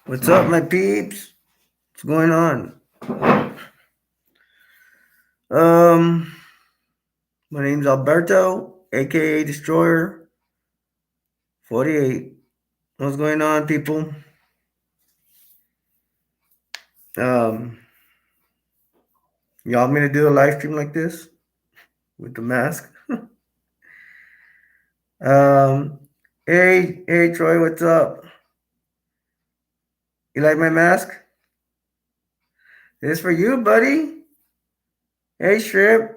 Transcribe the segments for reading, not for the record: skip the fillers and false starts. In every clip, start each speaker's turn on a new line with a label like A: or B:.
A: What's up, my peeps? What's going on? Um, my name's Alberto, aka Destroyer 48. What's going on, people? Um, you want me to do a live stream like this with the mask? Um, hey, Troy, what's up? You like my mask? This is for you, buddy. Hey, Shrimp,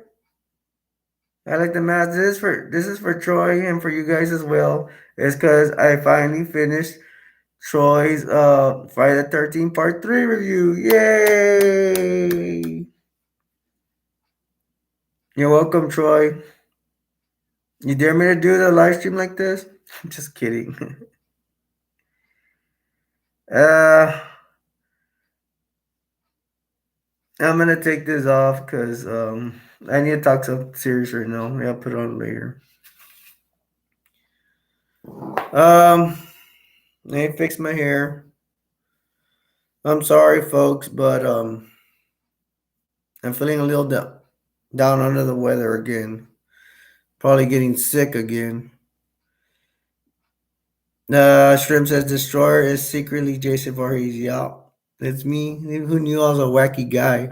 A: I like the mask. This is for Troy and for you guys as well. It's because I finally finished Troy's Friday the 13th Part 3 review. Yay! You're welcome, Troy. You dare me to do the live stream like this? Just kidding. uh I'm gonna take this off because I need to talk something serious right now. Yeah, I'll put it on later. Um Let me fix my hair. I'm sorry folks, but I'm feeling a little down under the weather again. Probably getting sick again. Shrimp says Destroyer is secretly Jason Voorhees. Yeah, it's me. Who knew I was a wacky guy?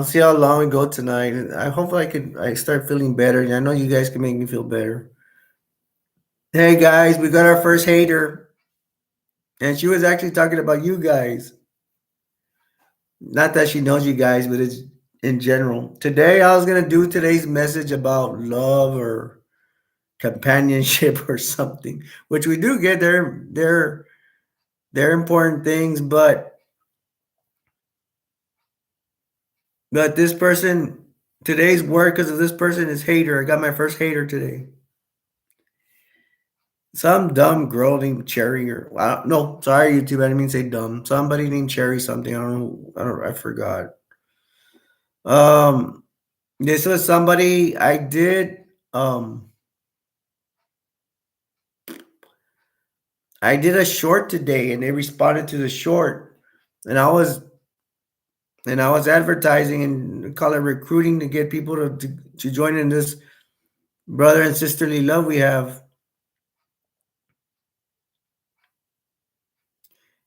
A: See how long we go tonight. I hope I start feeling better. I know you guys can make me feel better. Hey guys, we got our first hater, and she was actually talking about you guys. Not that she knows you guys, but it's in general. Today, I was gonna do today's message about love or companionship or something, which we do get. They're important things, but this person today's word because of this person is hater. I got my first hater today. Some dumb girl named Cherry or no, sorry YouTube, I didn't mean to say dumb. Somebody named Cherry something. I don't know. I forgot. Um, this was somebody I did. I did a short today, and they responded to the short, and I was advertising and call it recruiting to get people to join in this brother and sisterly love we have.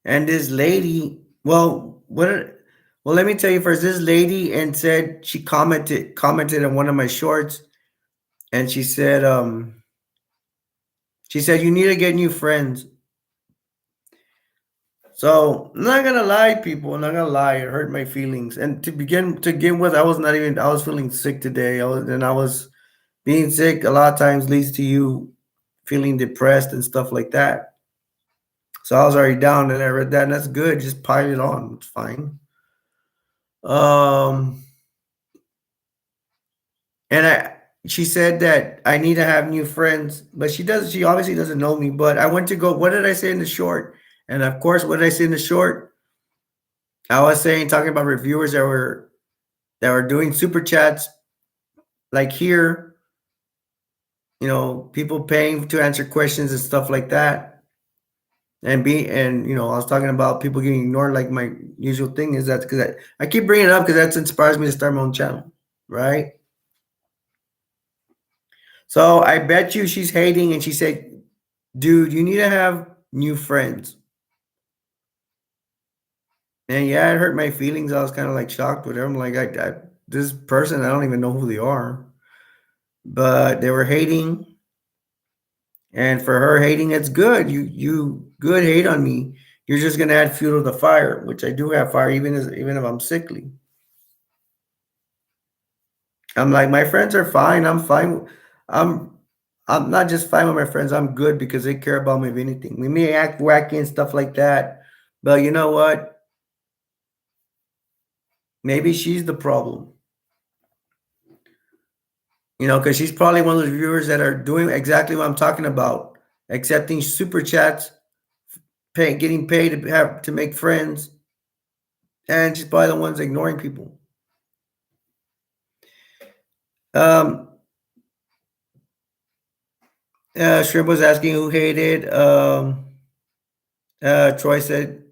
A: And this lady, well, let me tell you first. This lady and said she commented on one of my shorts, and she said you need to get new friends. So I'm not gonna lie, people. I'm not gonna lie. It hurt my feelings. And to begin with, I was feeling sick today. I was being sick. A lot of times leads to you feeling depressed and stuff like that. So I was already down, and I read that, and that's good. Just pile it on. It's fine. Um, and she said that I need to have new friends, but she obviously doesn't know me. But I went to go. What did I say in the short? And of course, what did I say in the short? I was saying talking about reviewers that were doing super chats like here, people paying to answer questions and stuff like that. And I was talking about people getting ignored. Like my usual thing is that because I keep bringing it up because that inspires me to start my own channel, right? So I bet you she's hating, and she said, "Dude, you need to have new friends." And yeah, it hurt my feelings. I was kind of like shocked with her. I'm like, this person, I don't even know who they are, but they were hating. And for her hating, it's good. You good hate on me. You're just gonna add fuel to the fire, which I do have fire, even if I'm sickly. I'm like, my friends are fine. I'm fine. I'm I'm not just fine with my friends. I'm good because they care about me. If anything, we may act wacky and stuff like that, but you know what? Maybe she's the problem. Because she's probably one of those viewers that are doing exactly what I'm talking about, accepting super chats, getting paid to make friends, and she's probably the ones ignoring people. Um, Shrimp was asking who hated. Troy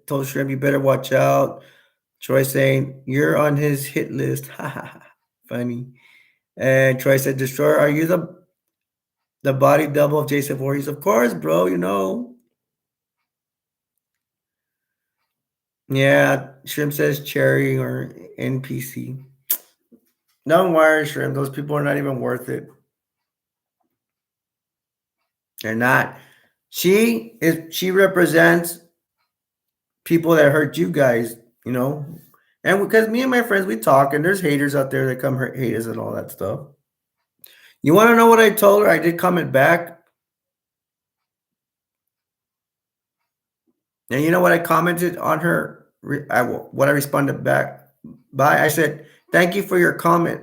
A: told Shrimp, you better watch out. Troy saying, you're on his hit list. Ha ha ha. Funny. And Troy said, Destroyer, are you the body double of Jason Voorhees? Of course, bro, you know. Yeah, Shrimp says Cherry or NPC. Don't worry, Shrimp. Those people are not even worth it. They're not. She represents people that hurt you guys, you know. And because me and my friends, we talk, and there's haters out there that come hate us and all that stuff. You want to know what I told her? I did comment back. And you know what I commented on her? What I responded back by? I said, thank you for your comment.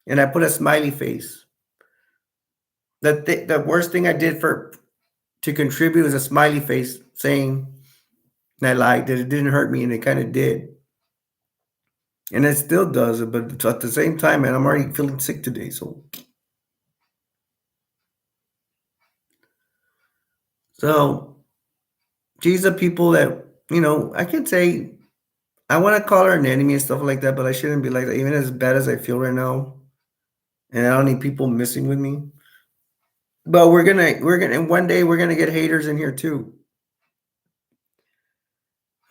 A: And I put a smiley face. The worst thing I did to contribute was a smiley face saying, and I lied, that it didn't hurt me, and it kind of did. And it still does, but at the same time, man, I'm already feeling sick today. So these are people that, you know, I can say I want to call her an enemy and stuff like that, but I shouldn't be like that. Even as bad as I feel right now, and I don't need people messing with me. But and one day we're gonna get haters in here too.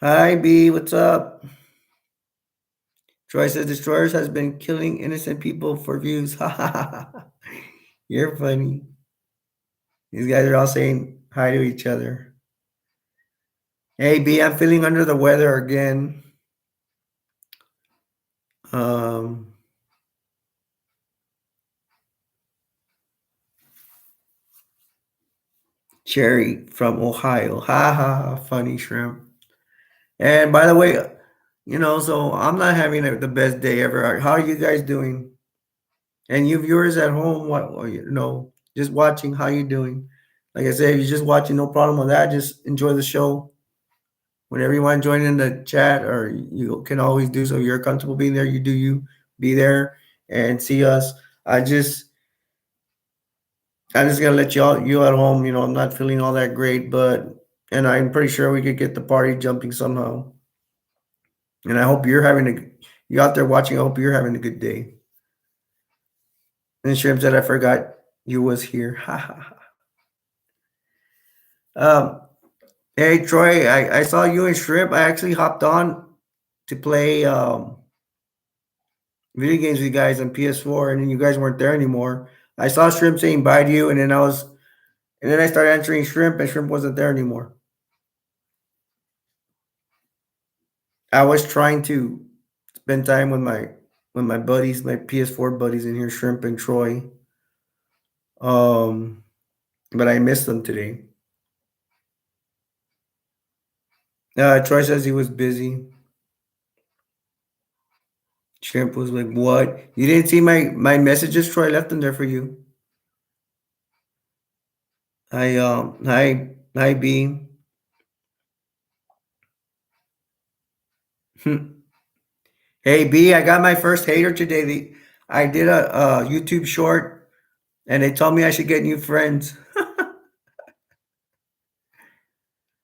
A: Hi B, what's up? Troy says Destroyers has been killing innocent people for views. Ha ha ha. You're funny. These guys are all saying hi to each other. Hey B, I'm feeling under the weather again. Um Cherry from Ohio. Ha ha ha, funny Shrimp. And by the way, you know, so I'm not having the best day ever. How are you guys doing? And you viewers at home, you know, just watching, how you doing? Like I said, if you're just watching, no problem with that. Just enjoy the show. Whenever you want to join in the chat, or you can always do so. You're comfortable being there. You do you be there and see us. I just I'm just gonna let you at home. You know, I'm not feeling all that great, but and I'm pretty sure we could get the party jumping somehow. And I hope you out there watching. I hope you're having a good day. And Shrimp said, I forgot you was here. Ha ha ha. Um, hey Troy, I saw you and Shrimp. I actually hopped on to play video games with you guys on PS4, and then you guys weren't there anymore. I saw Shrimp saying bye to you, and then I started answering Shrimp, and Shrimp wasn't there anymore. I was trying to spend time with my buddies, my PS4 buddies in here, Shrimp and Troy. Um, but I missed them today. Troy says he was busy. Shrimp was like, "What? You didn't see my messages? Troy left them there for you." Hi B. Hey B, I got my first hater today. I did a YouTube short, and they told me I should get new friends.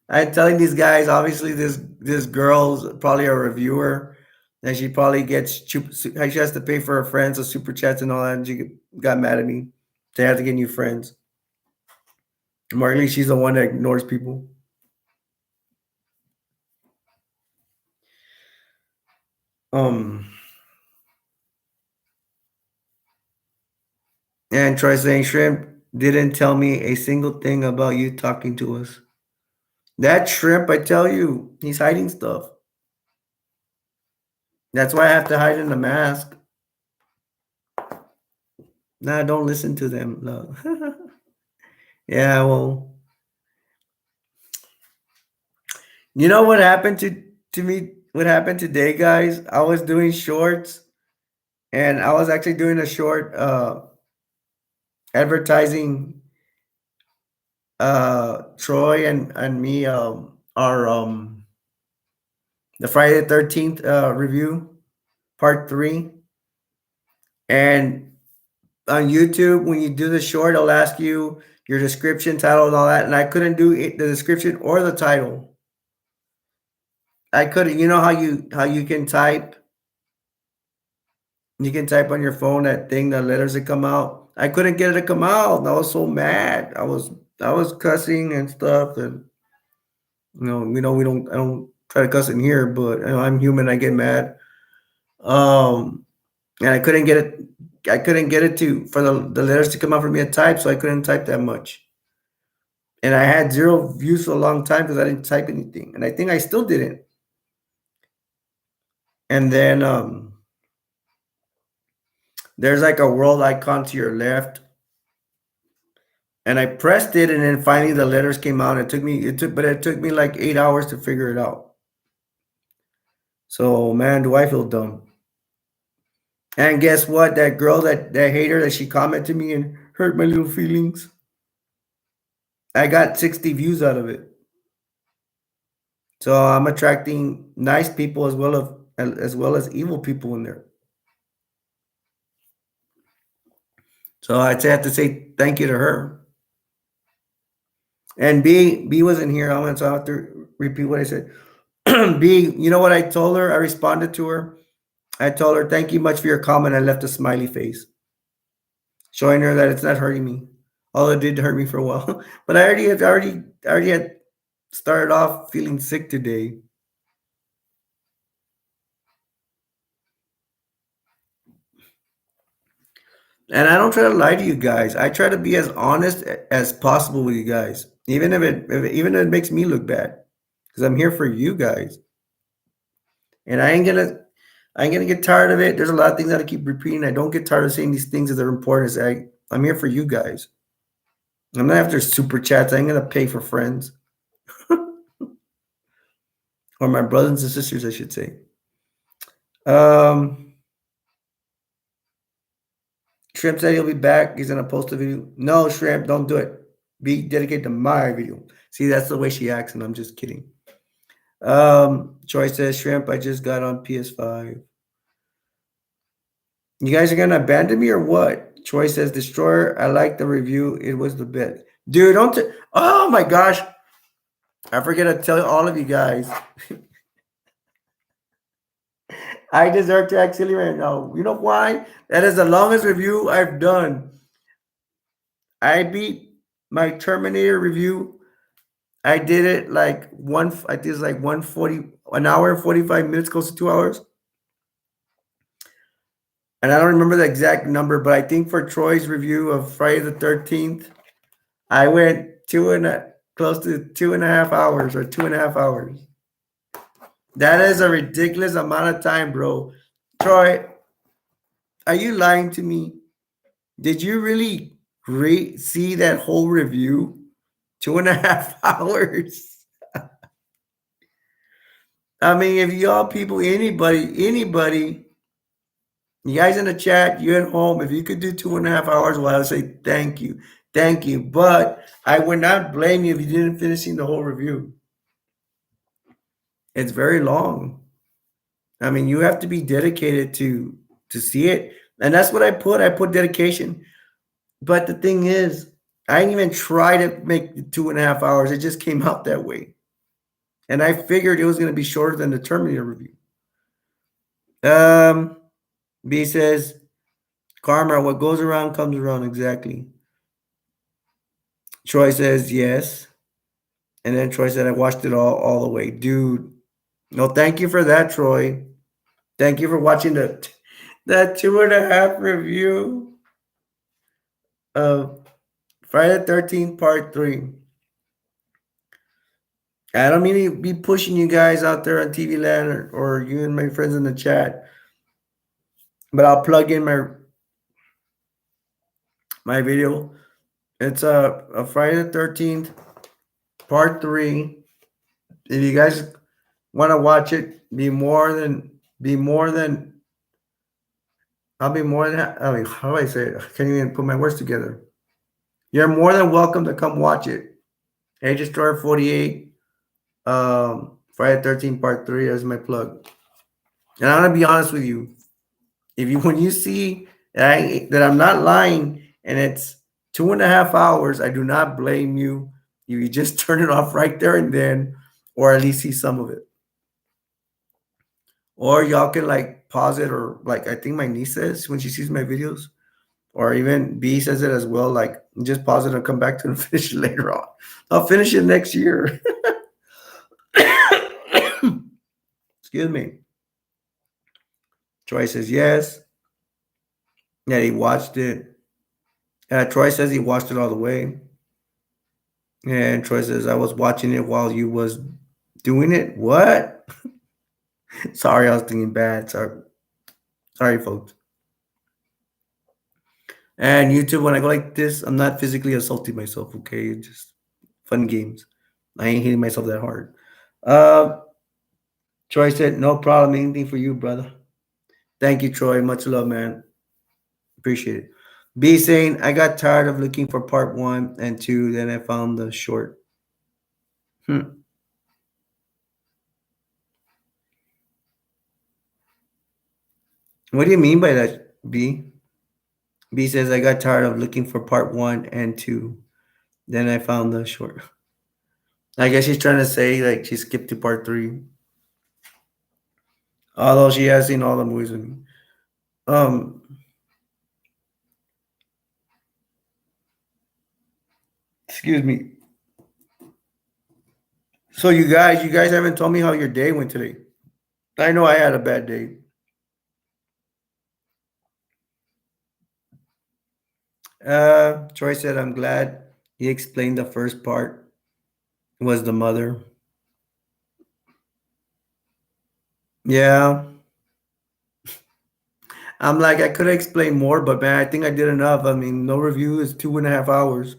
A: I'm telling these guys, obviously this girl's probably a reviewer, and she probably she has to pay for her friends, so super chats and all that. And she got mad at me. They have to get new friends. Or at least she's the one that ignores people. Um, and Troy saying Shrimp didn't tell me a single thing about you talking to us. That Shrimp, I tell you, he's hiding stuff. That's why I have to hide in the mask. Nah, don't listen to them. No. Yeah, well, you know what happened to me? What happened today, guys? I was doing shorts, and I was actually doing a short advertising Troy and me our the Friday the 13th review part 3, and on YouTube, when you do the short, it'll ask you your description, title, and all that. And I couldn't do it, the description or the title. I couldn't. You know how you can type. You can type on your phone that thing, the letters that come out. I couldn't get it to come out. I was so mad. I was cussing and stuff, and we don't. I don't try to cuss in here, but I'm human. I get mad. Um, and I couldn't get it. I couldn't get it to for the letters to come out for me to type, so I couldn't type that much. And I had 0 views for a long time because I didn't type anything, and I think I still didn't. And then there's like a world icon to your left, and I pressed it, and then finally the letters came out. It took me like 8 hours to figure it out. So man, do I feel dumb. And guess what? That girl, that hater, that she commented me and hurt my little feelings. I got 60 views out of it. So I'm attracting nice people as well as evil people in there. So I'd have to say thank you to her. And B wasn't here. I'm gonna have to repeat what I said. B, you know what I told her? I responded to her. I told her, thank you much for your comment. I left a smiley face, showing her that it's not hurting me. Although it did hurt me for a while. But I already had started off feeling sick today. And I don't try to lie to you guys. I try to be as honest as possible with you guys, even if it makes me look bad, because I'm here for you guys. And I ain't gonna get tired of it. There's a lot of things that I keep repeating. I don't get tired of saying these things that are important. I'm here for you guys. I'm not after super chats. I ain't gonna pay for friends or my brothers and sisters, I should say. Um, Shrimp said he'll be back. He's gonna post a video. No, Shrimp, don't do it. Be dedicated to my video. See, that's the way she acts, and I'm just kidding. Troy says, Shrimp, I just got on PS5. You guys are gonna abandon me or what? Troy says, Destroyer, I like the review. It was the best. Dude, oh my gosh. I forget to tell all of you guys. I deserve to actually right now. You know why? That is the longest review I've done. I beat my Terminator review. I did it like I did like 140, an hour and 45 minutes, close to 2 hours. And I don't remember the exact number, but I think for Troy's review of Friday the 13th, I went close to 2.5 hours or 2.5 hours. That is a ridiculous amount of time, bro. Troy, are you lying to me? Did you really see that whole review? 2.5 hours. I mean, if y'all people, anybody, you guys in the chat, you at home, if you could do 2.5 hours, well, I would say thank you. Thank you. But I would not blame you if you didn't finish the whole review. It's very long. I mean, you have to be dedicated to see it. And that's what I put. I put dedication. But the thing is, I didn't even try to make the 2.5 hours. It just came out that way. And I figured it was going to be shorter than the Terminator review. B says, Karma, what goes around comes around. Exactly. Troy says, yes. And then Troy said, I watched it all the way. Dude, no, thank you for that, Troy. Thank you for watching that 2.5 review of Friday the 13th, part 3. I don't mean to be pushing you guys out there on TV land or you and my friends in the chat, but I'll plug in my video. It's a Friday the 13th, part 3. If you guys want to watch it, I'll be more than, I mean, how do I say it? I can't even put my words together. You're more than welcome to come watch it. Age Destroyer 48, Friday 13 part 3 is my plug. And I'm gonna be honest with you. When you see that I'm not lying, and it's 2.5 hours. I do not blame you. You just turn it off right there and then, or at least see some of it. Or y'all can like pause it, or like I think my niece says when she sees my videos, or even B says it as well. Like just pause it and come back to it and finish it later on. I'll finish it next year. Excuse me. Troy says yes. Yeah, he watched it. Troy says he watched it all the way. And Troy says I was watching it while you was doing it. What? Sorry, I was thinking bad. Sorry, folks. And YouTube, when I go like this, I'm not physically assaulting myself. Okay, it's just fun games. I ain't hitting myself that hard. Uh, Troy said, "No problem. Anything for you, brother." Thank you, Troy. Much love, man. Appreciate it. B saying, I got tired of looking for part 1 and 2, then I found the short. Hmm. What do you mean by that, B? B says, I got tired of looking for part 1 and 2, then I found the short. I guess she's trying to say like she skipped to part 3, although she has seen all the movies with me. Um, excuse me. So you guys haven't told me how your day went today. I know I had a bad day. Troy said, I'm glad he explained the first part was the mother. Yeah. I'm like, I could have explained more, but man, I think I did enough. I mean, no review is 2.5 hours.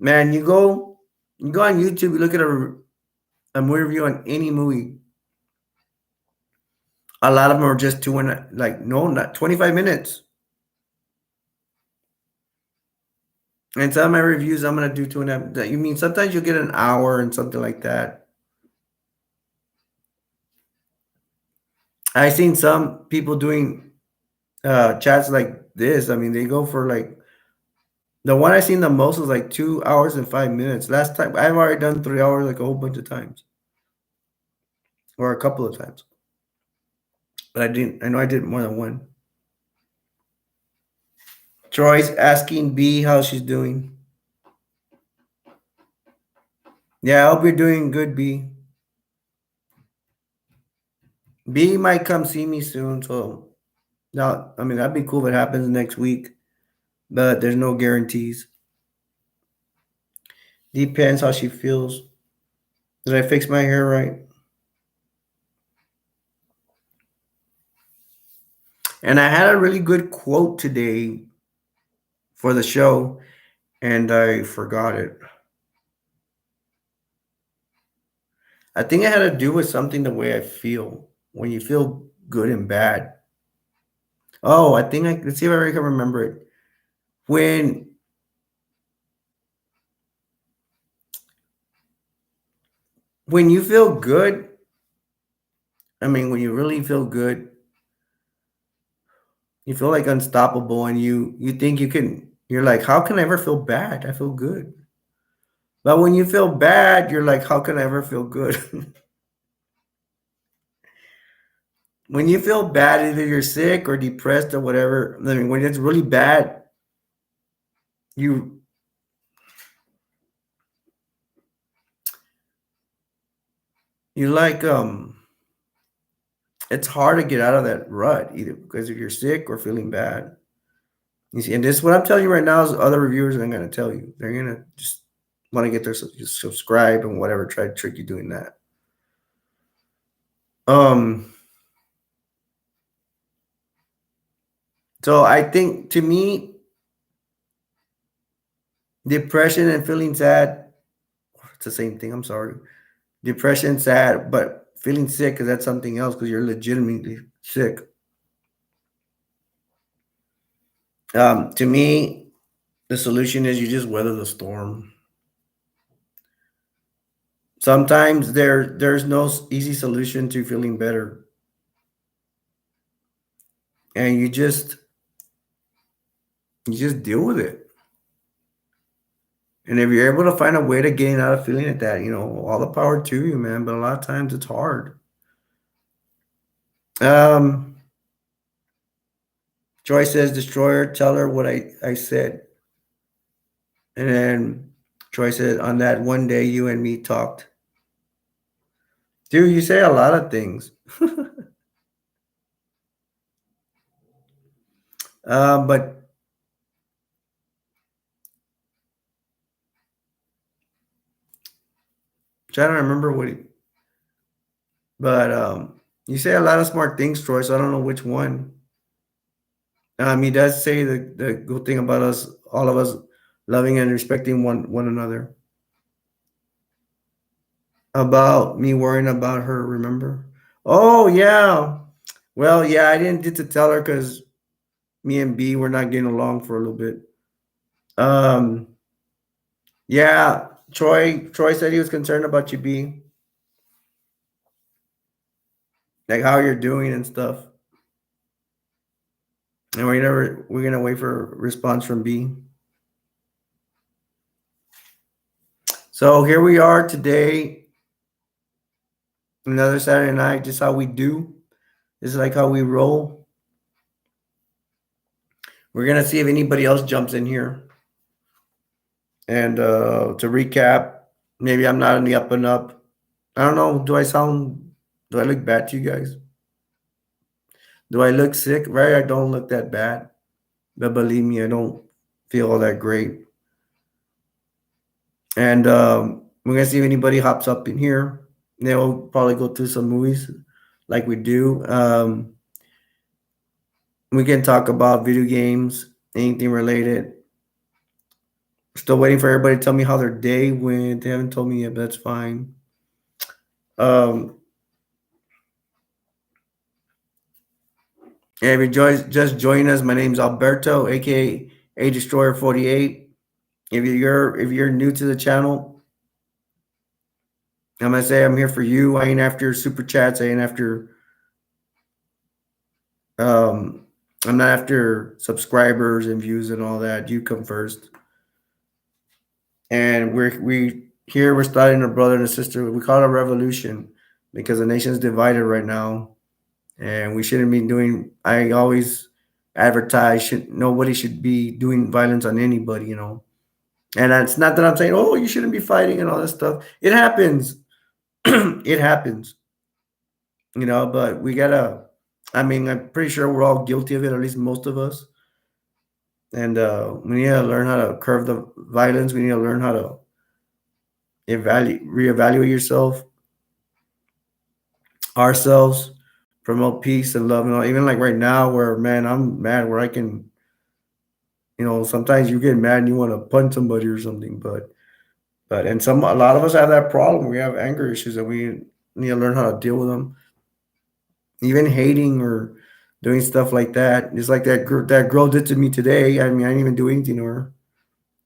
A: Man, you go on YouTube, you look at a movie review on any movie. A lot of them are just like, no, not 25 minutes. And some of my reviews, I'm gonna do 2.5. You mean sometimes you'll get an hour and something like that. I've seen some people doing chats like this. I mean, they go for like the one I seen the most was like 2 hours and 5 minutes. Last time I've already done 3 hours like a whole bunch of times, or a couple of times. But I didn't. I know I did more than one. Troy's asking B how she's doing. Yeah, I hope you're doing good, B. B might come see me soon, so now I mean that'd be cool if it happens next week. But there's no guarantees. Depends how she feels. Did I fix my hair right? And I had a really good quote today for the show, and I forgot it. I think it had to do with something the way I feel when you feel good and bad. Oh, I think let's see if I can remember it. When when you feel good, I mean when you really feel good, you feel like unstoppable and you think you're like, how can I ever feel bad? I feel good. But when you feel bad, you're like, how can I ever feel good? When you feel bad, either you're sick or depressed or whatever. I mean, when it's really bad, you you like it's hard to get out of that rut either because if you're sick or feeling bad. You see, and this what I'm telling you right now is other reviewers are gonna tell you. They're gonna just want to get their just subscribe and whatever, try to trick you doing that. Um, so I think to me, depression and feeling sad, it's the same thing. I'm sorry. Depression, sad, but feeling sick because that's something else because you're legitimately sick. To me, the solution is you just weather the storm. Sometimes there's no easy solution to feeling better, and you just You just deal with it. And if you're able to find a way to gain out of feeling like that, all the power to you, man. But a lot of times it's hard. Um, Joy says, Destroyer, tell her what I said. And then Troy said, on that one day you and me talked. Dude, you say a lot of things. But trying to remember what he, but you say a lot of smart things, Troy, so I don't know which one. He does say the good thing about us, all of us loving and respecting one another. About me worrying about her, remember? Oh yeah. Well, yeah, I didn't get to tell her because me and B were not getting along for a little bit. Um, yeah, Troy said he was concerned about you, B, like how you're doing and stuff. And we're gonna wait for a response from B. So here we are today, another Saturday night, just how we do. This is like how we roll. We're gonna see if anybody else jumps in here. And to recap, maybe I'm not in the up and up. I don't know. Do I look bad to you guys? Do I look sick? Right? I don't look that bad. But believe me, I don't feel all that great. And we're gonna see if anybody hops up in here. They'll probably go through some movies like we do. We can talk about video games, anything related. Still waiting for everybody to tell me how their day went. They haven't told me yet, but that's fine. Um, and if just joining us, my name's Alberto, aka A Destroyer 48. If you're new to the channel, I'm gonna say I'm here for you. I ain't after super chats. I ain't after I'm not after subscribers and views and all that. You come first. And we're starting a brother and a sister. We call it a revolution because the nation is divided right now, and we shouldn't be doing. I always advertise nobody should be doing violence on anybody. And it's not that I'm saying, oh, you shouldn't be fighting and all this stuff. It happens. It happens. But we gotta. I mean, I'm pretty sure we're all guilty of it, at least most of us. And we need to learn how to curb the violence. We need to learn how to reevaluate yourself, ourselves, promote peace and love. Even like right now, where man, I'm mad, where I can, sometimes you get mad and you want to punch somebody or something, but a lot of us have that problem. We have anger issues, and we need to learn how to deal with them. Even hating or doing stuff like that. It's like that girl did to me today. I mean, I didn't even do anything to her.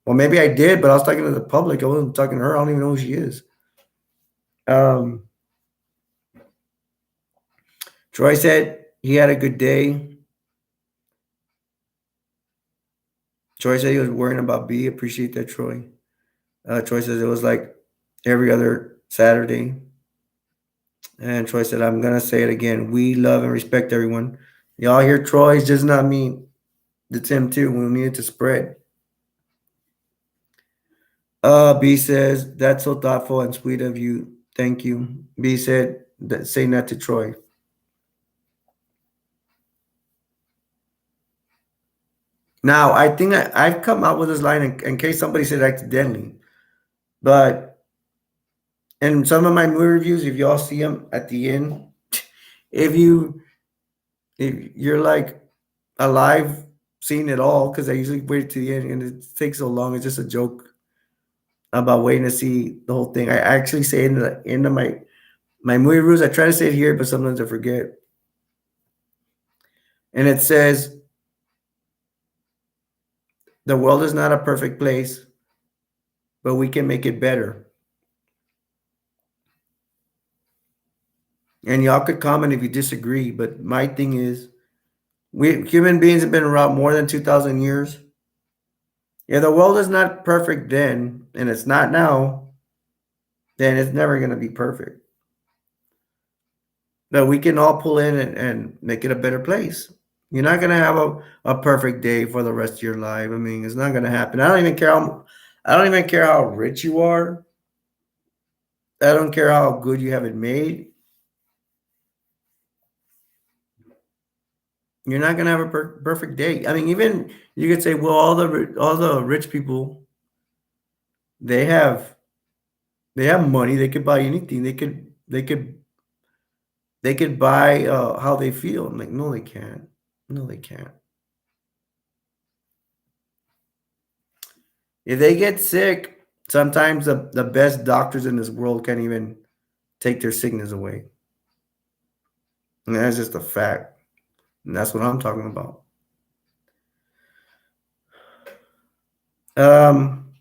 A: Well, maybe I did, but I was talking to the public. I wasn't talking to her. I don't even know who she is. Um, Troy said he had a good day. Troy said he was worrying about B. Appreciate that, Troy. Troy says it was like every other Saturday. And Troy said, I'm going to say it again. We love and respect everyone. Y'all hear Troy? It's just not me. It's him too. We need it to spread. B says, that's so thoughtful and sweet of you. Thank you. B said, say that to Troy. Now, I think I've come out with this line in case somebody said accidentally. But in some of my movie reviews, if y'all see them at the end, if you're like alive seeing it all, because I usually wait to the end and it takes so long, it's just a joke about waiting to see the whole thing. I actually say it in the end of my movie reviews. I try to say it here, but sometimes I forget. And it says, the world is not a perfect place, but we can make it better. And y'all could comment if you disagree, but my thing is, we human beings have been around more than 2,000 years. If the world is not perfect then, and it's not now, then it's never going to be perfect. But we can all pull in and make it a better place. You're not going to have a perfect day for the rest of your life. I mean, it's not going to happen. I don't even care how rich you are. I don't care how good you have it made. You're not going to have a perfect day. I mean, even you could say, well, all the rich people, they have they have money. They could buy anything. They could buy how they feel. I'm like, no, they can't. No, they can't. If they get sick, sometimes the best doctors in this world can't even take their sickness away. And that's just a fact. And that's what I'm talking about. Um,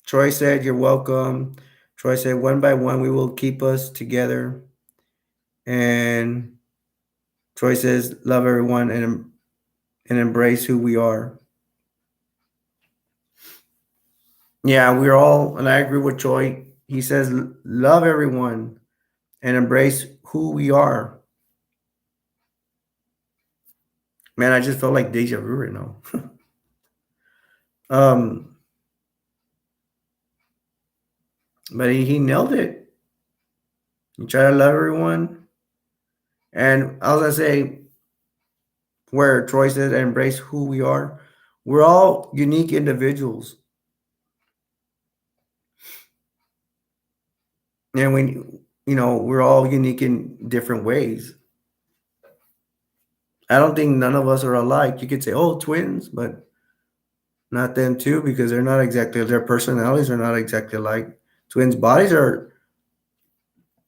A: Troy said, you're welcome. Troy said, one by one, we will keep us together. And Troy says, love everyone and embrace who we are. Yeah, we're all, and I agree with Troy. He says, love everyone and embrace who we are. Man, I just felt like deja vu right now. um, but he nailed it. You try to love everyone. And I was gonna say, where Troy says, embrace who we are. We're all unique individuals. And we're all unique in different ways. I don't think none of us are alike. You could say, oh, twins, but not them too, because they're not exactly, their personalities are not exactly alike. Twins' bodies are,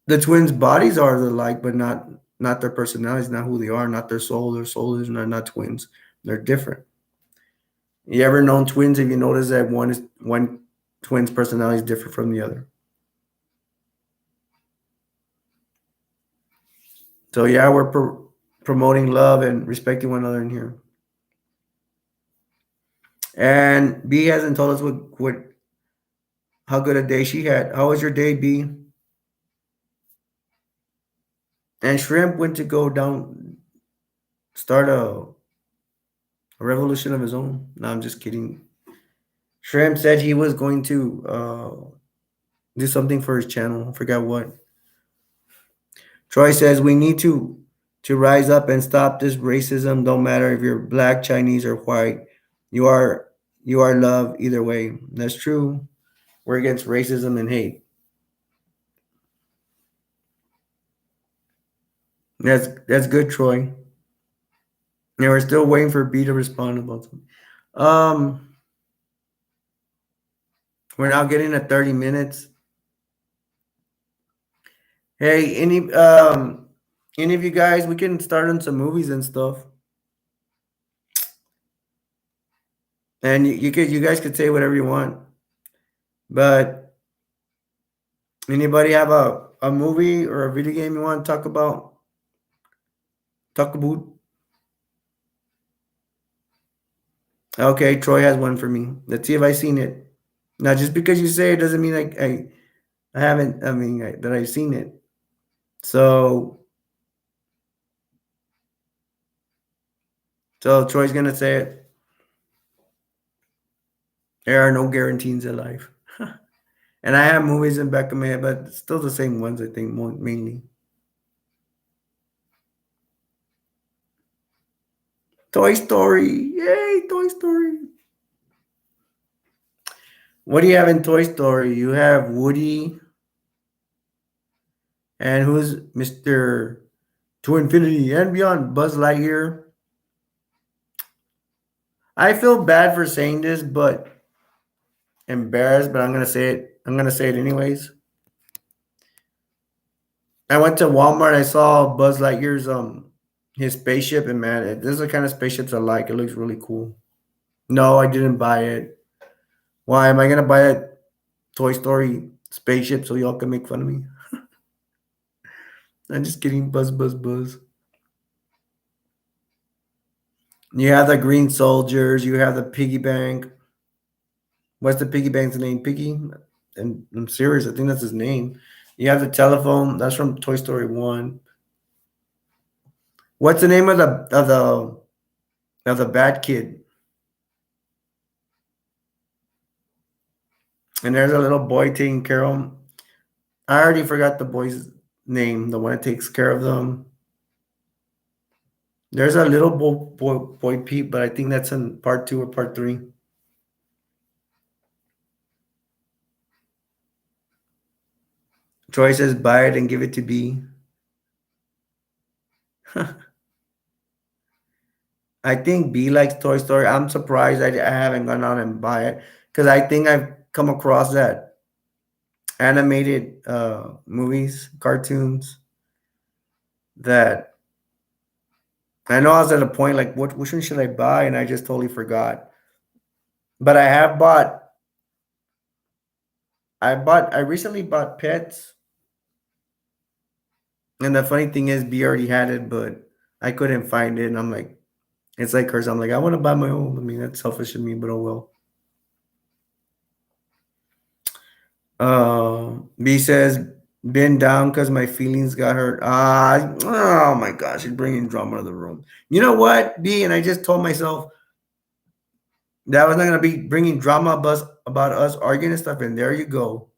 A: the twins' bodies are alike, but not their personalities, not who they are, not their soul. Their soul is not twins. They're different. You ever known twins? If you notice that one twin's personality is different from the other. So yeah, we're promoting love and respecting one another in here. And B hasn't told us what how good a day she had. How was your day, B? And Shrimp went to go down, start a revolution of his own. No, I'm just kidding. Shrimp said he was going to do something for his channel. I forgot what. Troy says we need to rise up and stop this racism. Don't matter if you're black, Chinese, or white. You are you are loved either way. That's true. We're against racism and hate. That's good, Troy. Yeah, we're still waiting for B to respond about something. Um, we're now getting to 30 minutes. Hey, any of you guys, we can start on some movies and stuff. And you guys could say whatever you want. But anybody have a movie or a video game you want to talk about? Talk about. Okay, Troy has one for me. Let's see if I seen it. Now, just because you say it doesn't mean I haven't. I mean that I've seen it. So Troy's gonna say it. There are no guarantees in life. And I have movies in back of my head, but it's still the same ones. I think mainly. Toy Story, yay! Toy Story. What do you have in Toy Story? You have Woody, and who's Mister To Infinity and Beyond? Buzz Lightyear. I feel bad for saying this, but embarrassed. But I'm gonna say it. I'm gonna say it anyways. I went to Walmart. I saw Buzz Lightyear's his spaceship, and man, this is the kind of spaceships I like. It looks really cool. No, I didn't buy it. Why am I gonna buy a Toy Story spaceship so y'all can make fun of me? I'm just kidding. Buzz, buzz, buzz. You have the green soldiers. You have the piggy bank. What's the piggy bank's name? Piggy? And I'm serious. I think that's his name. You have the telephone. That's from Toy Story 1. What's the name of the bad kid? And there's a little boy taking care of him. I already forgot the boy's name, the one that takes care of them. There's a little boy Pete, but I think that's in part 2 or part 3. Troy says, buy it and give it to B. I think B likes Toy Story. I'm surprised I haven't gone out and buy it because I think I've come across that animated movies, cartoons that I know I was at a point like, which one should I buy? And I just totally forgot. But I have bought. I recently bought Pets, and the funny thing is, B already had it, but I couldn't find it, and I'm like, it's like hers. I'm like, I want to buy my own. I mean, that's selfish of me, but oh well. B says, been down because my feelings got hurt. Oh my gosh, she's bringing drama to the room. You know what, B? And I just told myself that was not gonna be bringing drama about us arguing and stuff. And there you go.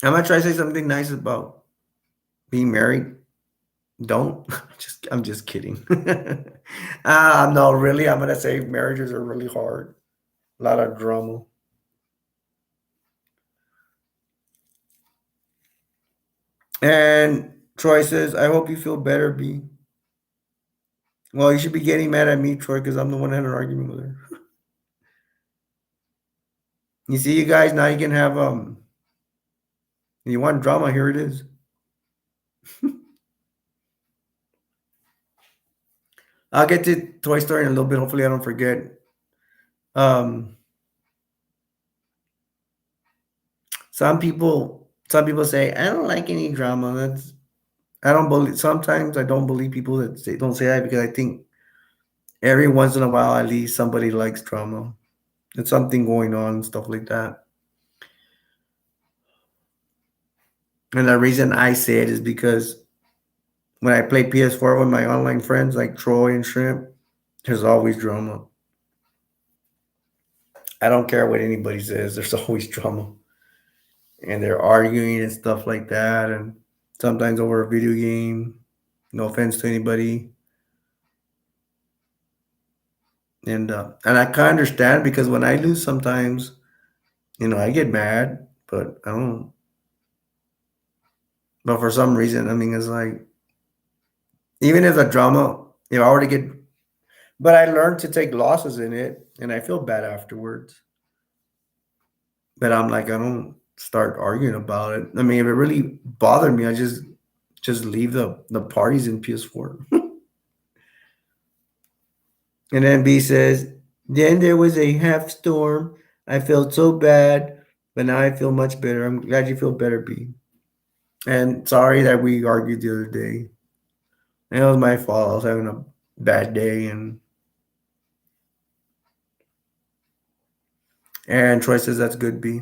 A: I'm gonna try to say something nice about being married. Don't. I'm just kidding. No, really. I'm gonna say marriages are really hard. A lot of drama. And Troy says, I hope you feel better, B. Well, you should be getting mad at me, Troy, because I'm the one that had an argument with her. You see, you guys, now you can have you want drama, here it is. I'll get to Toy Story in a little bit. Hopefully I don't forget. Um some people say, I don't like any drama. That's I don't believe sometimes I don't believe people that don't say that because I think every once in a while at least somebody likes drama. There's something going on and stuff like that. And the reason I say it is because when I play PS4 with my online friends like Troy and Shrimp, there's always drama. I don't care what anybody says, there's always drama. And they're arguing and stuff like that, and sometimes over a video game. No offense to anybody. And I kind of understand because when I lose sometimes, I get mad, but I don't. But for some reason, I mean, it's like even if the drama, I already get. But I learned to take losses in it, and I feel bad afterwards. But I'm like, I don't start arguing about it. I mean, if it really bothered me, I just leave the parties in PS4. And then B says, then there was a half storm. I felt so bad, but now I feel much better. I'm glad you feel better, B. And sorry that we argued the other day. It was my fault. I was having a bad day, and Troy says that's good, B.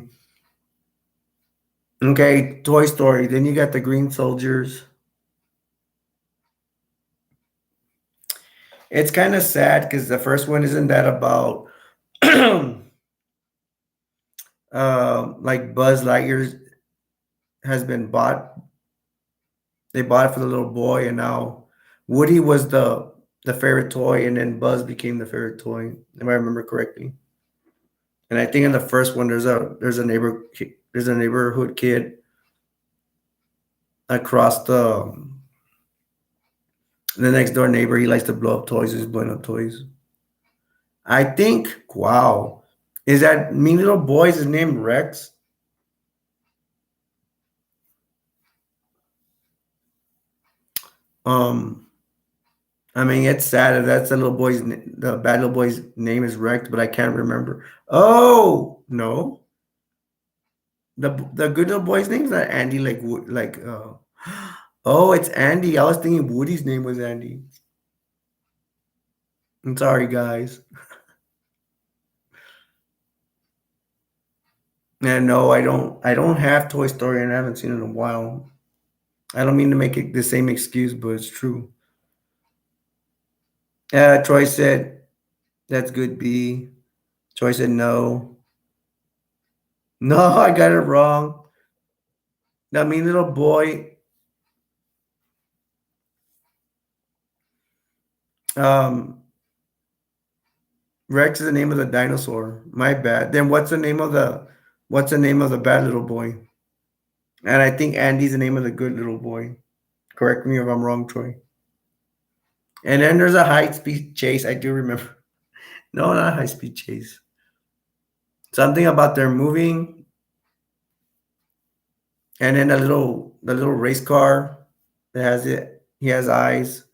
A: Okay, Toy Story. Then you got the Green Soldiers. It's kind of sad because the first one isn't that about like Buzz Lightyear has been bought. They bought it for the little boy, and now Woody was the favorite toy, and then Buzz became the favorite toy, if I remember correctly. And I think in the first one, there's a neighborhood kid across the next door neighbor. He likes to blow up toys. He's blowing up toys. I think. Wow, is that mean little boy? Is his name Rex? Um, I mean, it's sad if that's the bad little boy's name is Rex, but I can't remember. Oh no, the good little boy's name is not Andy, oh, it's Andy. I was thinking Woody's name was Andy. I'm sorry, guys. And no, I don't. I don't have Toy Story, and I haven't seen it in a while. I don't mean to make it the same excuse, but it's true. Troy said that's good. B. Troy said no. No, I got it wrong. That mean little boy. Um, Rex is the name of the dinosaur. My bad. Then what's the name of the bad little boy? And I think Andy's the name of the good little boy. Correct me if I'm wrong, Troy. And then there's a high speed chase. I do remember. No, not high speed chase. Something about they're moving, and then the little race car that has it. He has eyes.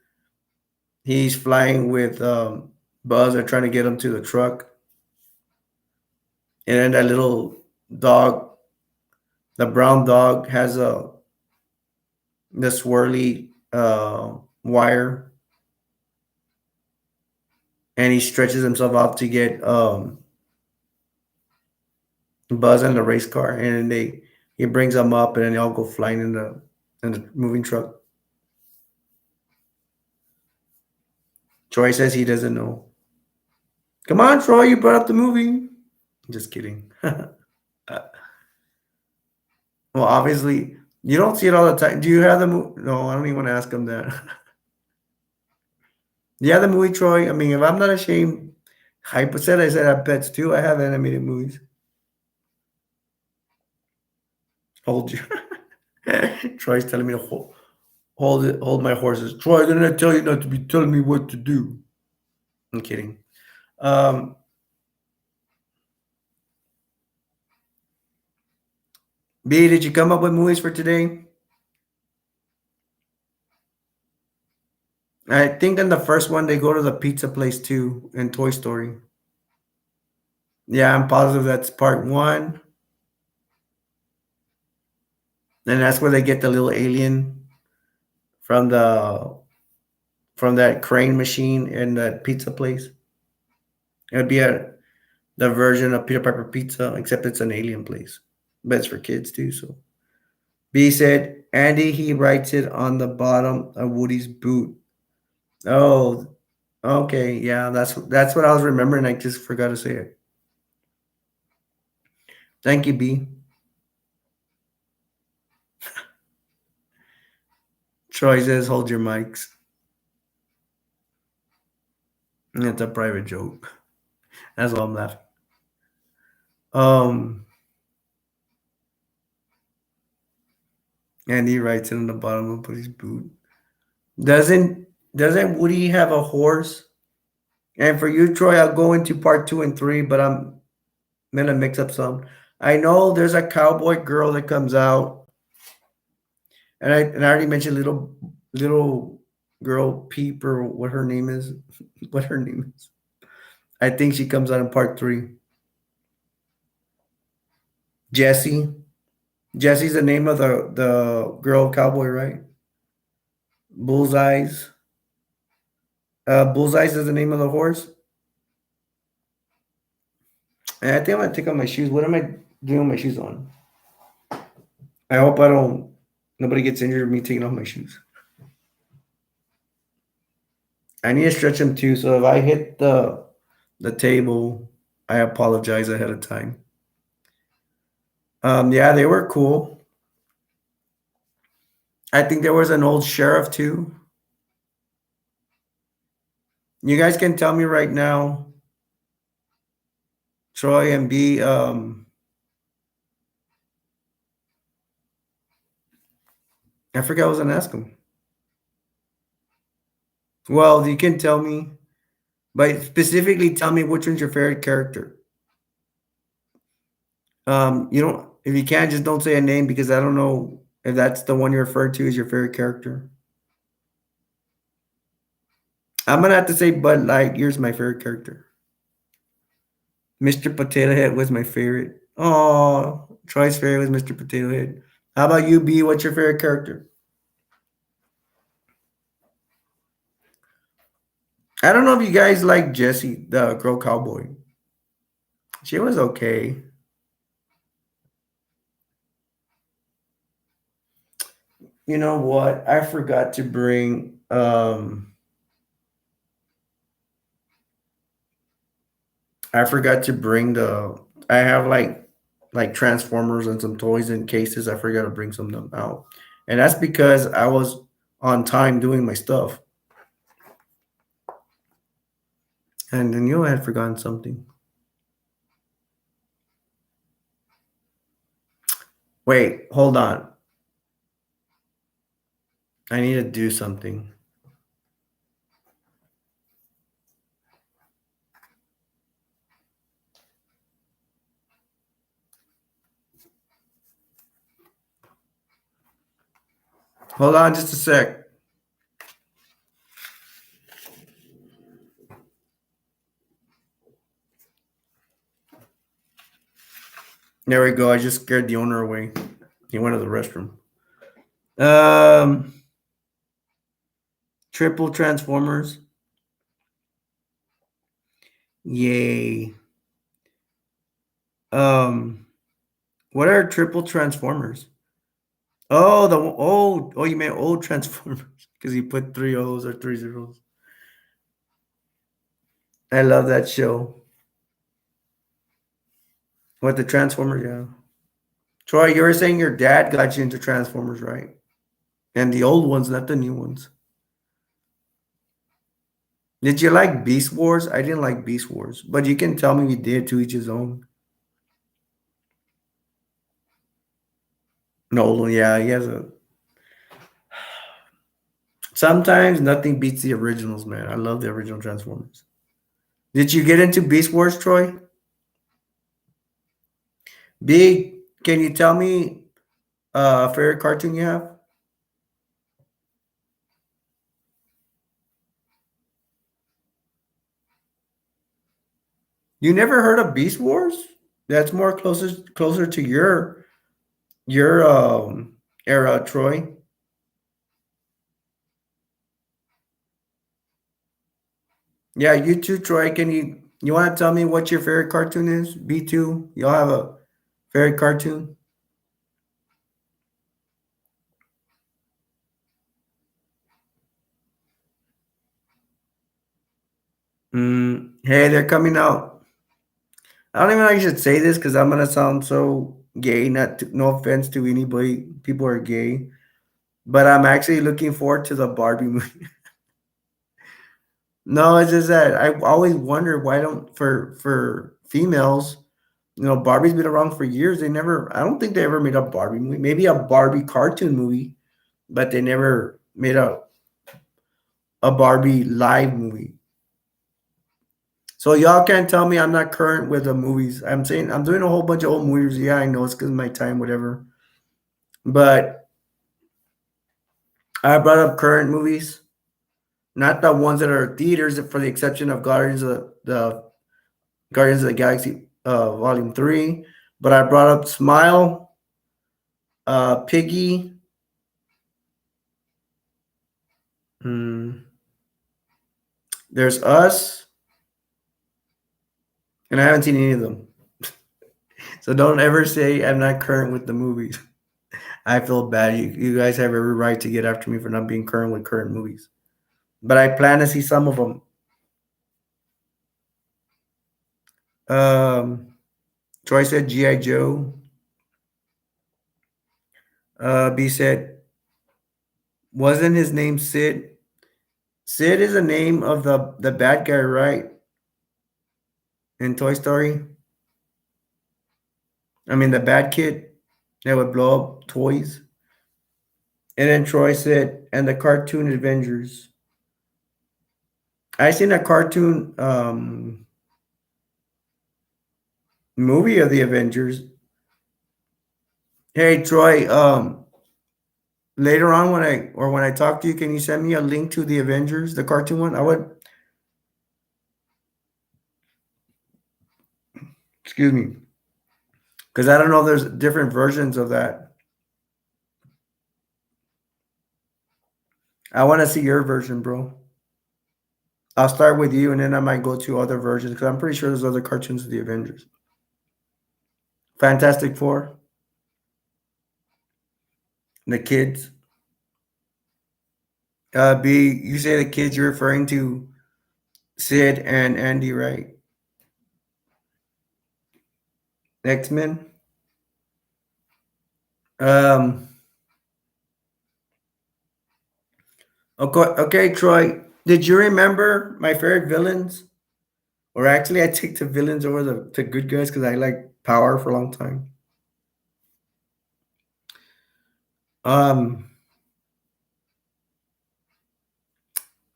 A: He's flying with Buzz. They're trying to get him to the truck, and then that little dog, the brown dog, has the swirly wire, and he stretches himself out to get Buzz in the race car, and then he brings them up, and then they all go flying in the moving truck. Troy says he doesn't know. Come on, Troy, you brought up the movie. Just kidding. Well, obviously, you don't see it all the time. Do you have the movie? No, I don't even want to ask him that. Do you have the movie, Troy? I mean, if I'm not ashamed, I said I have pets too. I have animated movies. Hold you. Troy's telling me to hold my horses. Troy, didn't I tell you not to be telling me what to do? I'm kidding. Um, B, did you come up with movies for today? I think in the first one they go to the pizza place too in Toy Story. Yeah, I'm positive that's part one, and that's where they get the little alien from from that crane machine in that pizza place. It would be the version of Peter Piper Pizza, except it's an alien place, but it's for kids too. So B said Andy he writes it on the bottom of Woody's boot. Oh, okay, yeah, that's what I was remembering. I just forgot to say it. Thank you, B. Troy says, "Hold your mics." It's a private joke. That's why I'm laughing. Um, and he writes it on the bottom of his boot. Doesn't doesn't Woody have a horse? And for you, Troy, I'll go into part two and three, but I'm gonna mix up some. I know there's a cowboy girl that comes out, and I already mentioned little girl Peep or what her name is. What her name is. I think she comes out in part three. Jessie. Jessie's the name of the girl cowboy, right? Bullseyes. Bullseyes is the name of the horse. And I think I'm gonna take off my shoes. What am I doing with my shoes on? I hope I don't. Nobody gets injured with me taking off my shoes. I need to stretch them too. So if I hit the table, I apologize ahead of time. Yeah, they were cool. I think there was an old sheriff too. You guys can tell me right now, Troy and B. I forgot what I was gonna ask them. Well, you can tell me, but specifically tell me which one's your favorite character. You don't. If you can't, just don't say a name because I don't know if that's the one you're referring to as your favorite character. I'm gonna have to say Bud Lightyear's my favorite character. Mr. Potato Head was my favorite. Oh, Troy's favorite was Mr. Potato Head. How about you, B? What's your favorite character? I don't know if you guys like Jessie, the girl cowboy. She was okay. You know what? I forgot to bring the I have like Transformers and some toys in cases. I forgot to bring some of them out. And that's because I was on time doing my stuff. And then you had forgotten something. Wait, hold on. I need to do something. Hold on just a sec. There we go. I just scared the owner away. He went to the restroom. Um, Triple Transformers. Yay. Um, what are triple Transformers? Oh, the old. Oh, you meant old Transformers because you put three O's or three zeros. I love that show. What the Transformers? Yeah. Troy, you were saying your dad got you into Transformers, right? And the old ones, not the new ones. Did you like Beast Wars? I didn't like Beast Wars, but you can tell me you did, to each his own. Nolan, yeah, he has a. Sometimes nothing beats the originals, man. I love the original Transformers. Did you get into Beast Wars, Troy? Big, can you tell me a favorite cartoon you have? You never heard of Beast Wars? That's more closer to your era, Troy. Yeah, you too, Troy. Can you want to tell me what your favorite cartoon is? B2. Y'all have a favorite cartoon? Hey, they're coming out. I don't even know if I should say this because I'm gonna sound so gay. No offense to anybody. People are gay, but I'm actually looking forward to the Barbie movie. No, it's just that I always wonder why don't for females, Barbie's been around for years. I don't think they ever made a Barbie movie. Maybe a Barbie cartoon movie, but they never made a Barbie live movie. So y'all can't tell me I'm not current with the movies. I'm saying I'm doing a whole bunch of old movies. Yeah, I know it's because of my time, whatever. But I brought up current movies, not the ones that are theaters, for the exception of Guardians of the Galaxy Volume 3. But I brought up Smile, Piggy. Mm, there's Us, and I haven't seen any of them. So don't ever say I'm not current with the movies. I feel bad. You guys have every right to get after me for not being current with current movies. But I plan to see some of them. Um, Troy said G.I. Joe. B said, wasn't his name Sid? Sid is the name of the bad guy, right? In Toy Story. I mean, the bad kid that would blow up toys. And then Troy said, and the cartoon Avengers. I seen a cartoon movie of the Avengers. Hey Troy, later on when I talk to you, can you send me a link to the Avengers, the cartoon one? I would, excuse me, because I don't know if there's different versions of that. I want to see your version, bro. I'll start with you, and then I might go to other versions because I'm pretty sure there's other cartoons of the Avengers. Fantastic Four, the kids. B, you say the kids you're referring to Sid and Andy, right? X Men. Um. Okay, okay, Troy. Did you remember my favorite villains? Or actually, I take the villains over the good guys because I like power for a long time. Um,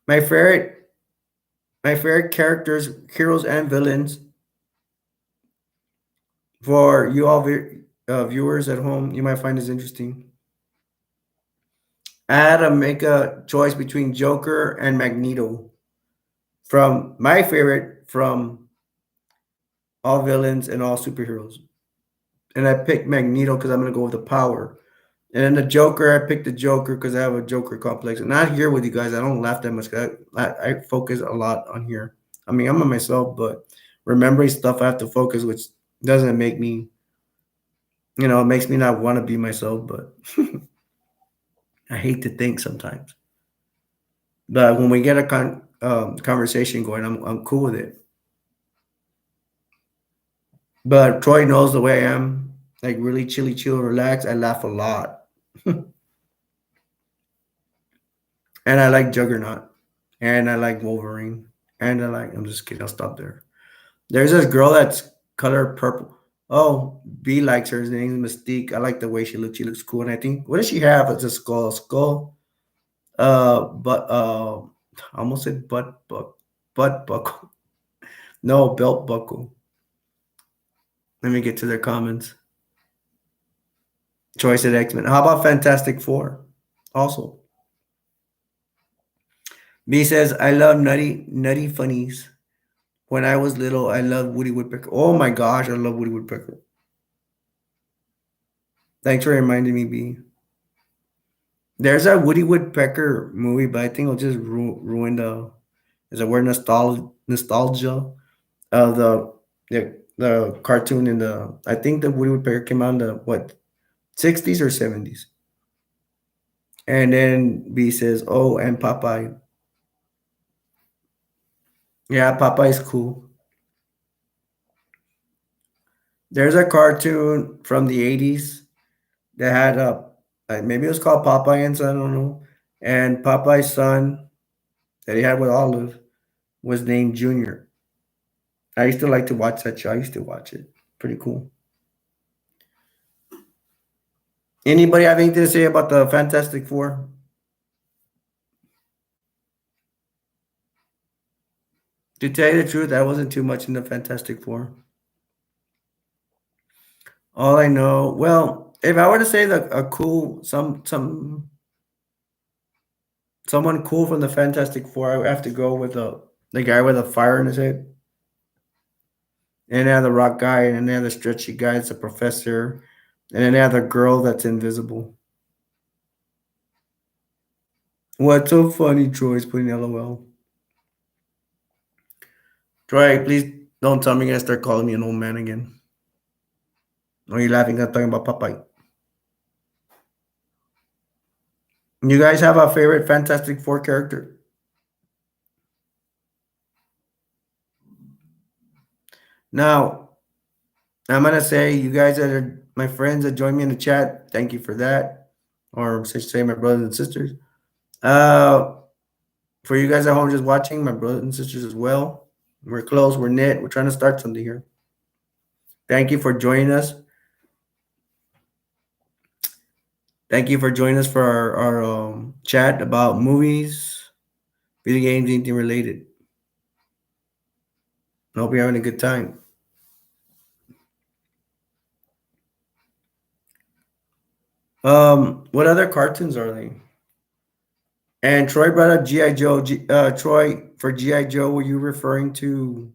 A: my favorite, my favorite characters, heroes and villains for you all viewers at home. You might find this interesting. I had to make a choice between Joker and Magneto. From my favorite from all villains and all superheroes, and I picked Magneto because I'm gonna go with the power. And then the Joker, I picked the Joker because I have a Joker complex. And not here with you guys. I don't laugh that much. I focus a lot on here. I mean, I'm on myself, but remembering stuff I have to focus, which doesn't make me, it makes me not want to be myself. But I hate to think sometimes. But when we get a conversation going, I'm cool with it. But Troy knows the way I am, like really chilly, chill, relax. I laugh a lot, and I like Juggernaut, and I like Wolverine, and I like. I'm just kidding. I'll stop there. There's this girl that's color purple. Oh, B likes her. Her name is Mystique. I like the way she looks. She looks cool. And I think what does she have? It's a skull. Skull. But I almost said butt buckle. No, belt buckle. Let me get to their comments. Choice at X Men. How about Fantastic Four? Also, B says I love nutty funnies. When I was little, I loved Woody Woodpecker. Oh my gosh, I love Woody Woodpecker. Thanks for reminding me, B. There's a Woody Woodpecker movie, but I think it'll just ruin the. Is a word nostalgia of the cartoon in the. I think the Woody Woodpecker came out in the what 60s or 70s, and then B says, "Oh, and Popeye." Yeah, Popeye's cool. There's a cartoon from the 80s that had maybe it was called Popeye and Son, I don't know, and Popeye's son that he had with Olive was named Junior. I used to like to watch that show. I used to watch it. Pretty cool. Anybody have anything to say about the Fantastic Four? To tell you the truth, I wasn't too much in the Fantastic Four. All I know, well, if I were to say a cool someone cool from the Fantastic Four, I would have to go with the guy with a fire in his head. And they have the rock guy, and then they have the stretchy guy, it's a professor, and then they have the girl that's invisible. What's so funny, Troy's putting LOL. Troy, please don't tell me you're gonna start calling me an old man again. Or are you laughing at talking about Popeye? You guys have a favorite Fantastic Four character? Now, I'm gonna say you guys that are my friends that join me in the chat, thank you for that. Or should I say my brothers and sisters. Uh for you guys at home just watching, my brothers and sisters as well. We're close, we're knit, we're trying to start something here. Thank you for joining us. Thank you for joining us for our chat about movies, video games, anything related. I hope you're having a good time. What other cartoons are they? And Troy brought up GI Joe. Troy, for GI Joe, were you referring to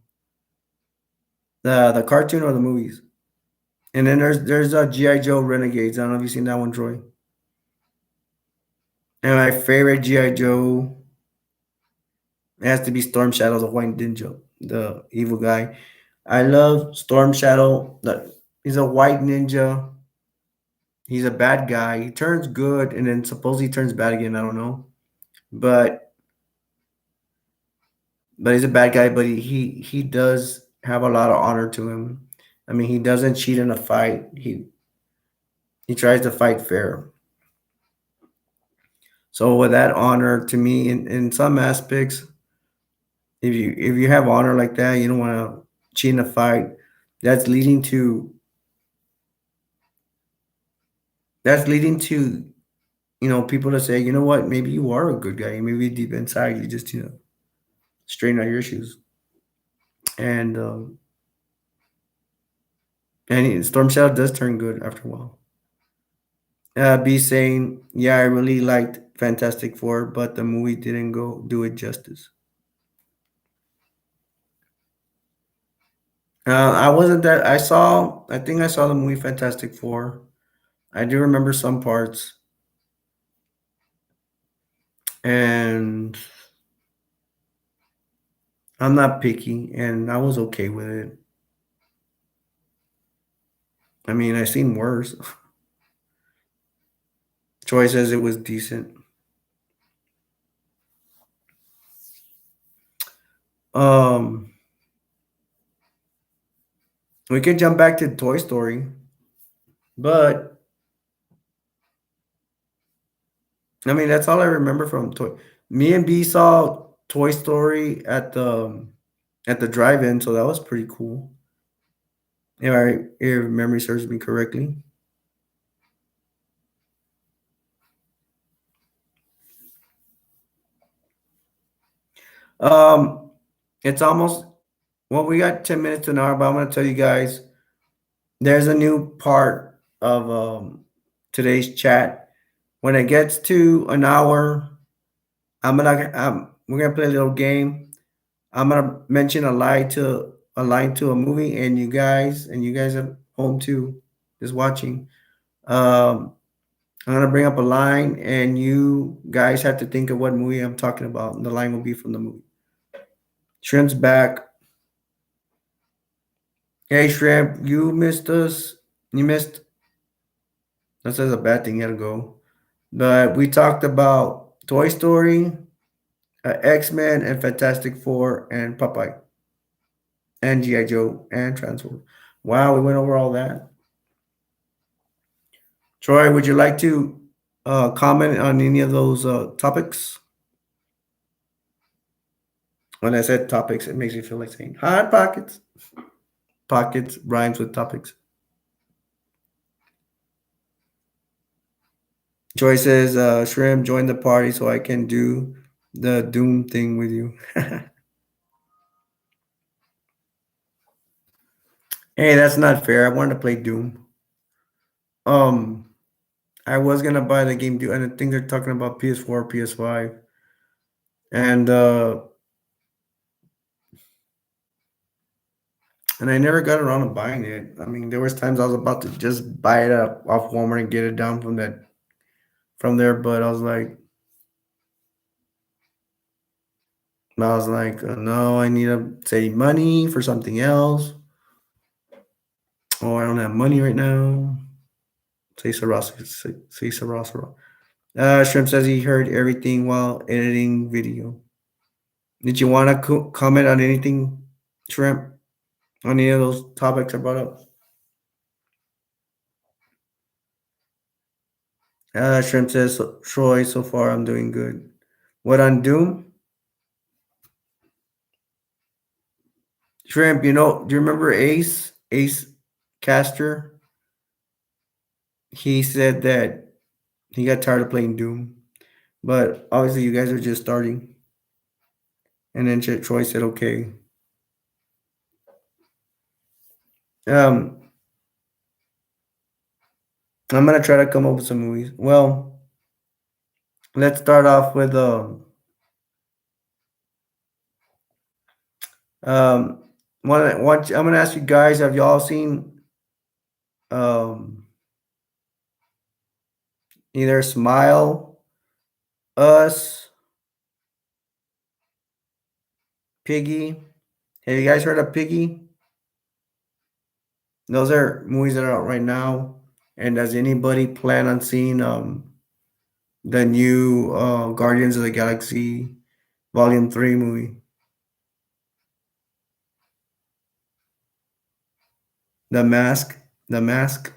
A: the cartoon or the movies? And then there's a GI Joe Renegades. I don't know if you've seen that one, Troy. And my favorite GI Joe It has to be Storm Shadow, the White Ninja, the evil guy. I love Storm Shadow. He's a white ninja. He's a bad guy. He turns good and then supposedly turns bad again. I don't know, but he's a bad guy. But he does have a lot of honor to him. I mean, he doesn't cheat in a fight. He tries to fight fair. So with that honor, to me, in some aspects, if you have honor like that, you don't want to cheat in a fight. That's leading to that's leading to people to say, you know what, maybe you are a good guy. Maybe deep inside you just straighten out your issues. And Storm Shadow does turn good after a while. B saying, yeah, I really liked Fantastic Four, but the movie didn't go do it justice. I wasn't that. I think I saw the movie Fantastic Four. I do remember some parts, and I'm not picky, and I was okay with it. I mean, I seen worse. Troy says it was decent. Um, we could jump back to Toy Story, but I mean, that's all I remember from Toy. Me and B saw Toy Story at the drive-in, so that was pretty cool. If memory serves me correctly. Um, it's almost well, we got 10 minutes to an hour, but I'm gonna tell you guys there's a new part of today's chat. When it gets to an hour, we're gonna play a little game. I'm gonna mention a line to a movie, and you guys at home too, just watching. Um, I'm gonna bring up a line, and you guys have to think of what movie I'm talking about. And the line will be from the movie. Shrimp's back. Hey, Shrimp, you missed us. You missed. That says a bad thing. You had to go. But we talked about Toy Story, X Men, and Fantastic Four, and Popeye, and GI Joe, and Transformers. Wow, we went over all that. Troy, would you like to comment on any of those topics? When I said topics, it makes me feel like saying hot pockets. Pockets rhymes with topics. Joy says, Shrimp, join the party so I can do the Doom thing with you. Hey, that's not fair. I wanted to play Doom. Um, I was gonna buy the game Doom, and I think they're talking about PS4, PS5, and I never got around to buying it. I mean, there was times I was about to just buy it up off Walmart and get it down from there, but no, I need to save money for something else. Oh, I don't have money right now. Say Sarasa, say Sarasa. Shrimp says he heard everything while editing video. Did you want to comment on anything, Shrimp? On any of those topics I brought up? Shrimp says, Troy, so far I'm doing good. What on Doom? Shrimp, do you remember Ace? Ace Caster? He said that he got tired of playing Doom. But obviously, you guys are just starting. And then Troy said, okay. Um, I'm going to try to come up with some movies. Well, let's start off with um I'm gonna ask you guys, have y'all seen um either Smile, Us, Piggy. Have you guys heard of Piggy? Those are movies that are out right now. And does anybody plan on seeing the new Guardians of the Galaxy Volume 3 movie? The Mask. The Mask.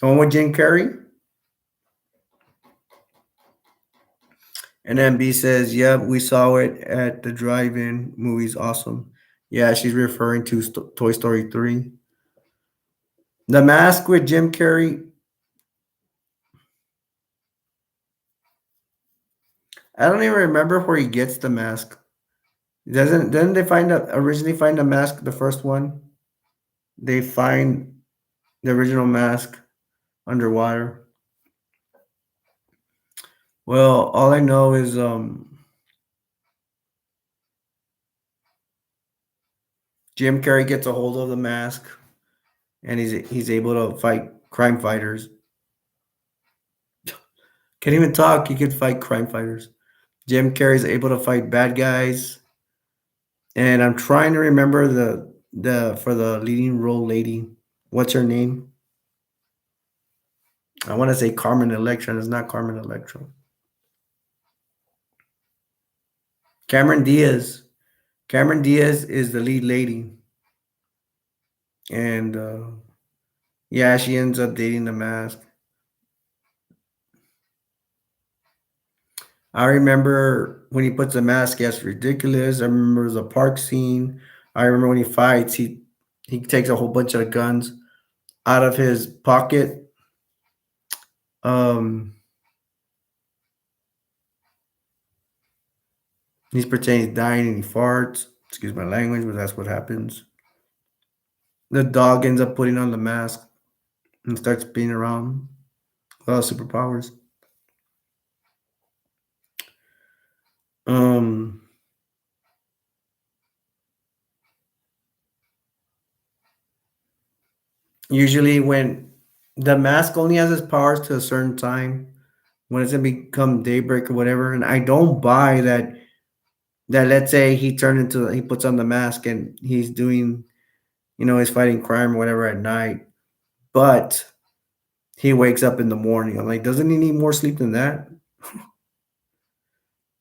A: The one with Jim Carrey? And then B says, "Yep, we saw it at the drive-in. Movie's awesome." Yeah, she's referring to Toy Story 3. The Mask with Jim Carrey. I don't even remember where he gets the mask. Didn't they originally find the mask, the first one? They find the original mask underwater. Well, all I know is Jim Carrey gets a hold of the mask and he's able to fight crime fighters. Can't even talk. He could fight crime fighters. Jim Carrey's able to fight bad guys. And I'm trying to remember the for the leading role lady. What's her name? I want to say Carmen Electra. And it's not Carmen Electra. Cameron Diaz. Cameron Diaz is the lead lady, and yeah, she ends up dating the mask. I remember when he puts the mask, yes, ridiculous. I remember the park scene. I remember when he fights, he takes a whole bunch of guns out of his pocket. Um, he's pretending he's dying and he farts. Excuse my language, but that's what happens. The dog ends up putting on the mask and starts being around without superpowers. Um, Usually, when the mask only has its powers to a certain time, when it's gonna become daybreak or whatever, and I don't buy that let's say he puts on the mask and he's doing, he's fighting crime or whatever at night, but he wakes up in the morning. I'm like, doesn't he need more sleep than that?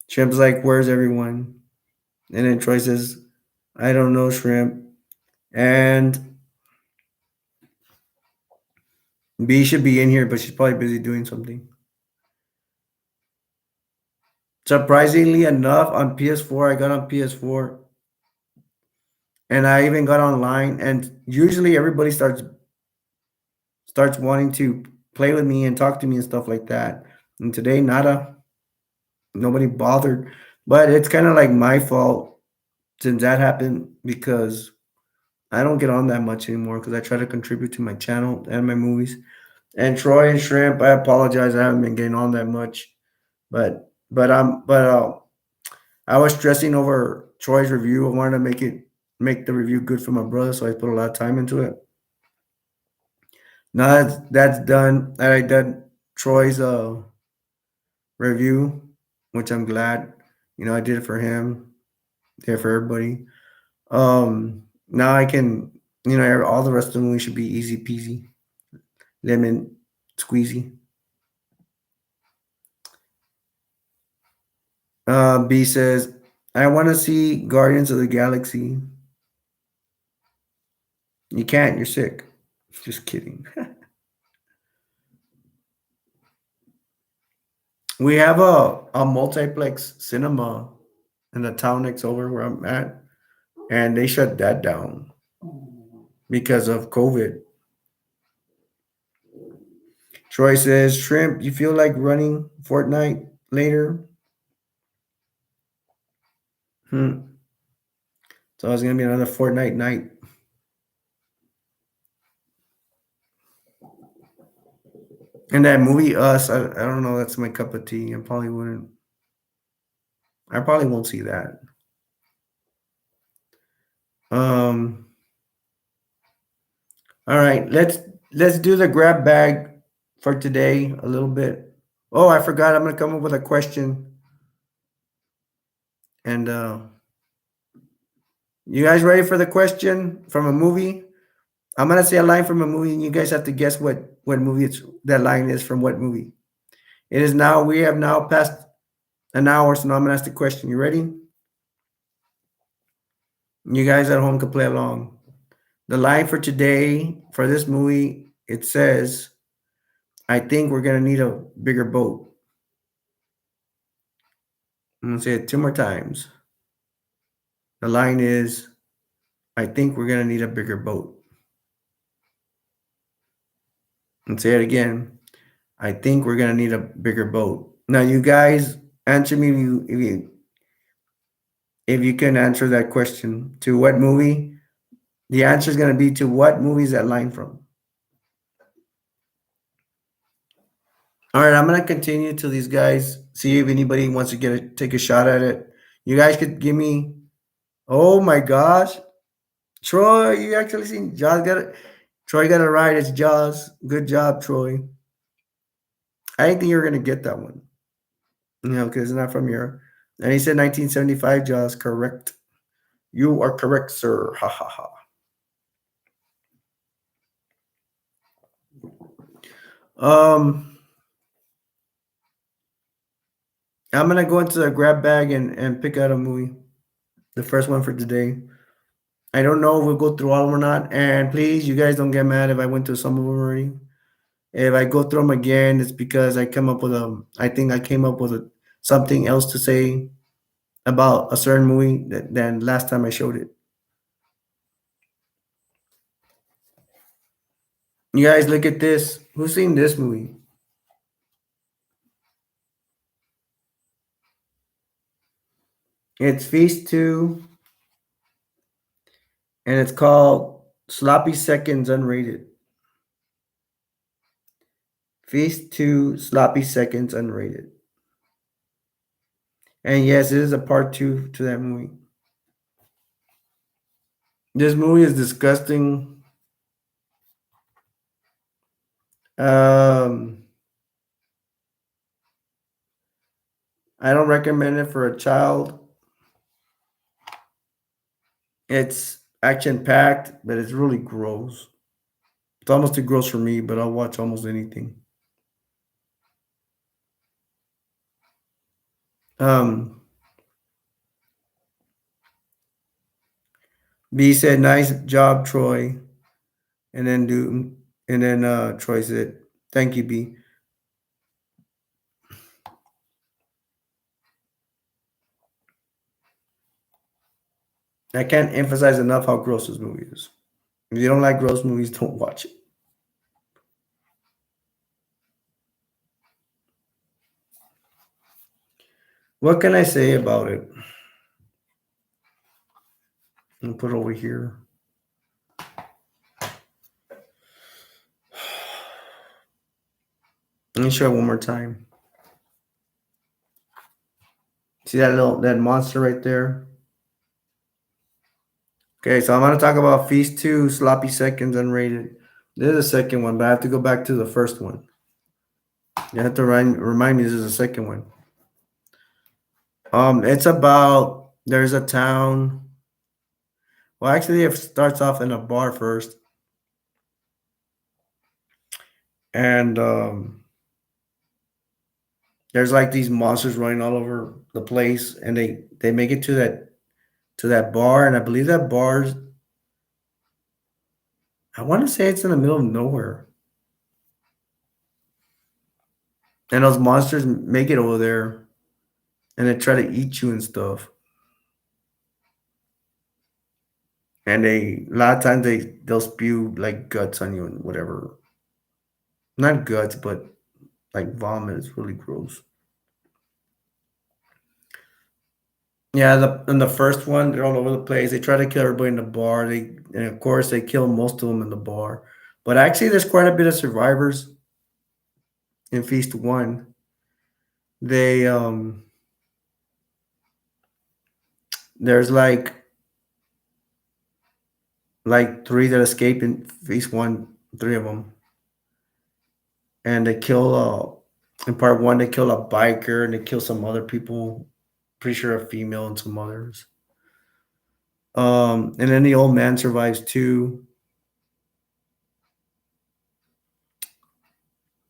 A: Shrimp's like, where's everyone? And then Troy says, I don't know, Shrimp. And B should be in here, but she's probably busy doing something. Surprisingly enough, on PS4, I got on PS4 and I even got online. And usually everybody starts wanting to play with me and talk to me and stuff like that. And today, nada, nobody bothered. But it's kind of like my fault since that happened because I don't get on that much anymore because I try to contribute to my channel and my movies. And Troy and Shrimp, I apologize, I haven't been getting on that much. But I was stressing over Troy's review. I wanted to make the review good for my brother, so I put a lot of time into it. Now that's done, and I did Troy's review, which I'm glad. I did it for him, did it for everybody. Now I can, all the rest of the movie should be easy peasy, lemon squeezy. B says, I want to see Guardians of the Galaxy. You can't, you're sick. Just kidding. We have a multiplex cinema in the town next over where I'm at, and they shut that down because of COVID. Troy says, Shrimp, you feel like running Fortnite later? Hmm. So it's gonna be another Fortnite night. And that movie Us, I don't know, that's my cup of tea. I probably won't see that. Um all right, let's do the grab bag for today a little bit. Oh, I forgot I'm gonna come up with a question and You guys ready for the question from a movie? I'm gonna say a line from a movie, and you guys have to guess what movie that line is from what movie. It is now. We have now passed an hour, so now I'm gonna ask the question. You ready? You guys at home can play along. The line for today for this movie it says, "I think we're gonna need a bigger boat." I'm gonna say it two more times. The line is, "I think we're gonna need a bigger boat." And say it again. I think we're gonna need a bigger boat. Now, you guys answer me if you can answer that question. To what movie? The answer is gonna be to what movie is that line from? All right, I'm gonna continue till these guys see if anybody wants to take a shot at it. You guys could give me. Oh my gosh, Troy, you actually seen Jaws got it. Troy got it right. It's Jaws. Good job, Troy. I didn't think you were gonna get that one. Because it's not from your. And he said 1975 Jaws. Correct. You are correct, sir. Ha ha ha. Um, I'm gonna go into the grab bag and pick out a movie. The first one for today. I don't know if we'll go through all of them or not. And please, you guys don't get mad if I went through some of them already. If I go through them again, it's because I come up with I think I came up with something else to say about a certain movie than last time I showed it. You guys look at this. Who's seen this movie? It's Feast 2, and it's called Sloppy Seconds Unrated. Feast 2, Sloppy Seconds Unrated. And yes, it is a part 2 to that movie. This movie is disgusting. Um, I don't recommend it for a child. It's action packed, but it's really gross. It's almost too gross for me, but I'll watch almost anything. Um, B said, "Nice job, Troy," and then Troy said, "Thank you, B." I can't emphasize enough how gross this movie is. If you don't like gross movies, don't watch it. What can I say about it? I'll put it over here. Let me show it one more time. See that monster right there? Okay, so I'm gonna talk about Feast 2, Sloppy Seconds Unrated. This is the second one, but I have to go back to the first one. You have to remind me this is the second one. It's about there's a town. Well, actually, it starts off in a bar first, and there's like these monsters running all over the place, and they make it to that bar, and I believe that bar's. I want to say it's in the middle of nowhere, and those monsters make it over there, and they try to eat you and stuff. And a lot of times they'll spew like guts on you and whatever. Not guts, but like vomit. It's really gross. Yeah, in the first one, they're all over the place. They try to kill everybody in the bar. And of course they kill most of them in the bar. But actually, there's quite a bit of survivors in Feast One. They there's like three that escape in Feast One, three of them, and they kill. In part one, they kill a biker and they kill some other people. Pretty sure a female and some others. And then the old man survives too.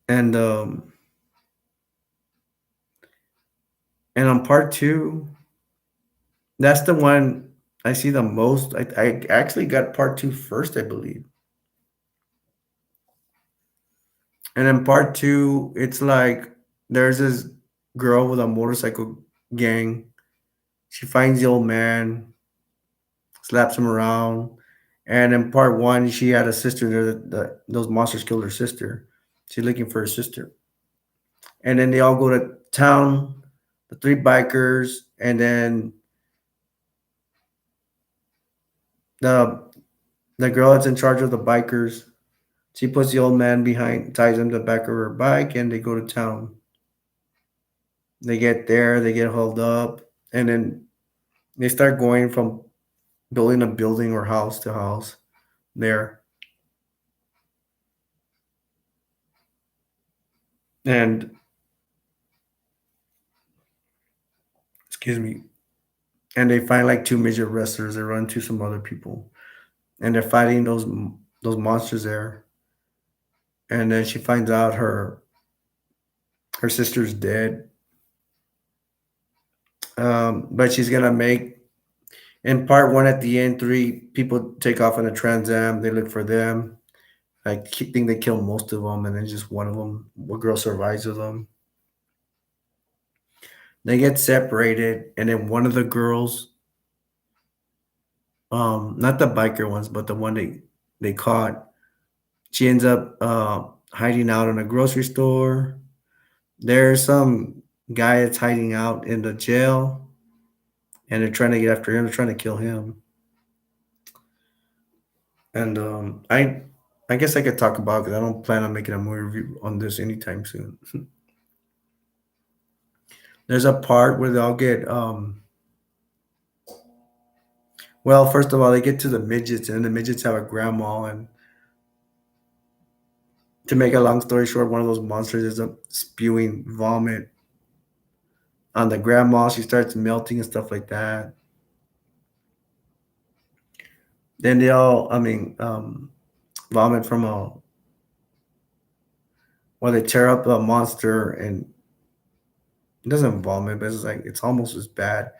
A: And and on part two, that's the one I see the most. I actually got part two first, I believe. And in part two, it's like there's this girl with a motorcycle gang. She finds the old man, slaps him around. And in part one, she had a sister there those monsters killed her sister. She's looking for her sister. And then they all go to town, the three bikers, and then the the girl that's in charge of the bikers, she puts the old man behind, ties him to the back of her bike, and they go to town. They get there, they get hauled up, and then they start going from building a building or house to house there. And excuse me, and they find like two midget wrestlers. They run into some other people, and they're fighting those monsters there. And then she finds out her sister's dead. But she's gonna make in part one at the end. Three people take off in a Trans Am. They look for them. Think they kill most of them, and then just one of them, one girl survives with them. They get separated, and then one of the girls, not the biker ones, but the one they caught, she ends up hiding out in a grocery store. There's some guy that's hiding out in the jail, and they're trying to get after him. They're trying to kill him. And I guess I could talk about because I don't plan on making a movie review on this anytime soon. There's a part where they all get well, first of all, they get to the midgets, and the midgets have a grandma. And to make a long story short, one of those monsters ends up spewing vomit on the grandma. She starts melting and stuff like that. Then they all, vomit from a well, they tear up a monster, and it doesn't vomit, but it's like it's almost as bad.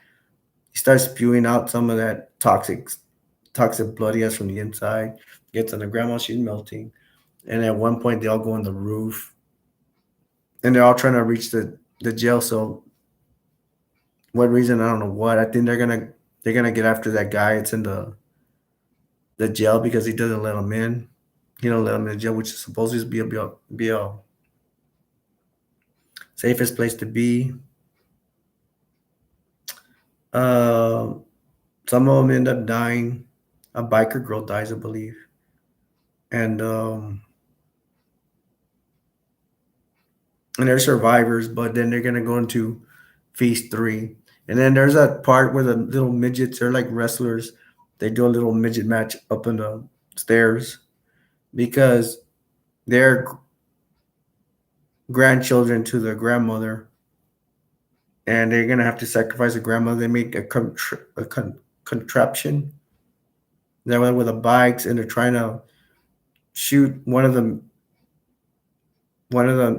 A: He starts spewing out some of that toxic blood he has from the inside. Gets on the grandma, she's melting. And at one point, they all go on the roof, and they're all trying to reach the jail. So, what reason? I don't know what. I think they're gonna get after that guy. It's in the jail because he doesn't let them in. He don't let them in the jail, which is supposed to be a safest place to be. Uh, some of them end up dying. A biker girl dies, I believe, and and they're survivors. But then they're gonna go into Feast Three, and then there's a part where the little midgets are like wrestlers. They do a little midget match up in the stairs because they're grandchildren to the grandmother, and they're gonna have to sacrifice the grandmother. They make a contraption. They went with the bikes, and they're trying to shoot one of the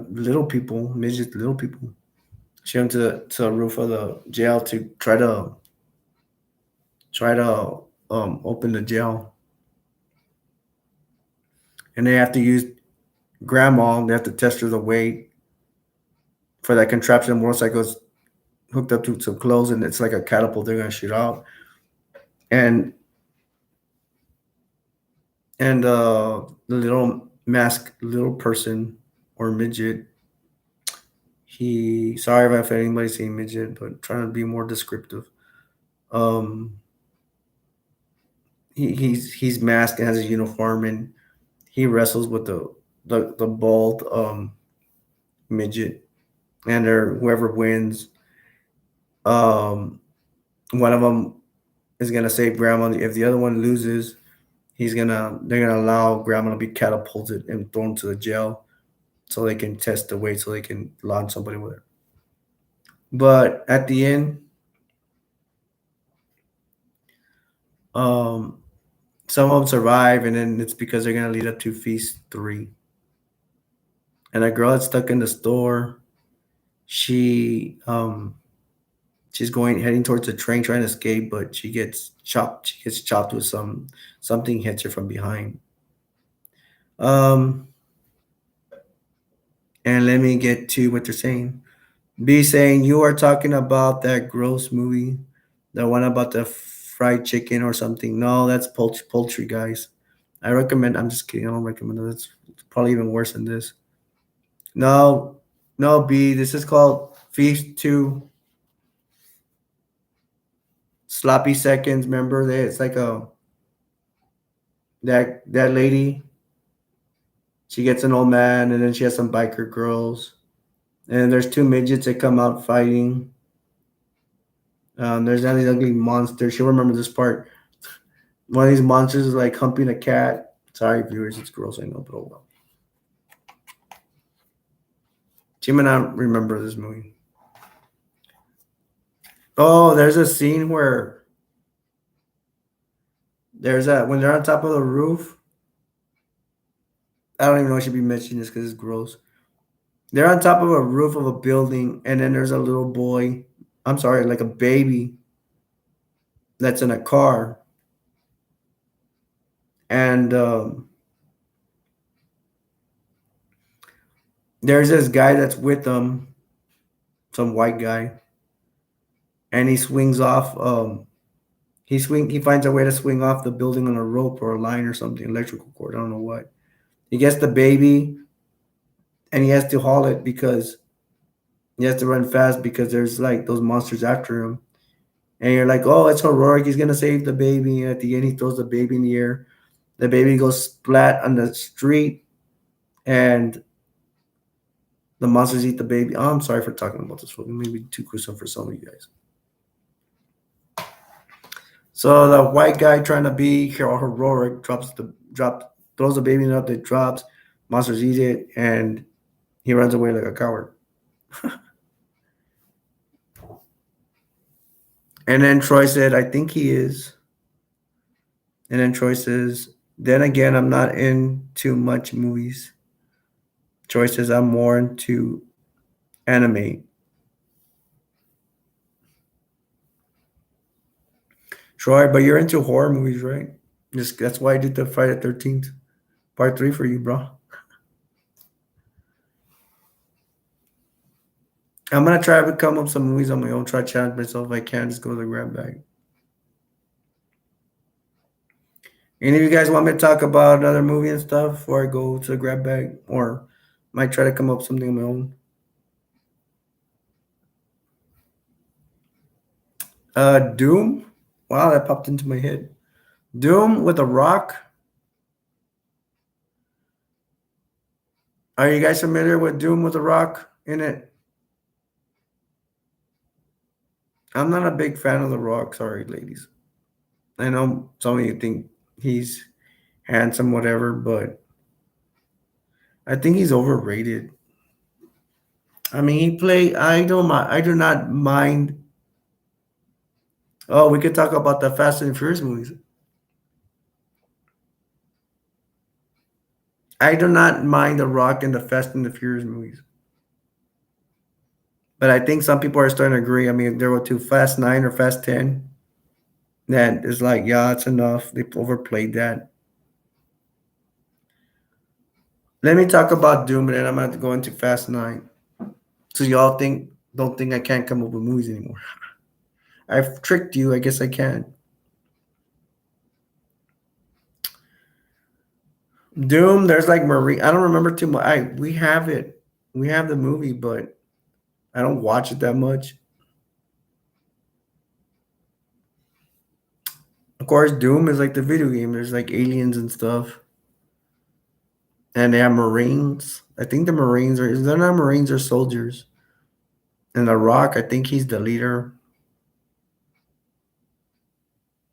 A: little people, midget little people, shoot him to the roof of the jail to try to open the jail, and they have to use grandma. They have to test her the weight for that contraption. The motorcycle's hooked up to some clothes, and it's like a catapult. They're gonna shoot out, and the little masked little person or midget. He sorry if anybody's saying midget, but trying to be more descriptive. Um, he's masked and has a uniform, and he wrestles with the bald midget, and whoever wins, um, one of them is gonna save grandma. If the other one loses, they're gonna allow grandma to be catapulted and thrown to the jail so they can test the weight so they can launch somebody with it. But at the end, Um, some of them survive, and then it's because they're gonna lead up to Feast 3. And a girl that's stuck in the store, she she's going heading towards the train trying to escape, but she gets chopped. She gets chopped with something hits her from behind. Um, and let me get to what they're saying. B saying you are talking about that gross movie, the one about the fried chicken or something. No, that's poultry, guys. I recommend. I'm just kidding. I don't recommend it. It's probably even worse than this. No, no, B. This is called Feast Two Sloppy Seconds. Remember that? It's like a that lady. She gets an old man, and then she has some biker girls, and there's two midgets that come out fighting. There's that ugly monster. She'll remember this part. One of these monsters is like humping a cat. Sorry, viewers, it's gross. I know, but oh well. She may not remember this movie. Oh, there's a scene where there's that when they're on top of the roof. I don't even know I should be mentioning this because it's gross. They're on top of a roof of a building, and then there's a little boy. I'm sorry, like a baby that's in a car, and there's this guy that's with them, some white guy, and he swings off. He finds a way to swing off the building on a rope or a line or something, electrical cord. I don't know what. He gets the baby, and he has to haul it because he has to run fast because there's like those monsters after him. And you're like, oh, it's heroic. He's gonna save the baby. And at the end, he throws the baby in the air. The baby goes splat on the street, and the monsters eat the baby. Oh, I'm sorry for talking about this movie. Maybe too gruesome for some of you guys. So the white guy trying to be heroic throws the baby up. It drops. Monsters eat it, and he runs away like a coward. And then Troy said, "I think he is." And then Troy says, "Then again, I'm not into much movies." Troy says, "I'm more into anime." Troy, but you're into horror movies, right? Just that's why I did the Friday 13th part 3 for you, bro. I'm gonna try to come up with some movies on my own. Try to challenge myself if I can. Just go to the grab bag. Any of you guys want me to talk about another movie and stuff before I go to the grab bag, or might try to come up with something on my own? Doom. Wow, that popped into my head. Doom with a rock. Are you guys familiar with Doom with a rock in it? I'm not a big fan of the rock. Sorry, ladies. I know some of you think he's handsome, whatever, but I think he's overrated. I mean, he play. I don't mind. I do not mind. Oh, we could talk about the Fast and Furious movies. I do not mind The Rock in the Fast and the Furious movies, but I think some people are starting to agree. I mean, there were two Fast 9 or Fast 10. That is like, yeah, it's enough. They overplayed that. Let me talk about Doom, and then I'm going to go into Fast 9. So y'all don't think I can't come up with movies anymore. I've tricked you. I guess I can. Doom. There's like Marie. I don't remember too much. I we have it. We have the movie, but I don't watch it that much. Of course, Doom is like the video game. There's like aliens and stuff, and they have Marines. I think the Marines are. Is they're not Marines or soldiers. And the Rock, I think he's the leader.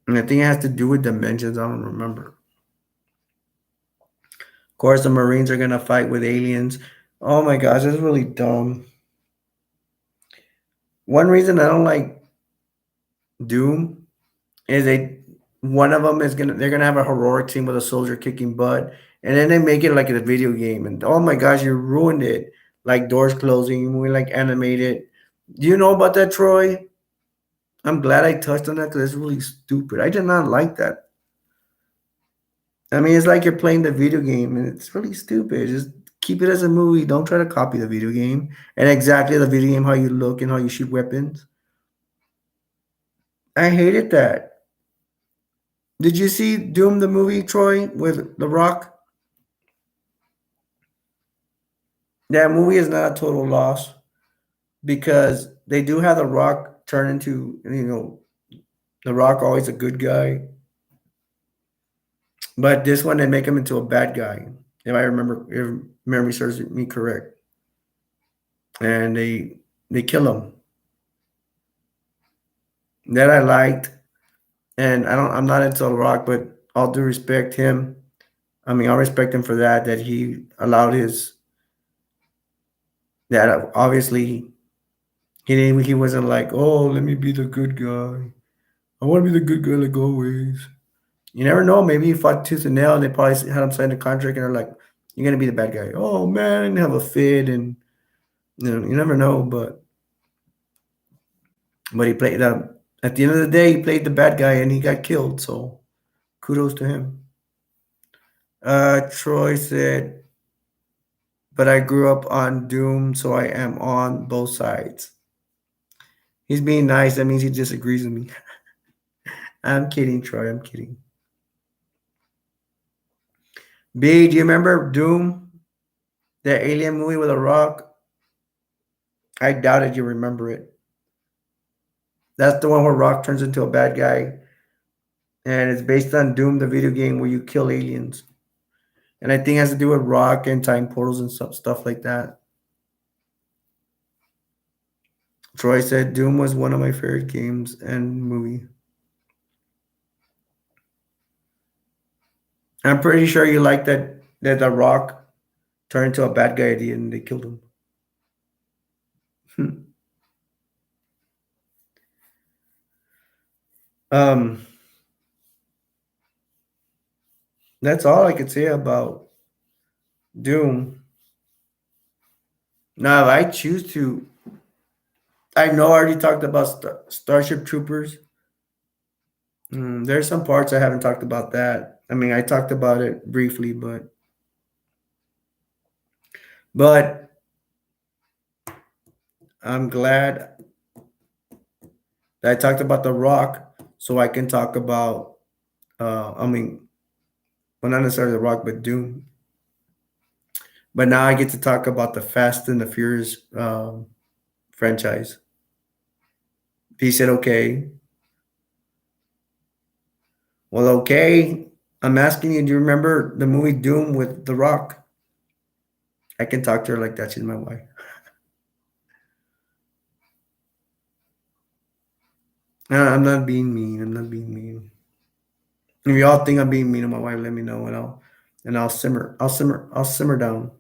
A: And I think it has to do with dimensions. I don't remember. Of course, the Marines are gonna fight with aliens. Oh my gosh, that's really dumb. One reason I don't like Doom is they one of them is gonna they're gonna have a heroic scene with a soldier kicking butt, and then they make it like a video game, and oh my gosh, you ruined it! Like doors closing, we like animated. Do you know about that, Troy? I'm glad I touched on that because it's really stupid. I did not like that. I mean, it's like you're playing the video game, and it's really stupid. Just keep it as a movie. Don't try to copy the video game and exactly the video game how you look and how you shoot weapons. I hated that. Did you see Doom the movie, Troy, with The Rock? That movie is not a total loss because they do have The Rock turn into, The Rock always a good guy, but this one they make him into a bad guy. If memory serves me correct, and they kill him. That I liked, and I'm not into The Rock, but all due respect him. I mean, I respect him for that. That he allowed his that obviously he wasn't like, oh, let me be the good guy. I want to be the good guy like always. You never know. Maybe he fought tooth and nail, and they probably had him sign a contract, and they're like, "You're gonna be the bad guy." Oh man, and have a fit, and you never know. But he played. At the end of the day, he played the bad guy, and he got killed. So kudos to him. Troy said, "But I grew up on Doom, so I am on both sides." He's being nice. That means he disagrees with me. I'm kidding, Troy. I'm kidding. B, do you remember Doom, the alien movie with a rock? I doubted you remember it. That's the one where Rock turns into a bad guy, and it's based on Doom, the video game where you kill aliens. And I think it has to do with Rock and time portals and stuff like that. Troy said Doom was one of my favorite games and movie. I'm pretty sure you like that the Rock turned into a bad guy at the end and they killed him. um, that's all I could say about Doom. Now, if I choose to, I know I already talked about Starship Troopers. There's some parts I haven't talked about that. I mean, I talked about it briefly, but I'm glad that I talked about The Rock, so I can talk about. I mean, well, not necessarily The Rock, but Doom. But now I get to talk about the Fast and the Furious franchise. He said, "Okay." Well, okay. I'm asking you, do you remember the movie Doom with The Rock? I can talk to her like that. She's my wife. I'm not being mean. I'm not being mean. If y'all think I'm being mean to my wife, let me know, and I'll simmer. I'll simmer down.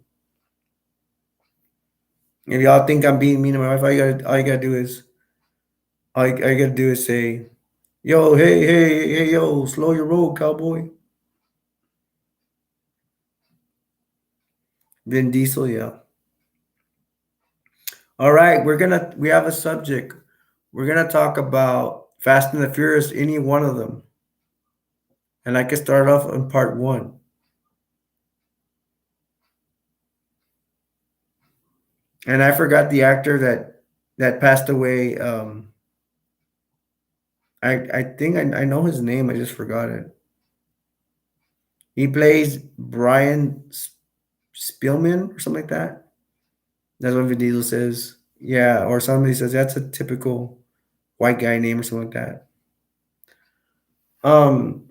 A: If y'all think I'm being mean to my wife, all you gotta do is all you gotta do is say, "Yo, hey, yo, slow your roll, cowboy." Vin Diesel, yeah. All right, we have a subject. We're gonna talk about Fast and the Furious, any one of them, and I can start off on part one. And I forgot the actor that passed away. I think I know his name. I just forgot it. He plays Brian Spielman or something like that. That's what Vin Diesel says. Yeah, or somebody says that's a typical white guy name or something like that. Um,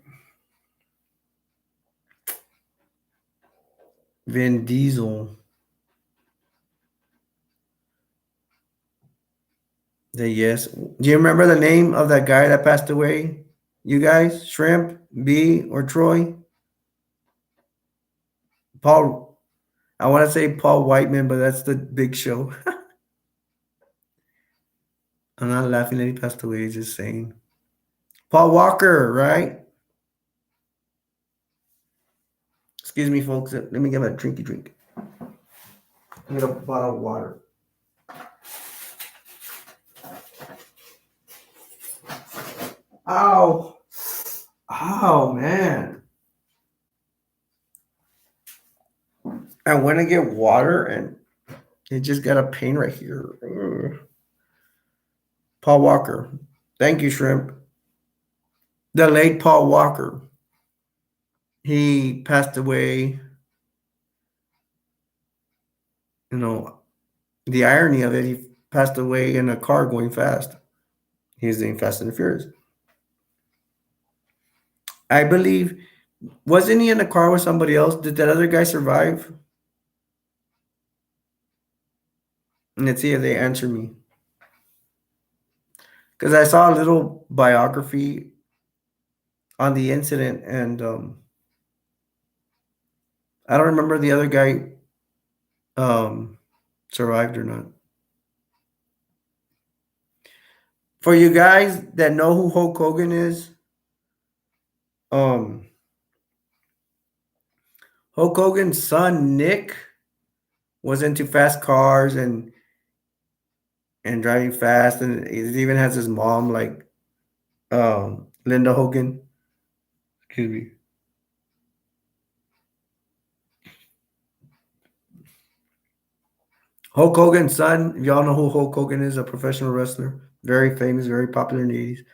A: Vin Diesel. The yes. Do you remember the name of that guy that passed away? You guys, Shrimp, B, or Troy? Paul. I want to say Paul Whiteman, but that's the Big Show. I'm not laughing that he passed away. Just saying. Paul Walker, right? Excuse me, folks. Let me get my drinky drink. Get a bottle of water. Ow. Oh, man. I went to get water and it just got a pain right here. Ugh. Paul Walker. Thank you, Shrimp. The late Paul Walker. He passed away. You know, the irony of it, he passed away in a car going fast. He's in Fast and the Furious. I believe, wasn't he in a car with somebody else? Did that other guy survive? Let's see if they answer me. Because I saw a little biography on the incident, and I don't remember the other guy survived or not. For you guys that know who Hulk Hogan is, Hulk Hogan's son Nick was into fast cars and driving fast, and he even has his mom, like Linda Hogan. Excuse me. Hulk Hogan's son, if y'all know who Hulk Hogan is, a professional wrestler, very famous, very popular in the 80s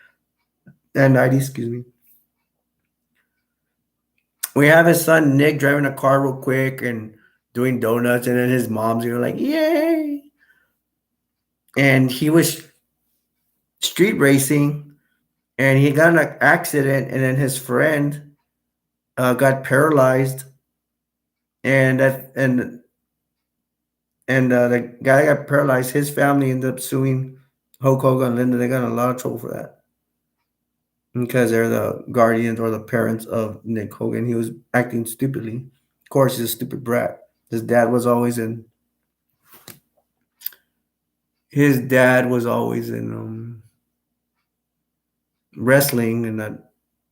A: and 90s, excuse me. We have his son Nick driving a car real quick and doing donuts, and then his mom's like, yay! And he was street racing, and he got in an accident, and then his friend got paralyzed, and the guy got paralyzed. His family ended up suing Hulk Hogan and Linda. They got in a lot of trouble for that because they're the guardians or the parents of Nick Hogan. He was acting stupidly. Of course, he's a stupid brat. His dad was always in wrestling and not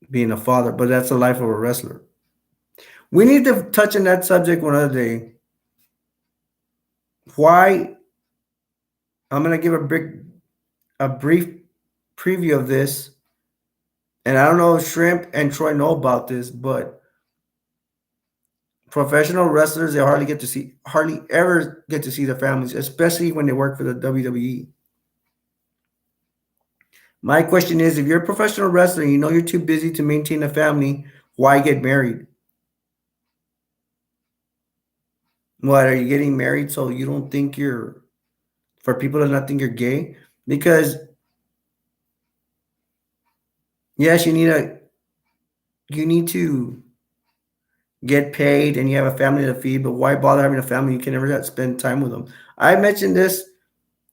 A: being a father, but that's the life of a wrestler. We need to touch on that subject one other day. Why? I'm gonna give a brief preview of this, and I don't know if Shrimp and Troy know about this, but professional wrestlers, they hardly ever get to see their families, especially when they work for the WWE. My question is, if you're a professional wrestler and you know you're too busy to maintain a family, why get married? What, are you getting married so you don't think for people to not think you're gay? Because yes, you need to get paid and you have a family to feed, but why bother having a family? You can never spend time with them. I mentioned this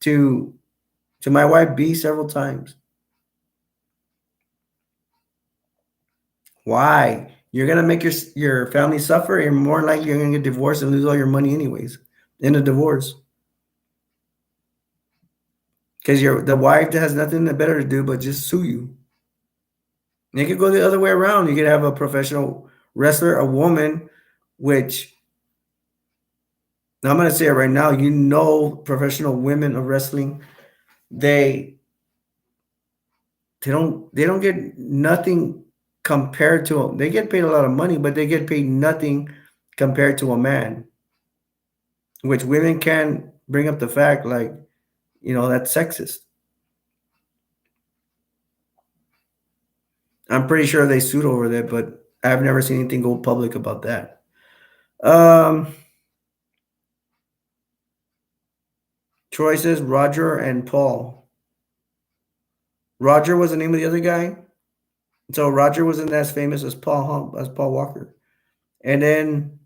A: to my wife B several times. Why? You're gonna make your family suffer, and more likely you're gonna get divorced and lose all your money anyways in a divorce. Because the wife that has nothing better to do but just sue you. And it could go the other way around. You could have a professional wrestler, a woman, which I'm gonna say it right now. You know, professional women of wrestling, they don't get nothing compared to them. They get paid a lot of money, but they get paid nothing compared to a man. Which women can bring up the fact, like, that's sexist. I'm pretty sure they sued over that, but I've never seen anything go public about that. Troy says Roger and Paul. Roger was the name of the other guy. So Roger wasn't as famous as Paul Walker. And then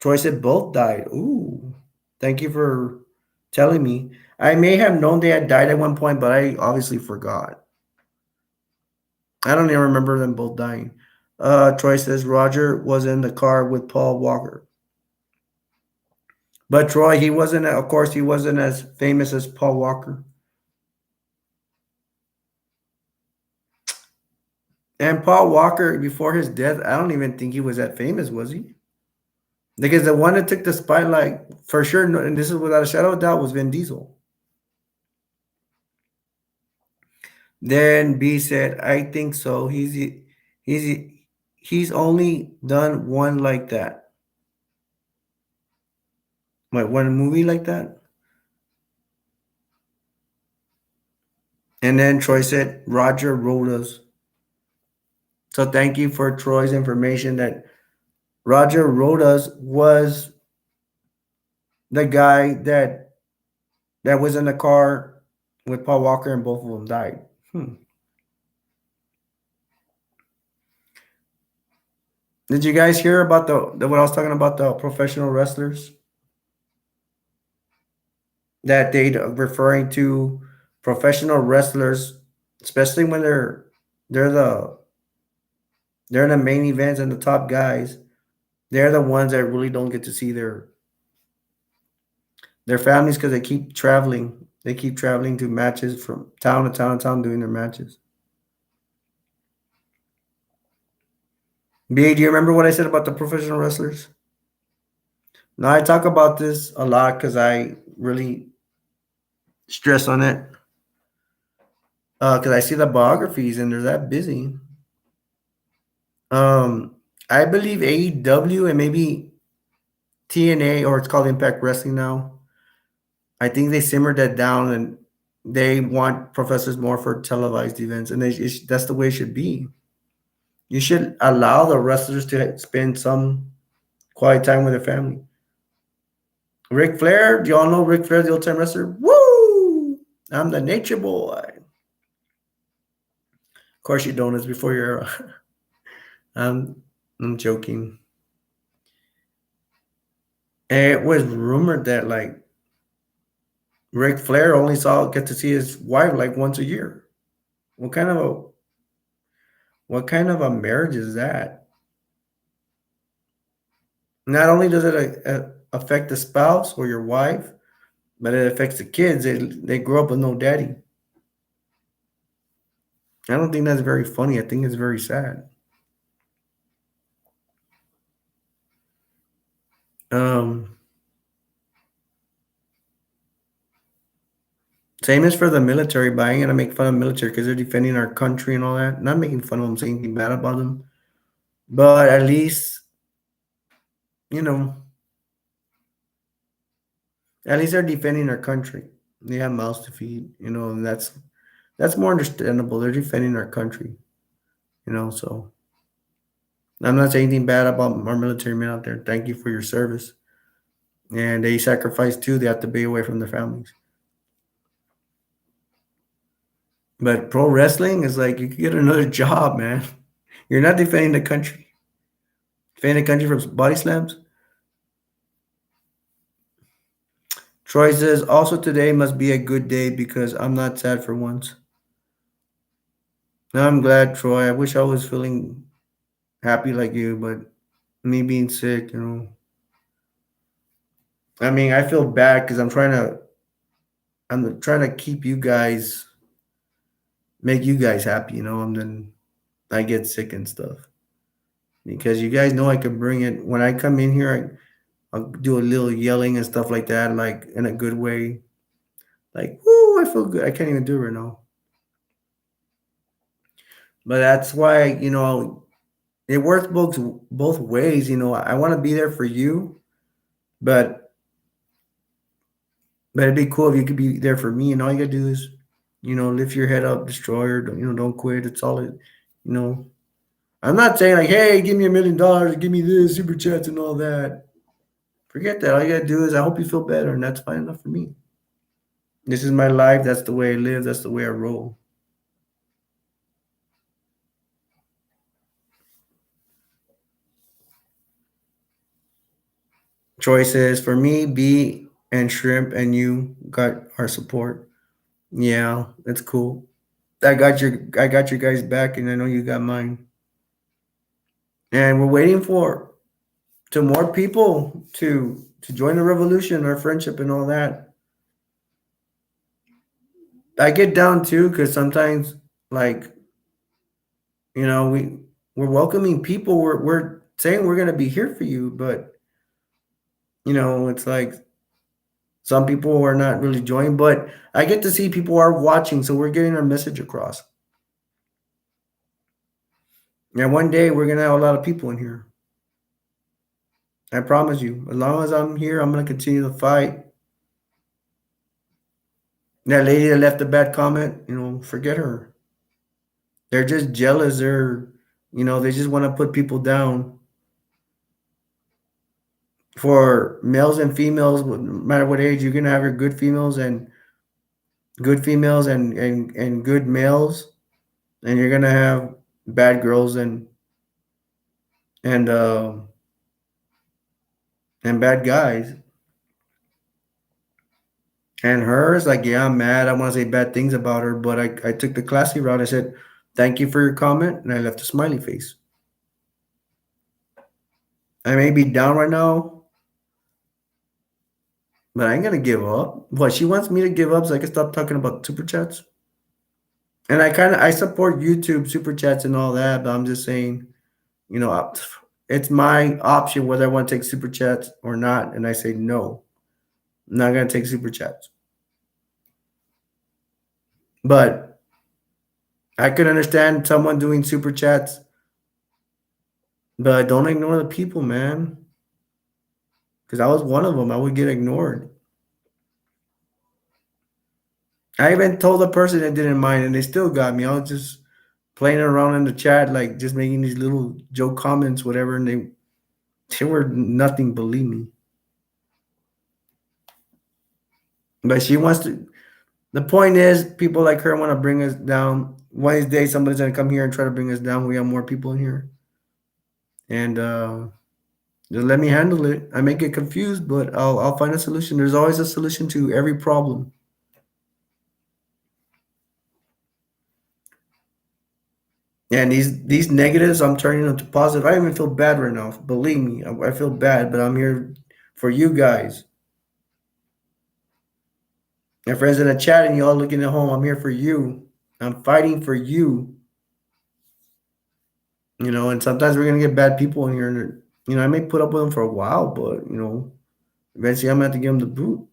A: Troy said both died. Ooh, thank you for telling me. I may have known they had died at one point, but I obviously forgot. I don't even remember them both dying. Troy says Roger was in the car with Paul Walker. But Troy, of course, he wasn't as famous as Paul Walker. And Paul Walker, before his death, I don't even think he was that famous, was he? Because the one that took the spotlight for sure, and this is without a shadow of doubt, was Vin Diesel. Then B said, "I think so. He's he's only done one like that, like one movie like that." And then Troy said, "Roger wrote us." So thank you for Troy's information that Roger wrote us was the guy that was in the car with Paul Walker and both of them died. Did you guys hear about the what I was talking about, the professional wrestlers that they referring to professional wrestlers, especially when they're the they're in the main events and the top guys. They're the ones that really don't get to see their families because they keep traveling. They keep traveling to matches from town to town to town doing their matches. B, do you remember what I said about the professional wrestlers? Now I talk about this a lot because I really stress on it. Because I see the biographies and they're that busy. I believe AEW and maybe TNA, or it's called Impact Wrestling now. I think they simmered that down and they want professors more for televised events, and that's the way it should be. You should allow the wrestlers to spend some quiet time with their family. Ric Flair, do y'all know Ric Flair, the old time wrestler? Woo! I'm the nature boy. Of course you don't. It's before your era. I'm joking. And it was rumored that like Ric Flair only get to see his wife like once a year. What kind of a what kind of a marriage is that? Not only does it affect the spouse or your wife, but it affects the kids. They grow up with no daddy. I don't think that's very funny. I think it's very sad. Um, Same as for the military, but I ain't gonna make fun of military because they're defending our country and all that. Not making fun of them, saying anything bad about them, but at least you know, at least they're defending our country. They have mouths to feed, and that's more understandable. They're defending our country, So I'm not saying anything bad about our military men out there. Thank you for your service, and they sacrifice too. They have to be away from their families. But pro wrestling is like you could get another job, man. You're not defending the country. Defending the country from body slams. Troy says, also today must be a good day because I'm not sad for once. Now I'm glad, Troy. I wish I was feeling happy like you, but me being sick, I mean, I feel bad because I'm trying to keep you guys, make you guys happy, and then I get sick and stuff. Because you guys know I can bring it when I come in here. I'll do a little yelling and stuff like that, like in a good way. Like, whoo, I feel good. I can't even do it right now. But that's why, it works both ways. I want to be there for you, but it'd be cool if you could be there for me. And all you gotta do is, lift your head up, destroyer. Don't quit. It's all it. You know, I'm not saying like, hey, give me $1 million, give me this super chats and all that. Forget that. All you gotta do is I hope you feel better, and that's fine enough for me. This is my life. That's the way I live. That's the way I roll. Choices for me, B and Shrimp, and you got our support. Yeah, that's cool. I got your guys back, and I know you got mine. And we're waiting for to more people to join the revolution, our friendship, and all that. I get down too because sometimes, like, You know, we're welcoming people. We're saying we're gonna be here for you, but it's like some people are not really joining. But I get to see people are watching, so we're getting our message across. And one day we're gonna have a lot of people in here. I promise you. As long as I'm here, I'm gonna continue to fight. That lady that left a bad comment, forget her. They're just jealous. They just want to put people down. For males and females, no matter what age, you're gonna have your good females and good males, and you're gonna have bad girls and uh, and bad guys. And hers, like, yeah, I'm mad. I want to say bad things about her, but I took the classy route. I said, "Thank you for your comment," and I left a smiley face. I may be down right now, but I ain't gonna give up. What she wants me to give up so I can stop talking about super chats. And I support YouTube super chats and all that, but I'm just saying, you know, uh, it's my option whether I want to take super chats or not. And I say no, I'm not gonna take super chats. But I could understand someone doing super chats, but don't ignore the people, man. Because I was one of them. I would get ignored. I even told the person that didn't mind, and they still got me. I was just playing around in the chat, like just making these little joke comments, whatever, and they were nothing, believe me. But she wants to. The point is, people like her want to bring us down. One of these days, somebody's gonna come here and try to bring us down. We have more people in here, and just let me handle it. I may get confused, but I'll find a solution. There's always a solution to every problem. And these negatives, I'm turning into positive. I even feel bad right now. Believe me, I feel bad, but I'm here for you guys. My friends in the chat and you all looking at home, I'm here for you. I'm fighting for you. And sometimes we're gonna get bad people in here, and I may put up with them for a while, but eventually I'm gonna have to give them the boot.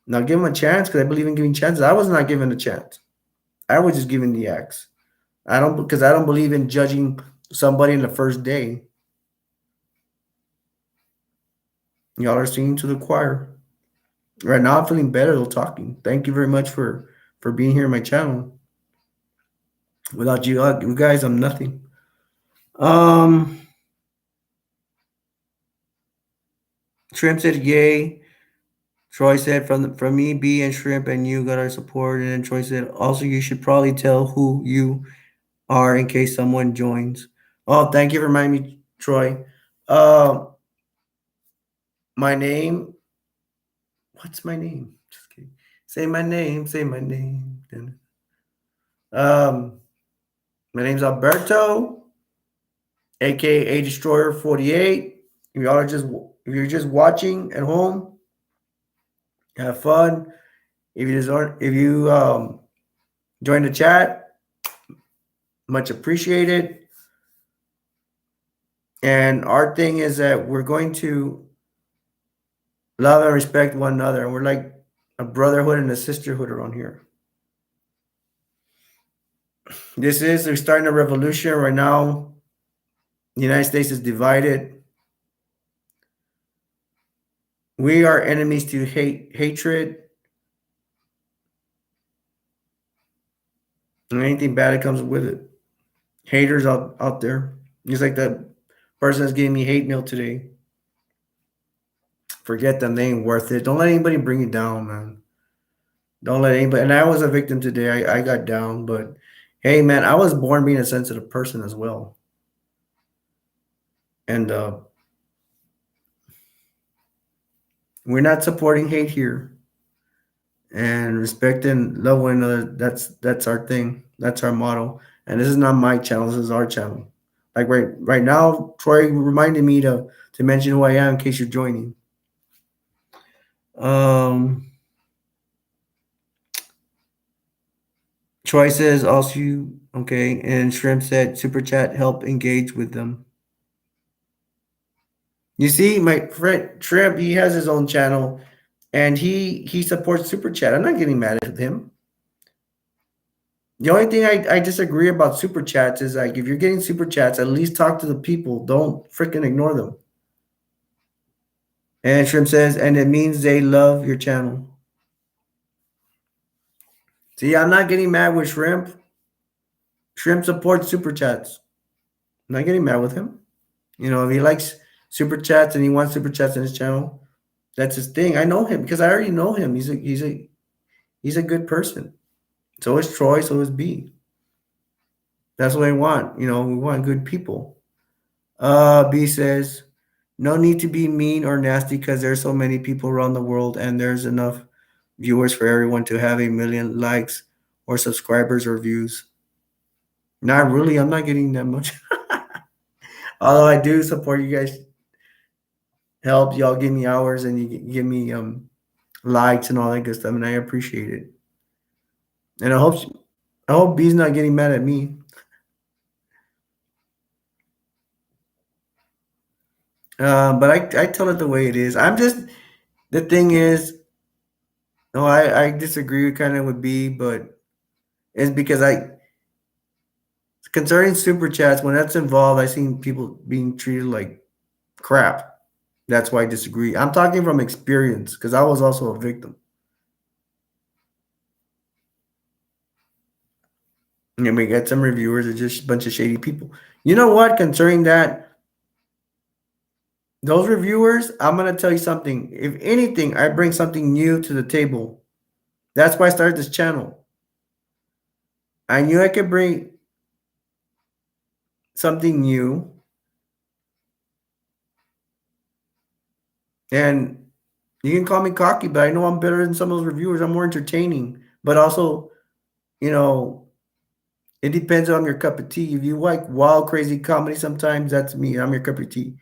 A: Now give them a chance because I believe in giving chances. I was not given a chance. I was just given the axe. I don't believe in judging somebody in the first day. Y'all are singing to the choir. Right now I'm feeling better though talking. Thank you very much for being here on my channel. Without you guys, I'm nothing. Shrimp said yay. Troy said from me, B and Shrimp and you got our support. And then Troy said also you should probably tell who you are in case someone joins. Oh, thank you for reminding me, Troy. Uh, my name. What's my name? Just kidding. Say my name. Say my name. Um, my name's Alberto, aka Destroyer 48. If you're just watching at home, have fun. If you join the chat, much appreciated. And our thing is that we're going to love and respect one another. And we're like a brotherhood and a sisterhood around here. We're starting a revolution right now. The United States is divided. We are enemies to hatred, and anything bad that comes with it. Haters out there. Just like that person that's giving me hate mail today. Forget them. They ain't worth it. Don't let anybody bring you down, man. Don't let anybody. And I was a victim today. I got down, but hey, man, I was born being a sensitive person as well. And we're not supporting hate here. And respect and love one another. That's our thing. That's our motto. And this is not my channel. This is our channel. Like right now, Troy reminded me to mention who I am in case you're joining. Troy says also Okay, and Shrimp said super chat help engage with them. You see, my friend Shrimp, he has his own channel, and he supports super chat. I'm not getting mad at him. The only thing I disagree about super chats is like if you're getting super chats, at least talk to the people. Don't freaking ignore them. And Shrimp says, and it means they love your channel. See, I'm not getting mad with Shrimp. Shrimp supports super chats. I'm not getting mad with him. If he likes super chats and he wants super chats in his channel, that's his thing. I know him because I already know him. He's a good person. So is Troy. So is B. That's what I want. We want good people. B says, no need to be mean or nasty because there's so many people around the world and there's enough viewers for everyone to have a million likes or subscribers or views. Not really. I'm not getting that much. Although I do support you guys. Help y'all give me hours and you give me likes and all that good stuff, and I appreciate it. And I hope B's not getting mad at me. But I tell it the way it is. The thing is, no, I disagree kind of with B, but it's because concerning super chats, when that's involved, I seen people being treated like crap. That's why I disagree. I'm talking from experience because I was also a victim. And we get some reviewers are just a bunch of shady people. You know what? Concerning that, those reviewers, I'm gonna tell you something. If anything, I bring something new to the table. That's why I started this channel. I knew I could bring something new, and you can call me cocky, but I know I'm better than some of those reviewers. I'm more entertaining, but also, you know, it depends on your cup of tea. If you like wild, crazy comedy, sometimes that's me. I'm your cup of tea.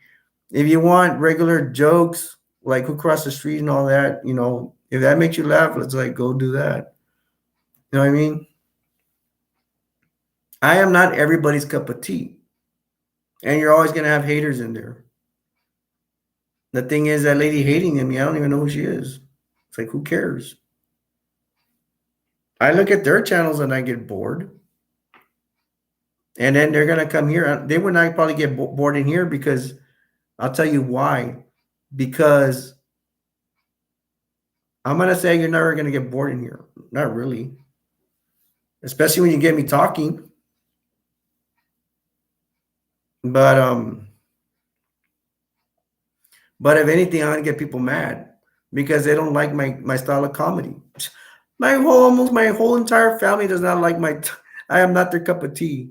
A: If you want regular jokes, like who crossed the street and all that, if that makes you laugh, let's like go do that. You know what I mean? I am not everybody's cup of tea. And you're always gonna have haters in there. The thing is, that lady hating me, I don't even know who she is. It's like, who cares? I look at their channels and I get bored. And then they're gonna come here. They would not probably get bored in here because I'll tell you why. Because I'm gonna say you're never gonna get bored in here. Not really. Especially when you get me talking. But but if anything, I'm gonna get people mad because they don't like my style of comedy. My whole entire family does not like I am not their cup of tea.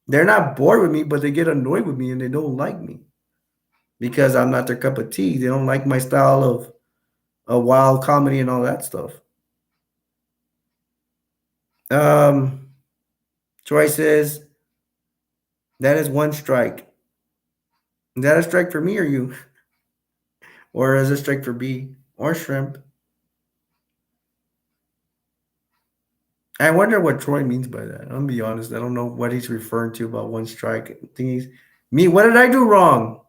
A: They're not bored with me, but they get annoyed with me and they don't like me because I'm not their cup of tea. They don't like my style of a wild comedy and all that stuff. Um, Troy says that is one strike. Is that a strike for me or you, or is it a strike for B or Shrimp? I wonder what Troy means by that. I'm gonna be honest. I don't know what he's referring to about one strike. I think he's me. What did I do wrong?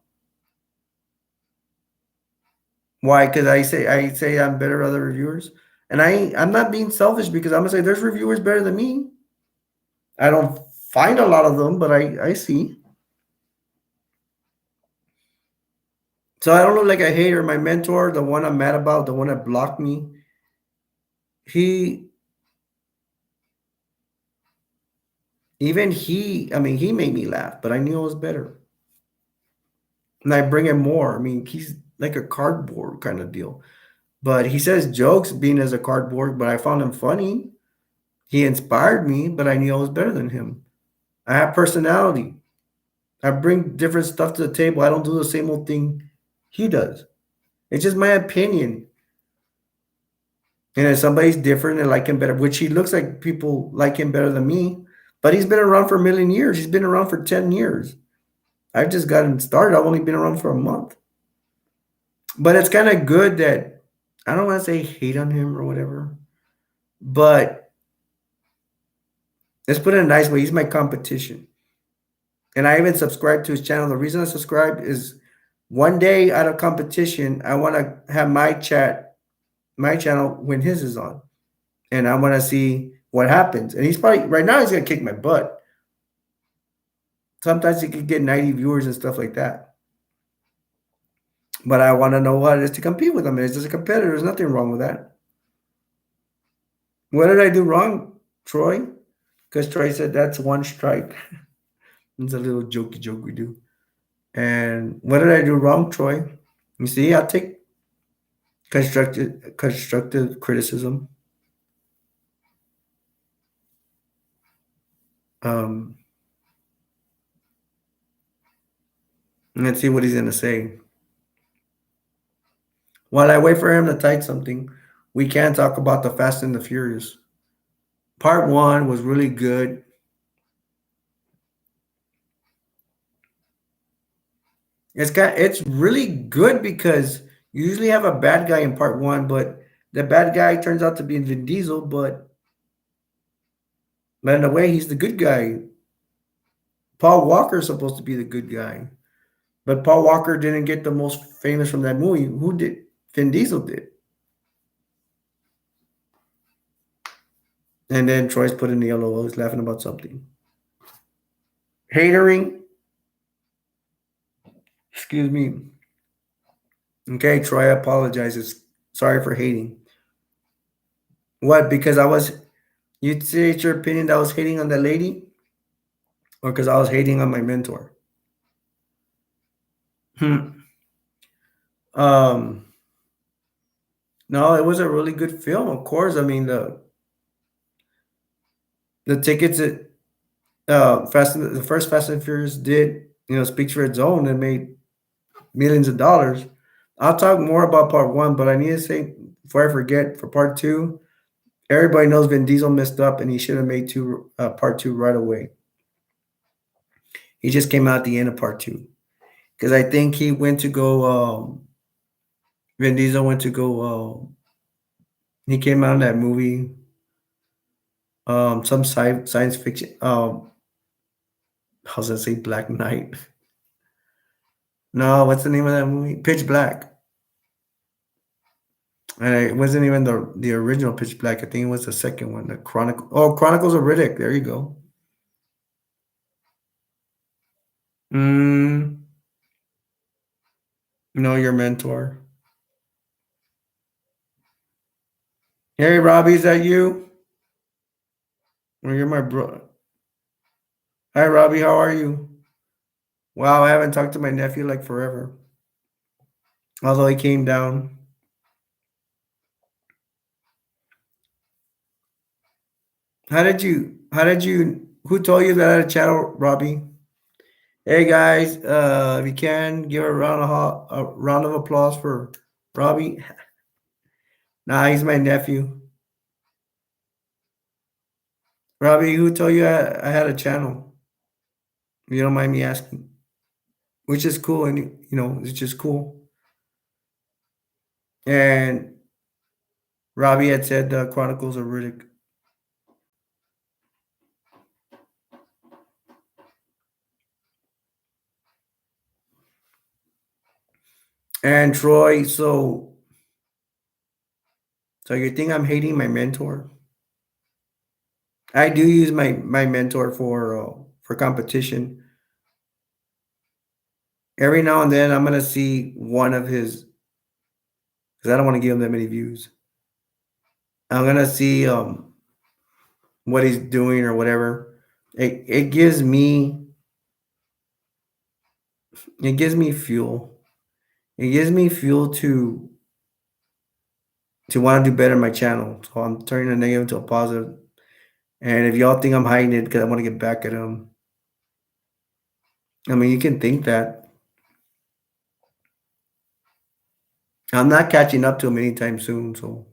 A: Why? Because I say I'm better than other reviewers, and I'm not being selfish because I'm gonna say there's reviewers better than me. I don't find a lot of them, but I see. So I don't look like a hater. My mentor, the one I'm mad about, the one that blocked me, he I mean, he made me laugh, but I knew I was better. And I bring him more. I mean, he's like a cardboard kind of deal. But he says jokes being as a cardboard, but I found him funny. He inspired me, but I knew I was better than him. I have personality. I bring different stuff to the table. I don't do the same old thing he does. It's just my opinion. And if somebody's different and like him better, which he looks like people like him better than me, but he's been around for a million years. He's been around for 10 years. I've just gotten started. I've only been around for a month. But it's kind of good that I don't want to say hate on him or whatever, but Let's put it in a nice way. He's my competition. And I even subscribe to his channel. The reason I subscribe is one day out of competition, I want to have my channel when his is on. And I want to see what happens. And he's probably, right now, he's going to kick my butt. Sometimes he could get 90 viewers and stuff like that. But I want to know what it is to compete with him. It's just a competitor. There's nothing wrong with that. What did I do wrong, Troy? Because Troy said that's one strike. It's a little jokey joke we do. And what did I do wrong, Troy? You see, I'll take constructive criticism. Um, let's see what he's gonna say. While I wait for him to type something, we can talk about the Fast and the Furious. Part one was really good. It's really good because you usually have a bad guy in part one, but the bad guy turns out to be Vin Diesel, but in a way he's the good guy. Paul Walker is supposed to be the good guy. But Paul Walker didn't get the most famous from that movie. Who did? Vin Diesel did. And then Troy's put in the yellow. He's laughing about something. Hatering. Excuse me. Okay, Troy apologizes. Sorry for hating. What? Because I was. You'd say it's your opinion that I was hating on that lady, or because I was hating on my mentor. Hmm. Um. No, it was a really good film. Of course, I mean the tickets that the first Fast and Furious did, speaks for its own and made millions of dollars. I'll talk more about part one, but I need to say before I forget, for part two, everybody knows Vin Diesel messed up and he should have made part two right away. He just came out at the end of part two because I think he went to go. Vin Diesel went to go. He came out in that movie, some science fiction. I was gonna say Black Knight. No, what's the name of that movie? Pitch Black. And it wasn't even the original Pitch Black. I think it was the second one, the Chronicle. Oh, Chronicles of Riddick. There you go. Mm, know your mentor. Hey, Robbie, is that you? Or you're my bro? Hi, Robbie. How are you? Wow, I haven't talked to my nephew like forever. Although he came down. Who told you that I had a channel, Robbie? Hey guys, if you can give a round of applause for Robbie. Nah, he's my nephew. Robbie, who told you I had a channel? If you don't mind me asking, which is cool, and it's just cool. And Robbie had said the Chronicles of Riddick. And Troy, so you think I'm hating my mentor? I do use my mentor for competition. Every now and then, I'm gonna see one of his because I don't want to give him that many views. I'm gonna see what he's doing or whatever. It gives me fuel. It gives me fuel to want to do better in my channel. So I'm turning a negative into a positive. And if y'all think I'm hiding it because I want to get back at him, I mean, you can think that. I'm not catching up to him anytime soon. So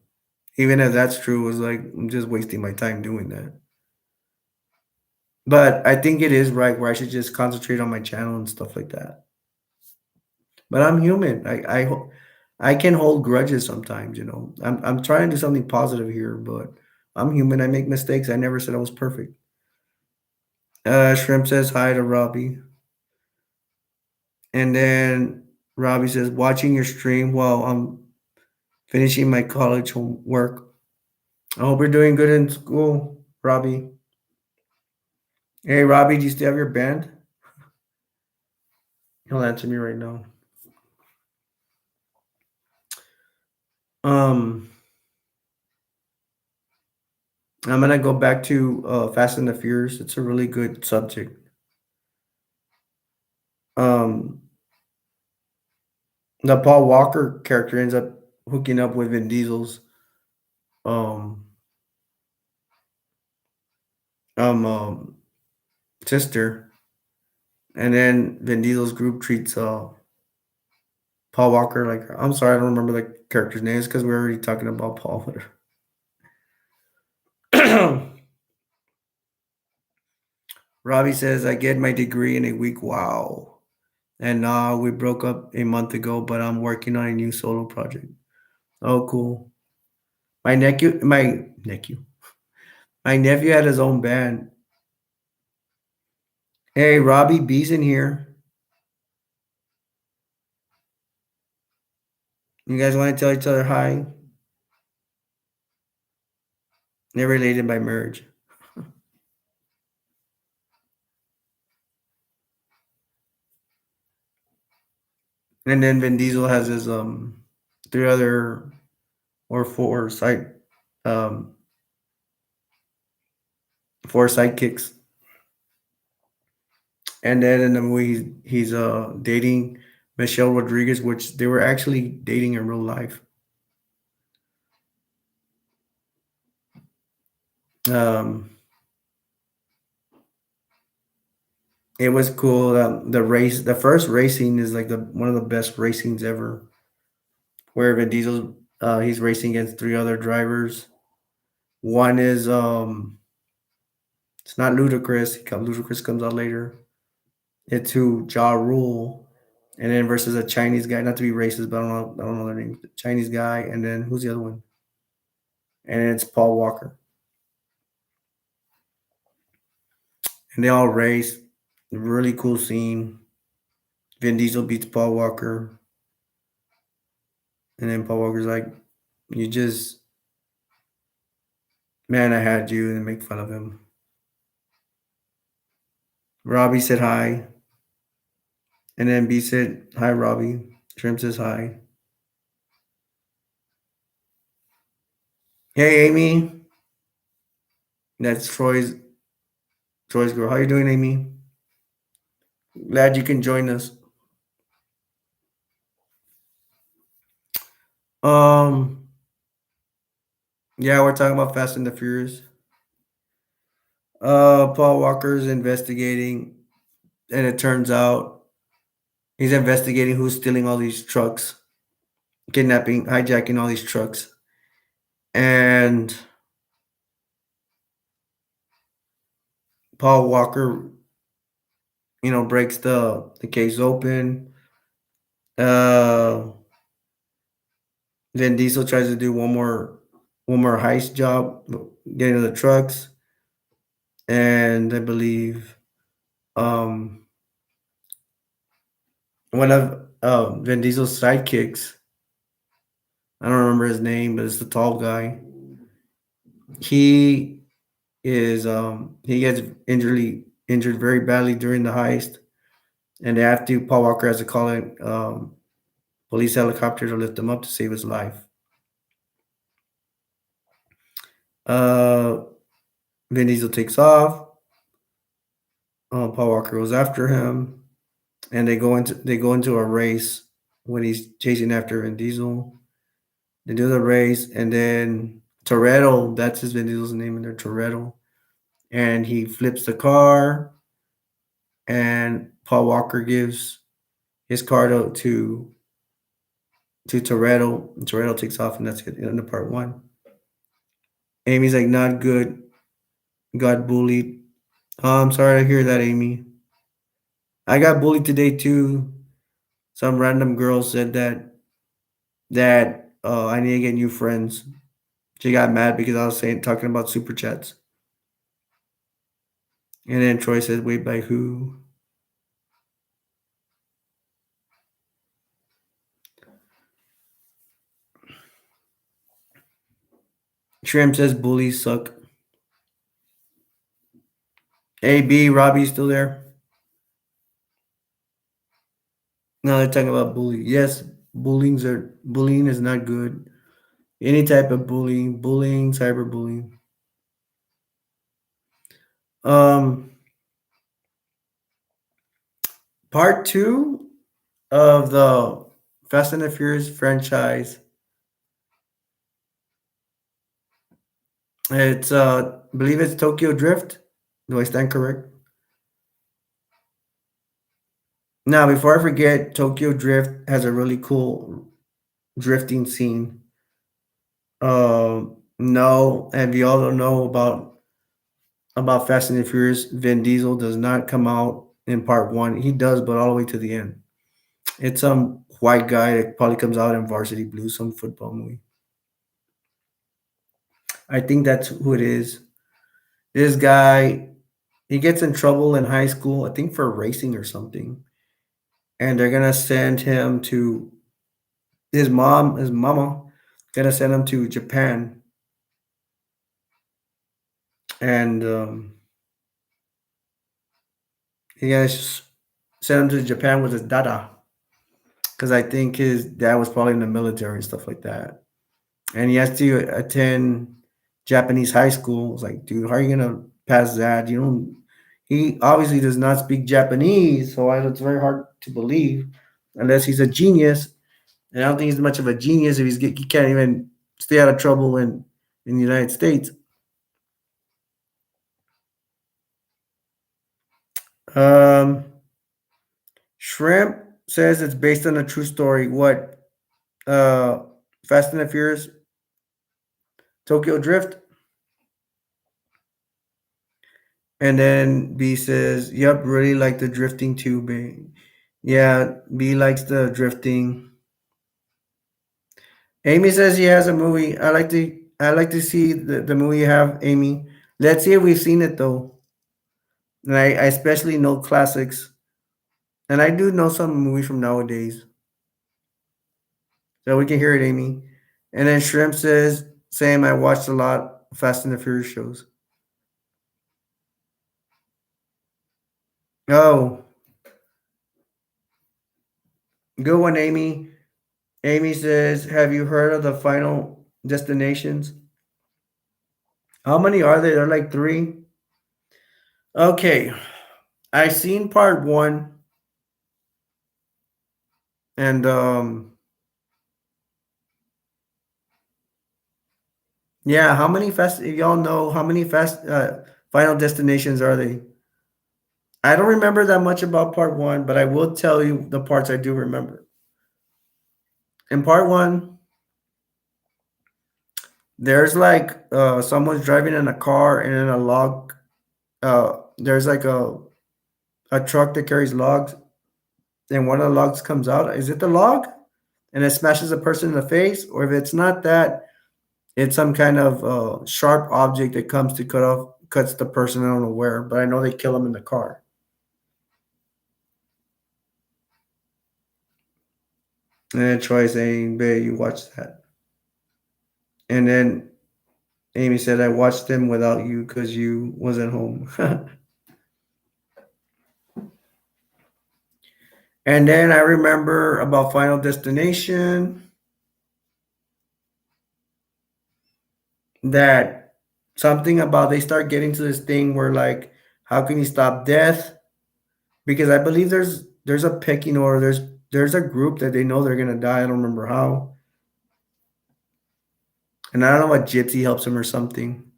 A: even if that's true, it's like I'm just wasting my time doing that. But I think it is right where I should just concentrate on my channel and stuff like that. But I'm human. I can hold grudges sometimes. I'm trying to do something positive here, but I'm human. I make mistakes. I never said I was perfect. Shrimp says hi to Robbie. And then Robbie says, watching your stream while I'm finishing my college homework. I hope you're doing good in school, Robbie. Hey, Robbie, do you still have your band? He'll answer me right now. Um, I'm gonna go back to Fast and the Furious. It's a really good subject. Um, the Paul Walker character ends up hooking up with Vin Diesel's um um, um sister, and then Vin Diesel's group treats Paul Walker like I'm sorry, I don't remember the character's names because we're already talking about Paul. Robbie says, I get my degree in a week. Wow. And we broke up a month ago, but I'm working on a new solo project. Oh, cool. My nephew had his own band. Hey, Robbie B's in here. You guys want to tell each other hi? They're related by marriage. And then Vin Diesel has his three other or um four sidekicks. And then in the movie he's dating Michelle Rodriguez, which they were actually dating in real life. Um it was cool. The first racing is like the one of the best racings ever, where Vin Diesel he's racing against three other drivers. One is it's not Ludacris. Ludacris comes out later. It's who Ja Rule, and then versus a Chinese guy. Not to be racist, but I don't know their name. Chinese guy, and then who's the other one? And it's Paul Walker, and they all race. Really cool scene. Vin Diesel beats Paul Walker, and then Paul Walker's like, "You just man, I had you," and make fun of him. Robbie said hi, and then B said hi. Robbie. Shrimp says hi. Hey, Amy. That's Troy's girl. How you doing, Amy? Glad you can join us. Um, yeah, we're talking about Fast and the Furious. Paul Walker's investigating, and it turns out he's investigating who's stealing all these trucks, kidnapping, hijacking all these trucks, and Paul Walker, breaks the case open. Uh, Vin Diesel tries to do one more heist job, getting the trucks, and I believe um one of Vin Diesel's sidekicks. I don't remember his name, but it's the tall guy. He he gets injured very badly during the heist, and they have to Paul Walker has to call in police helicopter to lift him up to save his life. Uh, Vin Diesel takes off. Paul Walker goes after him, and they go into a race when he's chasing after Vin Diesel. They do the race, and then Toretto, that's his Vin Diesel's name in there, Toretto, and he flips the car, and Paul Walker gives his car to Toretto, and Toretto takes off, and that's it. End of part one. Amy's like, not good. Got bullied. Oh, I'm sorry to hear that, Amy. I got bullied today too. Some random girl said that I need to get new friends. She got mad because I was talking about super chats. And then Troy says, wait, by who? Shrimp says, bullies suck. AB, Robbie's still there? No, they're talking about bullying. Yes, bullying is not good. Any type of bullying, cyberbullying. Um, part two of the Fast and the Furious franchise. It's I believe it's Tokyo Drift. Do I stand correct? Now, before I forget, Tokyo Drift has a really cool drifting scene. No, and we all don't know about Fast and the Furious. Vin Diesel does not come out in part one. He does, but all the way to the end. It's some white guy that probably comes out in Varsity Blues, some football movie. I think that's who it is. This guy, he gets in trouble in high school, I think for racing or something, and they're gonna send him to his mama, gonna send him to Japan, and he gonna send him to Japan with his dada, because I think his dad was probably in the military and stuff like that, and he has to attend Japanese high school. It's like, dude, how are you gonna pass that? You don't. He obviously does not speak Japanese, so it's very hard to believe, unless he's a genius. And I don't think he's much of a genius if he can't even stay out of trouble in the United States. Um, Shrimp says it's based on a true story. What? Uh, Fast and the Furious, Tokyo Drift, and then B says, "Yep, really like the drifting too, B." Yeah, B likes the drifting. Amy says she has a movie. I like to see the movie you have, Amy. Let's see if we've seen it though. And I especially know classics. And I do know some movies from nowadays. So we can hear it, Amy. And then Shrimp says, same, I watched a lot of Fast and the Furious shows. Oh, good one, Amy. Amy says, have you heard of the Final Destinations? How many are there? They're like three. Okay. I seen part one, and yeah, how many fast if y'all know how many fast Final Destinations are they? I don't remember that much about part one, but I will tell you the parts I do remember. In part one, there's like someone's driving in a car and in a log. There's like a truck that carries logs, and one of the logs comes out. Is it the log? And it smashes a person in the face, or if it's not that, it's some kind of sharp object that comes to cuts the person. I don't know where, but I know they kill him in the car. And then Troy saying, "Babe, you watched that." And then Amy said, "I watched them without you because you wasn't home." And then I remember about Final Destination that something about they start getting to this thing where like, how can you stop death? Because I believe there's a pecking order. There's a group that they know they're gonna die. I don't remember how, and I don't know what Gypsy helps him or something.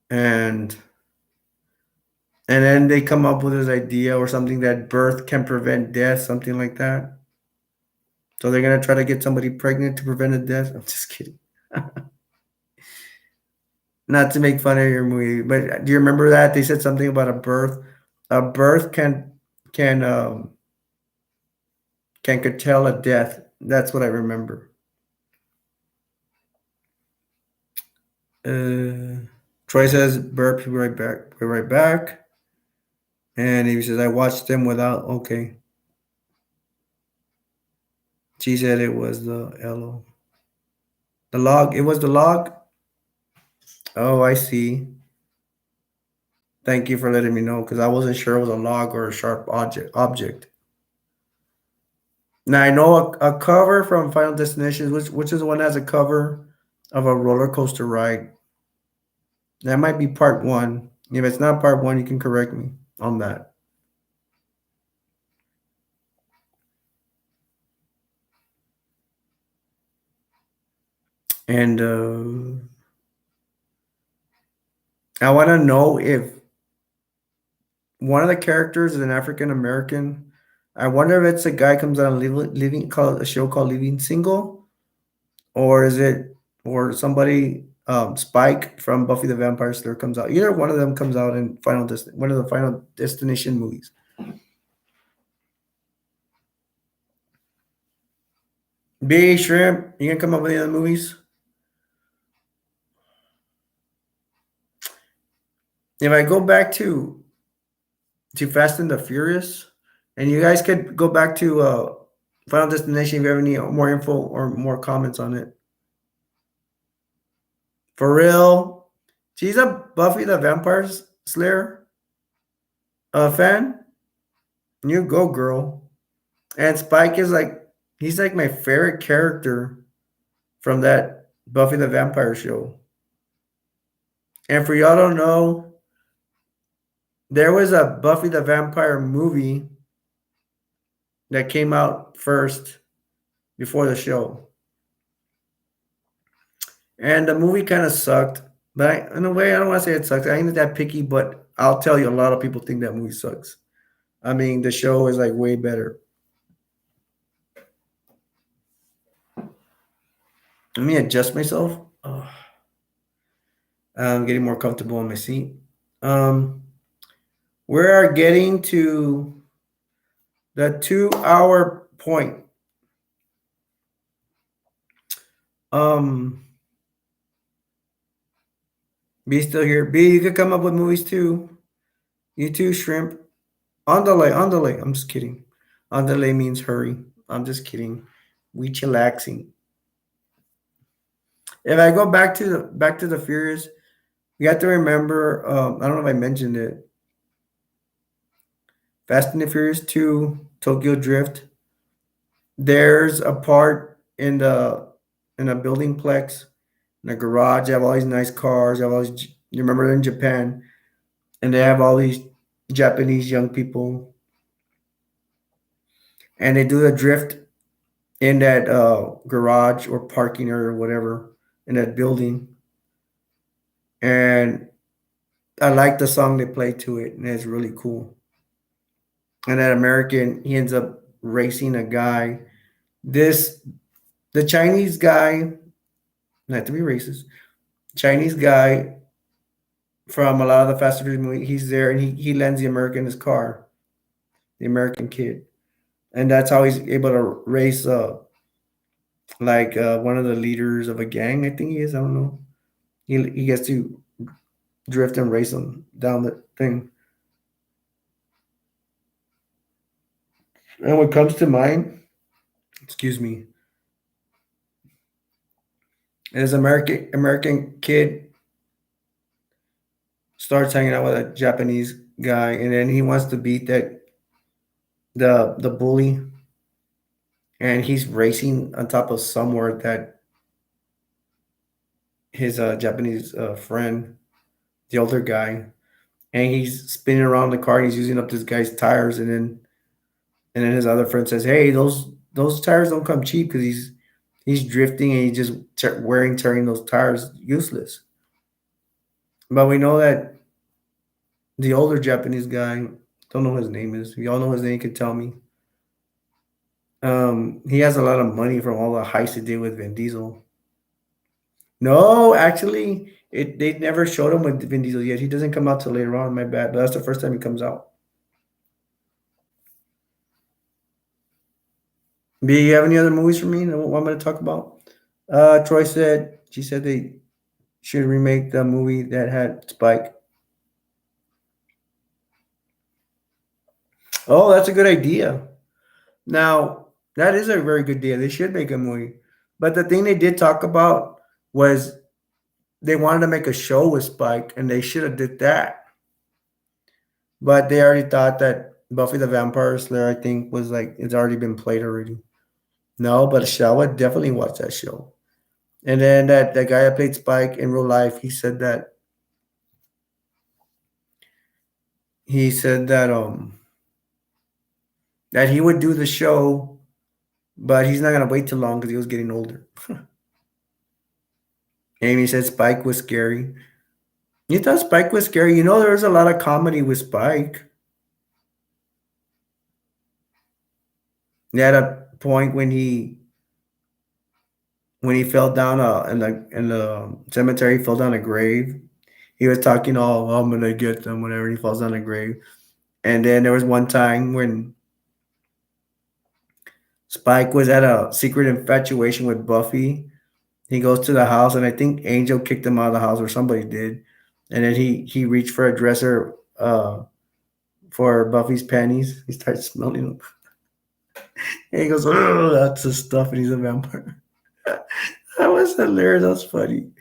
A: And and then they come up with this idea or something that birth can prevent death, something like that. So they're gonna try to get somebody pregnant to prevent a death. I'm just kidding. Not to make fun of your movie, but do you remember that they said something about a birth? A birth can curtail a death. That's what I remember. Uh, Troy says, "Burp, be right back. Be right back." And he says, "I watched them without." Okay. She said it was the LO. The log. It was the log. Oh, I see. Thank you for letting me know because I wasn't sure it was a log or a sharp object. Now I know a cover from Final Destination, which is the one that has a cover of a roller coaster ride. That might be part one. If it's not part one, you can correct me on that. And I want to know if one of the characters is an African American. I wonder if it's a guy comes out living called a show called Living Single, or is it or somebody Spike from Buffy the Vampire Slayer comes out. Either one of them comes out in one of the Final Destination movies. B Shrimp, you gonna come up with any other movies? If I go back to Fast and the Furious, and you guys could go back to Final Destination if you have any more info or more comments on it. For real, she's a Buffy the Vampire Slayer fan. You go, girl. And Spike is like he's like my favorite character from that Buffy the Vampire show. And for y'all don't know, there was a Buffy the Vampire movie that came out first before the show. And the movie kind of sucked. But in a way, I don't want to say it sucks. I ain't that picky, but I'll tell you, a lot of people think that movie sucks. I mean, the show is like way better. Let me adjust myself. Oh, I'm getting more comfortable in my seat. Um, we are getting to the 2 hour point. Um, B still here. B, you could come up with movies too. You too, Shrimp. Andale, andale. I'm just kidding. Andale means hurry. I'm just kidding. We chillaxing. If I go back to the Furious, you have to remember. I don't know if I mentioned it. Fast and the Furious 2, Tokyo Drift. There's a part in a building plex, in a garage. You have all these nice cars. You have all these. You remember in Japan, and they have all these Japanese young people, and they do the drift in that garage or parking area or whatever in that building. And I like the song they play to it, and it's really cool. And that American, he ends up racing a guy. This the Chinese guy, not to be racist, Chinese guy from a lot of the Fast and Furious movies, he's there and he lends the American his car, the American kid, and that's how he's able to race one of the leaders of a gang. I think he is. I don't know. He gets to drift and race them down the thing. And what comes to mind, excuse me, is American kid starts hanging out with a Japanese guy, and then he wants to beat the bully, and he's racing on top of somewhere that his Japanese friend, the older guy, and he's spinning around the car. And he's using up this guy's tires, and then his other friend says, "Hey, those tires don't come cheap because he's drifting and he's just tearing those tires useless." But we know that the older Japanese guy, don't know what his name is. If y'all know his name, you can tell me. He has a lot of money from all the heists he did with Vin Diesel. No, actually, they never showed him with Vin Diesel yet. He doesn't come out till later on. My bad, but that's the first time he comes out. B, you have any other movies for me that want me to talk about? Troy said she said should remake the movie that had Spike. Oh, that's a good idea. Now, that is a very good idea. They should make a movie. But the thing they did talk about was they wanted to make a show with Spike, and they should have did that. But they already thought that Buffy the Vampire Slayer, I think, was like it's already been played already. No, but I would definitely watch that show. And then that guy that played Spike in real life, he said that he would do the show, but he's not gonna wait too long because he was getting older. And he said Spike was scary. You thought Spike was scary? You know, there was a lot of comedy with Spike. He had a point when he fell down in the cemetery, he fell down a grave. He was talking all, "I'm gonna get them," whenever he falls down a grave. And then there was one time when Spike was at a secret infatuation with Buffy. He goes to the house, and I think Angel kicked him out of the house, or somebody did. And then he reached for a dresser for Buffy's panties. He starts smelling them, and he goes, "Oh, that's the stuff," and he's a vampire. That was hilarious. That's funny.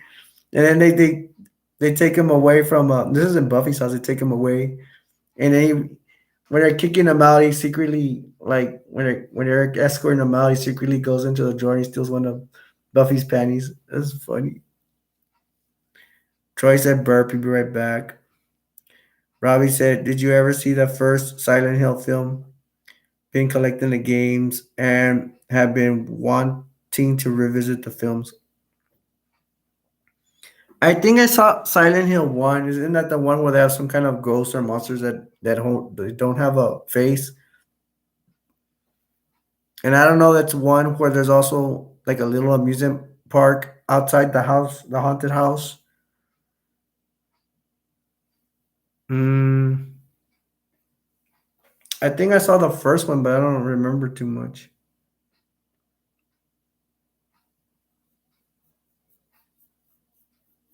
A: And then they take him away from. This is in Buffy's house. They take him away, and then when they're kicking him out, he secretly like when they're escorting him out, he secretly goes into the drawer and he steals one of Buffy's panties. That's funny. Troy said burp, he'll be right back. Robbie said, "Did you ever see the first Silent Hill film? Been collecting the games and have been wanting to revisit the films." I think I saw Silent Hill 1. Isn't that the one where they have some kind of ghosts or monsters they don't have a face? And I don't know, that's one where there's also like a little amusement park outside the house, the haunted house. Mm, I think I saw the first one, but I don't remember too much.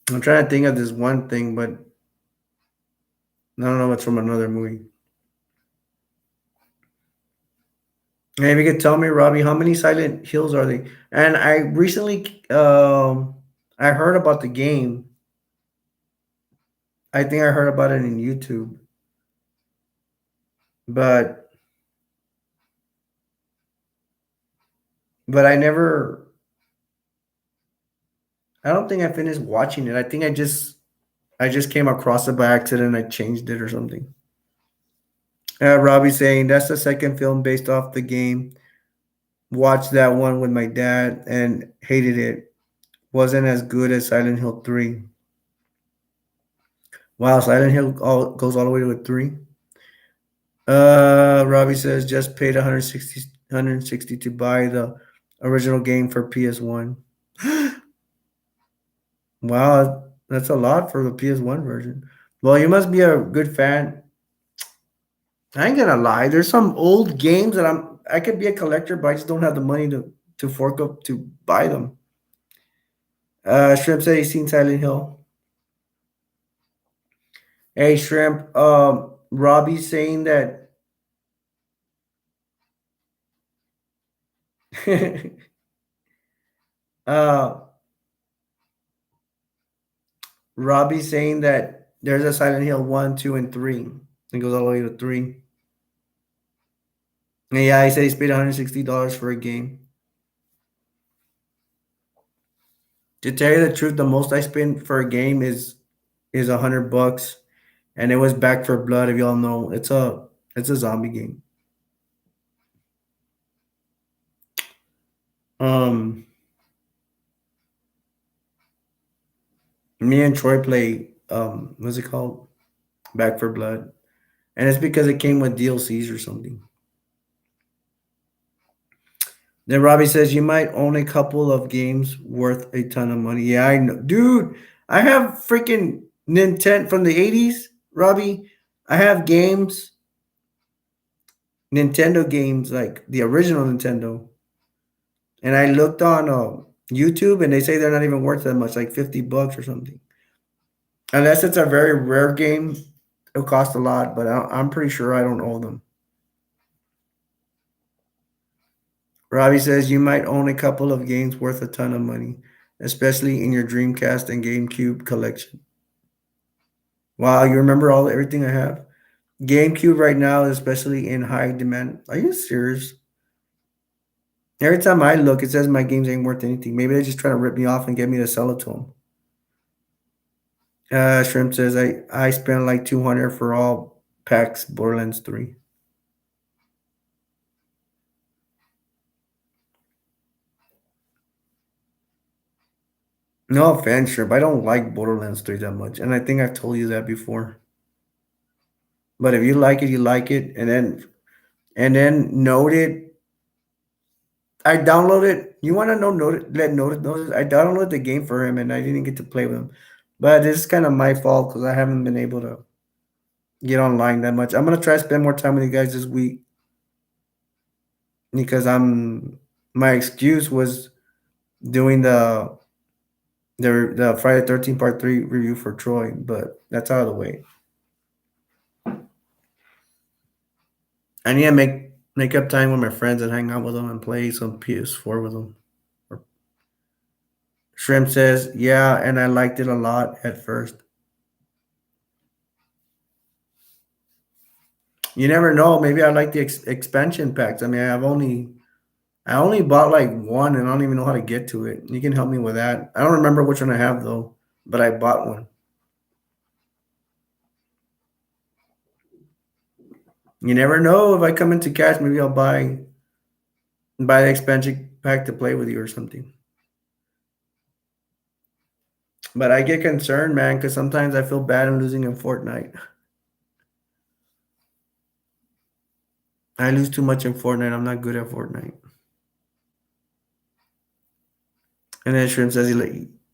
A: I'm trying to think of this one thing, but I don't know. It's from another movie. Maybe you could tell me, Robbie, how many Silent Hills are they? And I recently, I heard about the game. I think I heard about it in YouTube, but I never. I don't think I finished watching it. I think I just came across it by accident. I changed it or something. Robbie saying that's the second film based off the game. Watched that one with my dad and hated it. Wasn't as good as Silent Hill 3. Wow, Silent Hill goes all the way to a 3. Robbie says just paid 160 to buy the original game for PS1. Wow, that's a lot for the PS1 version. Well, you must be a good fan. I ain't gonna lie. There's some old games that I could be a collector, but I just don't have the money to fork up to buy them. Shrimp said he's seen Silent Hill. Hey, Shrimp. Robbie's saying that. uh, Robbie's saying that there's a Silent Hill 1, 2, and 3. It goes all the way to 3. And yeah, he said he's paid $160 for a game. To tell you the truth, the most I spent for a game is $100, and it was Back for Blood. If y'all know, it's a zombie game. Um, Me and Troy play what's it called? Back for Blood, and it's because it came with DLCs or something. Then Robbie says you might own a couple of games worth a ton of money. Yeah, I know, dude. I have freaking Nintendo from the '80s, Robbie. I have games, Nintendo games like the original Nintendo, and I looked on YouTube, and they say they're not even worth that much, like $50 or something. Unless it's a very rare game, it'll cost a lot. But I'm pretty sure I don't owe them. Robbie says you might own a couple of games worth a ton of money, especially in your Dreamcast and GameCube collection. Wow, you remember everything I have? GameCube right now is especially in high demand. Are you serious? Every time I look, it says my games ain't worth anything. Maybe they're just trying to rip me off and get me to sell it to them. Shrimp says I spent like 200 for all packs Borderlands 3. No offense, Shrimp. I don't like Borderlands 3 that much, and I think I've told you that before. But if you like it, you like it, and then note it. I downloaded. You want to know? Notice. I downloaded the game for him, and I didn't get to play with him. But this is kind of my fault because I haven't been able to get online that much. I'm gonna try to spend more time with you guys this week because my excuse was doing the Friday 13 Part 3 review for Troy, but that's out of the way. I need to make up time with my friends and hang out with them and play some PS4 with them. Shrimp says, yeah, and I liked it a lot at first. You never know. Maybe I like the expansion packs. I mean, I only bought like one, and I don't even know how to get to it. You can help me with that. I don't remember which one I have though, but I bought one. You never know. If I come into cash, maybe I'll buy the expansion pack to play with you or something. But I get concerned, man, because sometimes I feel bad in losing in Fortnite. I lose too much in Fortnite. I'm not good at Fortnite. And then Shrimp says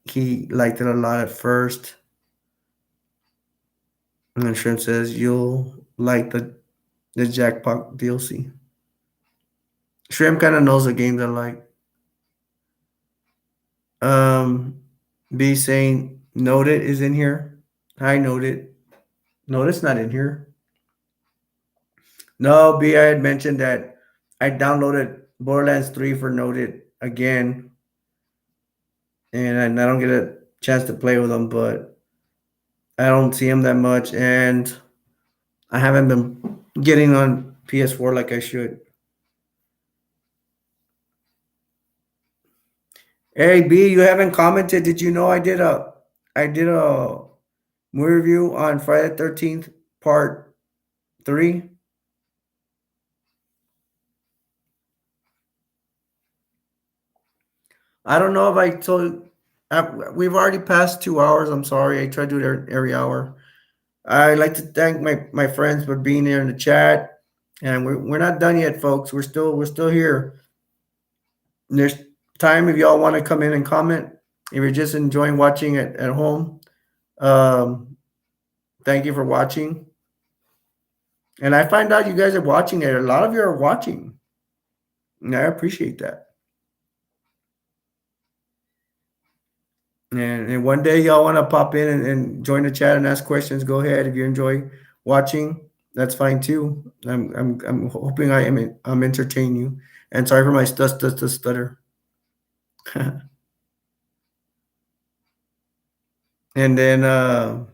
A: he liked it a lot at first. And then Shrimp says you'll like the Jackpot DLC. Shrimp kind of knows the games I like. Um, B saying Noted is in here. Hi, Noted. Noted not in here. No, B, I had mentioned that I downloaded Borderlands 3 for Noted again, and I don't get a chance to play with them, but I don't see him that much, and I haven't been getting on PS4 like I should. Hey B, you haven't commented. Did you know I did a movie review on Friday the 13th Part 3? I don't know if I told. We've already passed 2 hours. I'm sorry. I try to do it every hour. I'd like to thank my friends for being here in the chat, and we're not done yet, folks. We're still here. And there's time if y'all want to come in and comment. If you're just enjoying watching it at home, um, thank you for watching. And I find out you guys are watching it. A lot of you are watching, and I appreciate that. And one day y'all want to pop in and join the chat and ask questions, go ahead. If you enjoy watching, that's fine too. I'm hoping I'm entertaining you. And sorry for my stutter. And then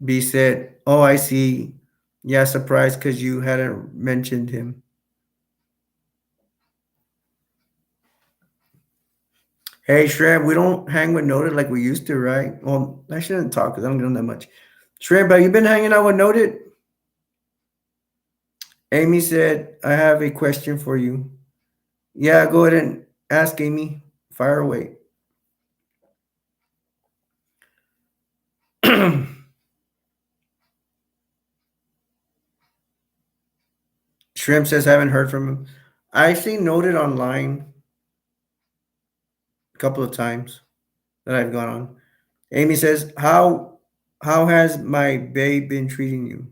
A: B said, "Oh, I see. Yeah, surprised because you hadn't mentioned him." Hey, Shrimp, we don't hang with Noted like we used to, right? Well, I shouldn't talk because I don't get on that much. Shrimp, have you been hanging out with Noted? Amy said, I have a question for you. Yeah, go ahead and ask Amy. Fire away. Shrimp says, haven't heard from him. I actually Noted online a couple of times that I've gone on. Amy says, how has my babe been treating you?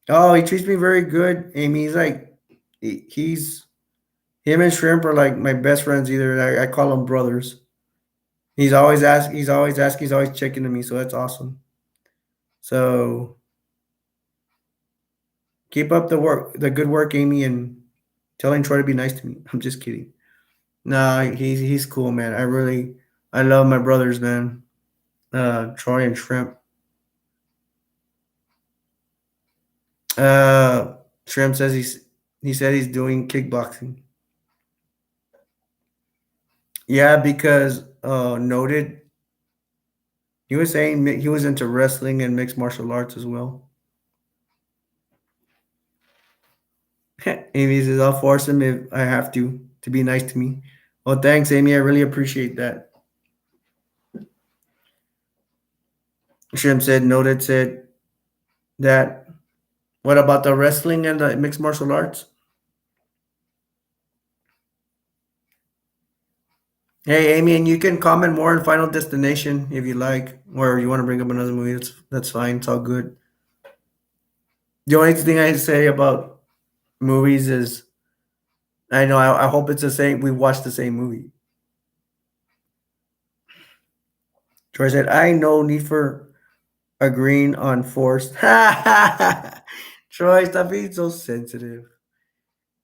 A: Oh, he treats me very good, Amy. He's like he's Him and Shrimp are like my best friends. Either I call them brothers. He's always asking. He's always checking to me. So that's awesome. So keep up the work, the good work, Amy, and telling Troy to be nice to me. I'm just kidding. Nah, he's cool, man. I love my brothers, man. Troy and Shrimp. Uh, Shrimp says he said he's doing kickboxing. Yeah, because noted he was saying he was into wrestling and mixed martial arts as well. Amy says I'll force him if I have to be nice to me. Well, thanks, Amy. I really appreciate that. Shrimp said noted said that. What about the wrestling and the mixed martial arts? Hey, Amy, and you can comment more on Final Destination if you like, or you want to bring up another movie. That's fine. It's all good. The only thing I say about movies is I know I hope it's the same. We watched the same movie. Troy said, "I know need for agreeing on force." Troy, stop being so sensitive.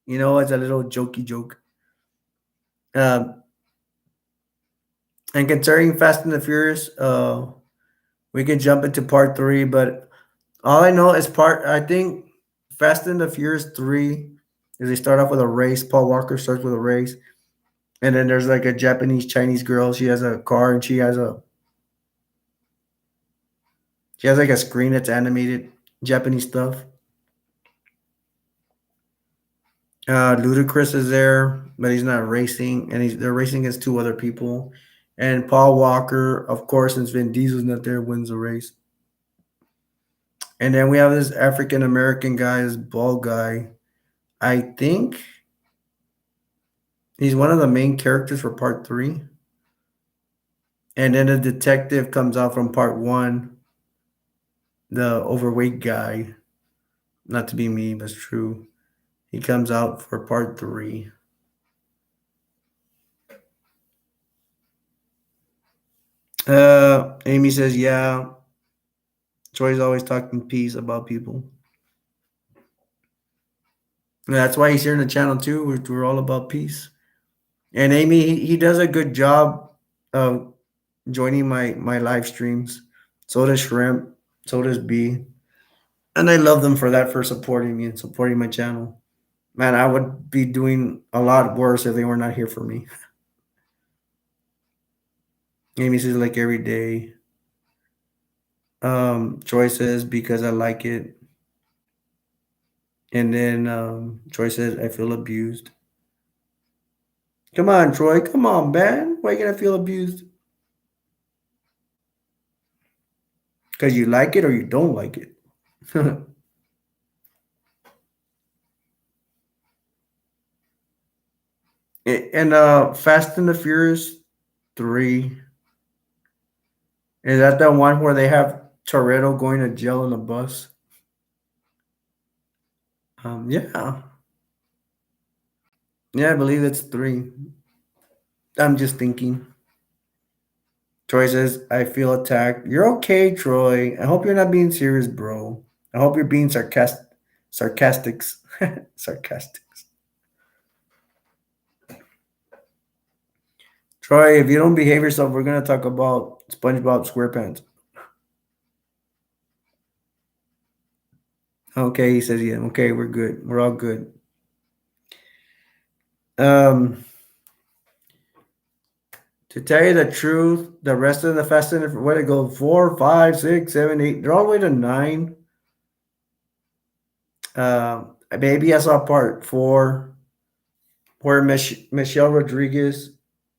A: You know, it's a little jokey joke. Um, and concerning Fast and the Furious, we can jump into part three, but all I know is I think Fast and the Furious 3 is they start off with a race. Paul Walker starts with a race. And then there's like a Japanese Chinese girl. She has a car and she has like a screen that's animated Japanese stuff. Ludacris is there, but he's not racing, and they're racing against two other people. And Paul Walker, of course, since Vin Diesel's not there, wins the race. And then we have this African American guy, this bald guy. I think he's one of the main characters for part three. And then a detective comes out from part one, the overweight guy. Not to be mean, but it's true. He comes out for part three. Amy says, yeah, Troy's always talking peace about people. And that's why he's here in the channel too. We're all about peace. And Amy, he does a good job of joining my live streams. So does Shrimp. So does B. And I love them for that, for supporting me and supporting my channel. Man, I would be doing a lot worse if they were not here for me. Amy says like every day. Troy says because I like it. And then Troy says I feel abused. Come on, Troy. Come on, man. Why you gonna feel abused? Because you like it or you don't like it. And Fast and the Furious 3, is that the one where they have Toretto going to jail in a bus? Yeah. Yeah, I believe it's 3. I'm just thinking. Troy says, I feel attacked. You're okay, Troy. I hope you're not being serious, bro. I hope you're being sarcastics. Sarcastics. Troy, if you don't behave yourself, we're gonna talk about SpongeBob SquarePants. Okay, he says, yeah. Okay, we're good. We're all good. Um, to tell you the truth, the rest of the Fast and where to go 4, 5, 6, 7, 8, they're all the way to 9. Maybe I saw part 4 where Michelle Rodriguez,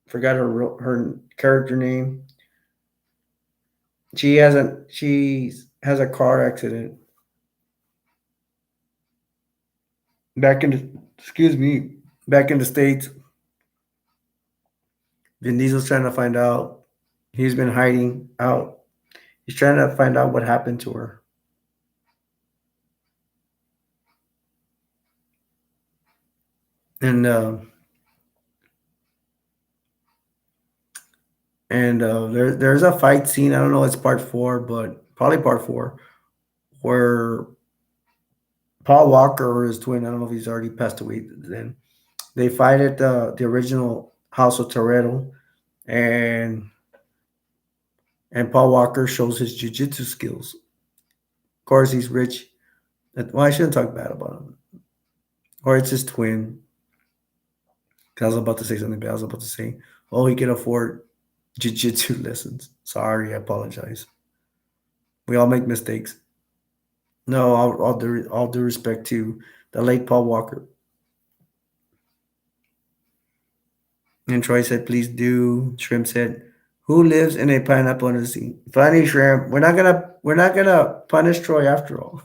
A: forgot her character name. She has a car accident back in the, excuse me, back in the States. Vin Diesel's trying to find out. He's been hiding out. He's trying to find out what happened to her. And And there's a fight scene. I don't know, it's part four, but probably part four, where Paul Walker or his twin, I don't know if he's already passed away then. They fight at the original House of Toretto, and Paul Walker shows his jiu-jitsu skills. Of course, he's rich. Well, I shouldn't talk bad about him. Or it's his twin. 'Cause I was about to say something bad. I was about to say, oh, he can afford jiu-jitsu lessons. Sorry, I apologize. We all make mistakes. No, all due respect to the late Paul Walker. And Troy said, please do. Shrimp said, who lives in a pineapple under the sea? Funny Shrimp. We're not gonna punish Troy after all.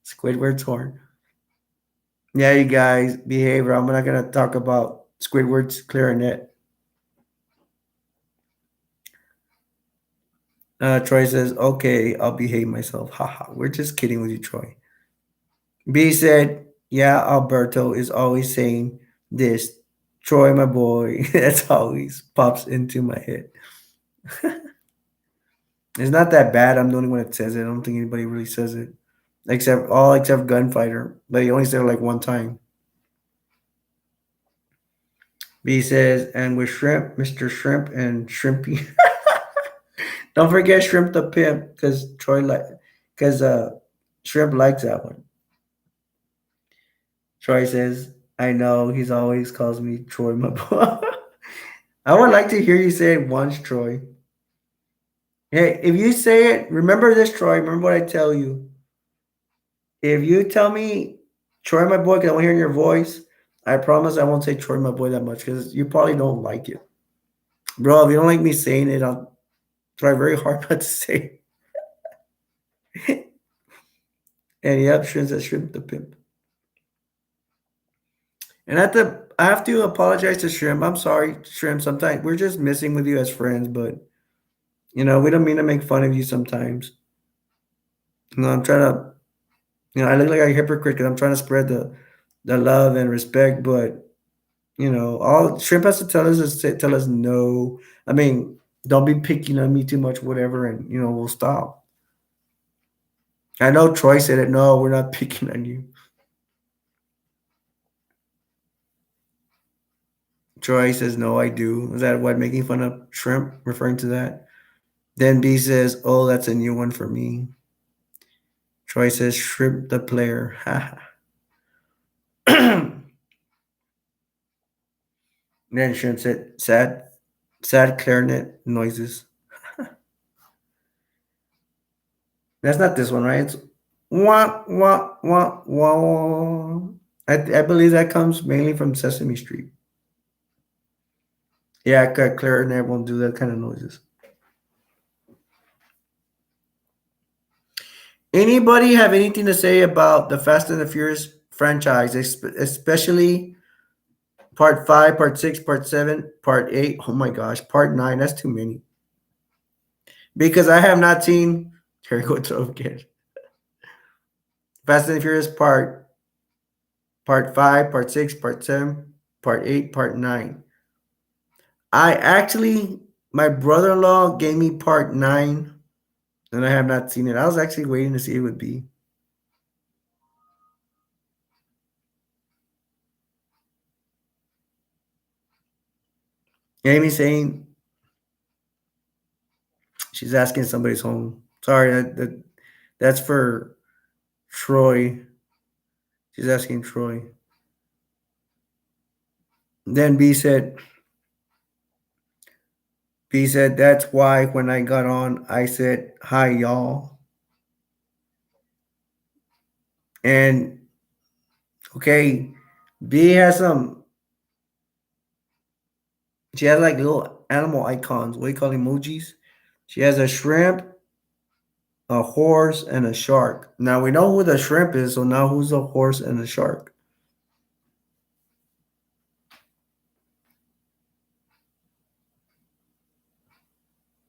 A: Squidward's horn. Yeah, you guys, behavior. I'm not gonna talk about Squidward's clarinet. Troy says, okay, I'll behave myself. Haha. We're just kidding with you, Troy. B said, yeah, Alberto is always saying this. Troy, my boy. That's always pops into my head. It's not that bad. I'm the only one that says it. I don't think anybody really says it. Except Gunfighter. But he only said it like one time. B says, and with Shrimp, Mr. Shrimp and Shrimpy. Don't forget Shrimp the Pimp, because Shrimp likes that one. Troy says, I know he's always calls me Troy, my boy. I would like to hear you say it once, Troy. Hey, if you say it, remember this, Troy. Remember what I tell you. If you tell me Troy, my boy, because I want to hear your voice, I promise I won't say Troy, my boy, that much because you probably don't like it. Bro, if you don't like me saying it, I'll try very hard not to say it. And yep, Shrimp says Shrimp the Pimp. And I have to apologize to Shrimp. I'm sorry, Shrimp. Sometimes we're just messing with you as friends, but we don't mean to make fun of you sometimes. I'm trying to, I look like a hypocrite because I'm trying to spread the love and respect, but all Shrimp has to tell us is to tell us no. I mean, don't be picking on me too much, whatever, and we'll stop. I know Troy said it. No, we're not picking on you. Troy says no, I do. Is that what making fun of Shrimp referring to that? Then B says, oh, that's a new one for me. Troy says Shrimp the player. Then Shrimp said sad clarinet noises. That's not this one, right? It's wah wah wah wah. I believe that comes mainly from Sesame Street. Yeah, clarinet won't do that kind of noises. Anybody have anything to say about the Fast and the Furious franchise, especially part 5, part 6, part 7, part 8? Oh my gosh, part 9. That's too many. Because I have not seen. Here we go to again. Fast and the Furious part 5, part 6, part 7, part 8, part 9. My brother-in-law gave me part 9, and I have not seen it. I was actually waiting to see it would be. Amy saying she's asking somebody's home. Sorry, that's for Troy. She's asking Troy. Then B said, that's why when I got on, I said, hi, y'all. And, okay, B has she has like little animal icons. What do you call emojis? She has a shrimp, a horse, and a shark. Now we know who the shrimp is, so now who's the horse and the shark?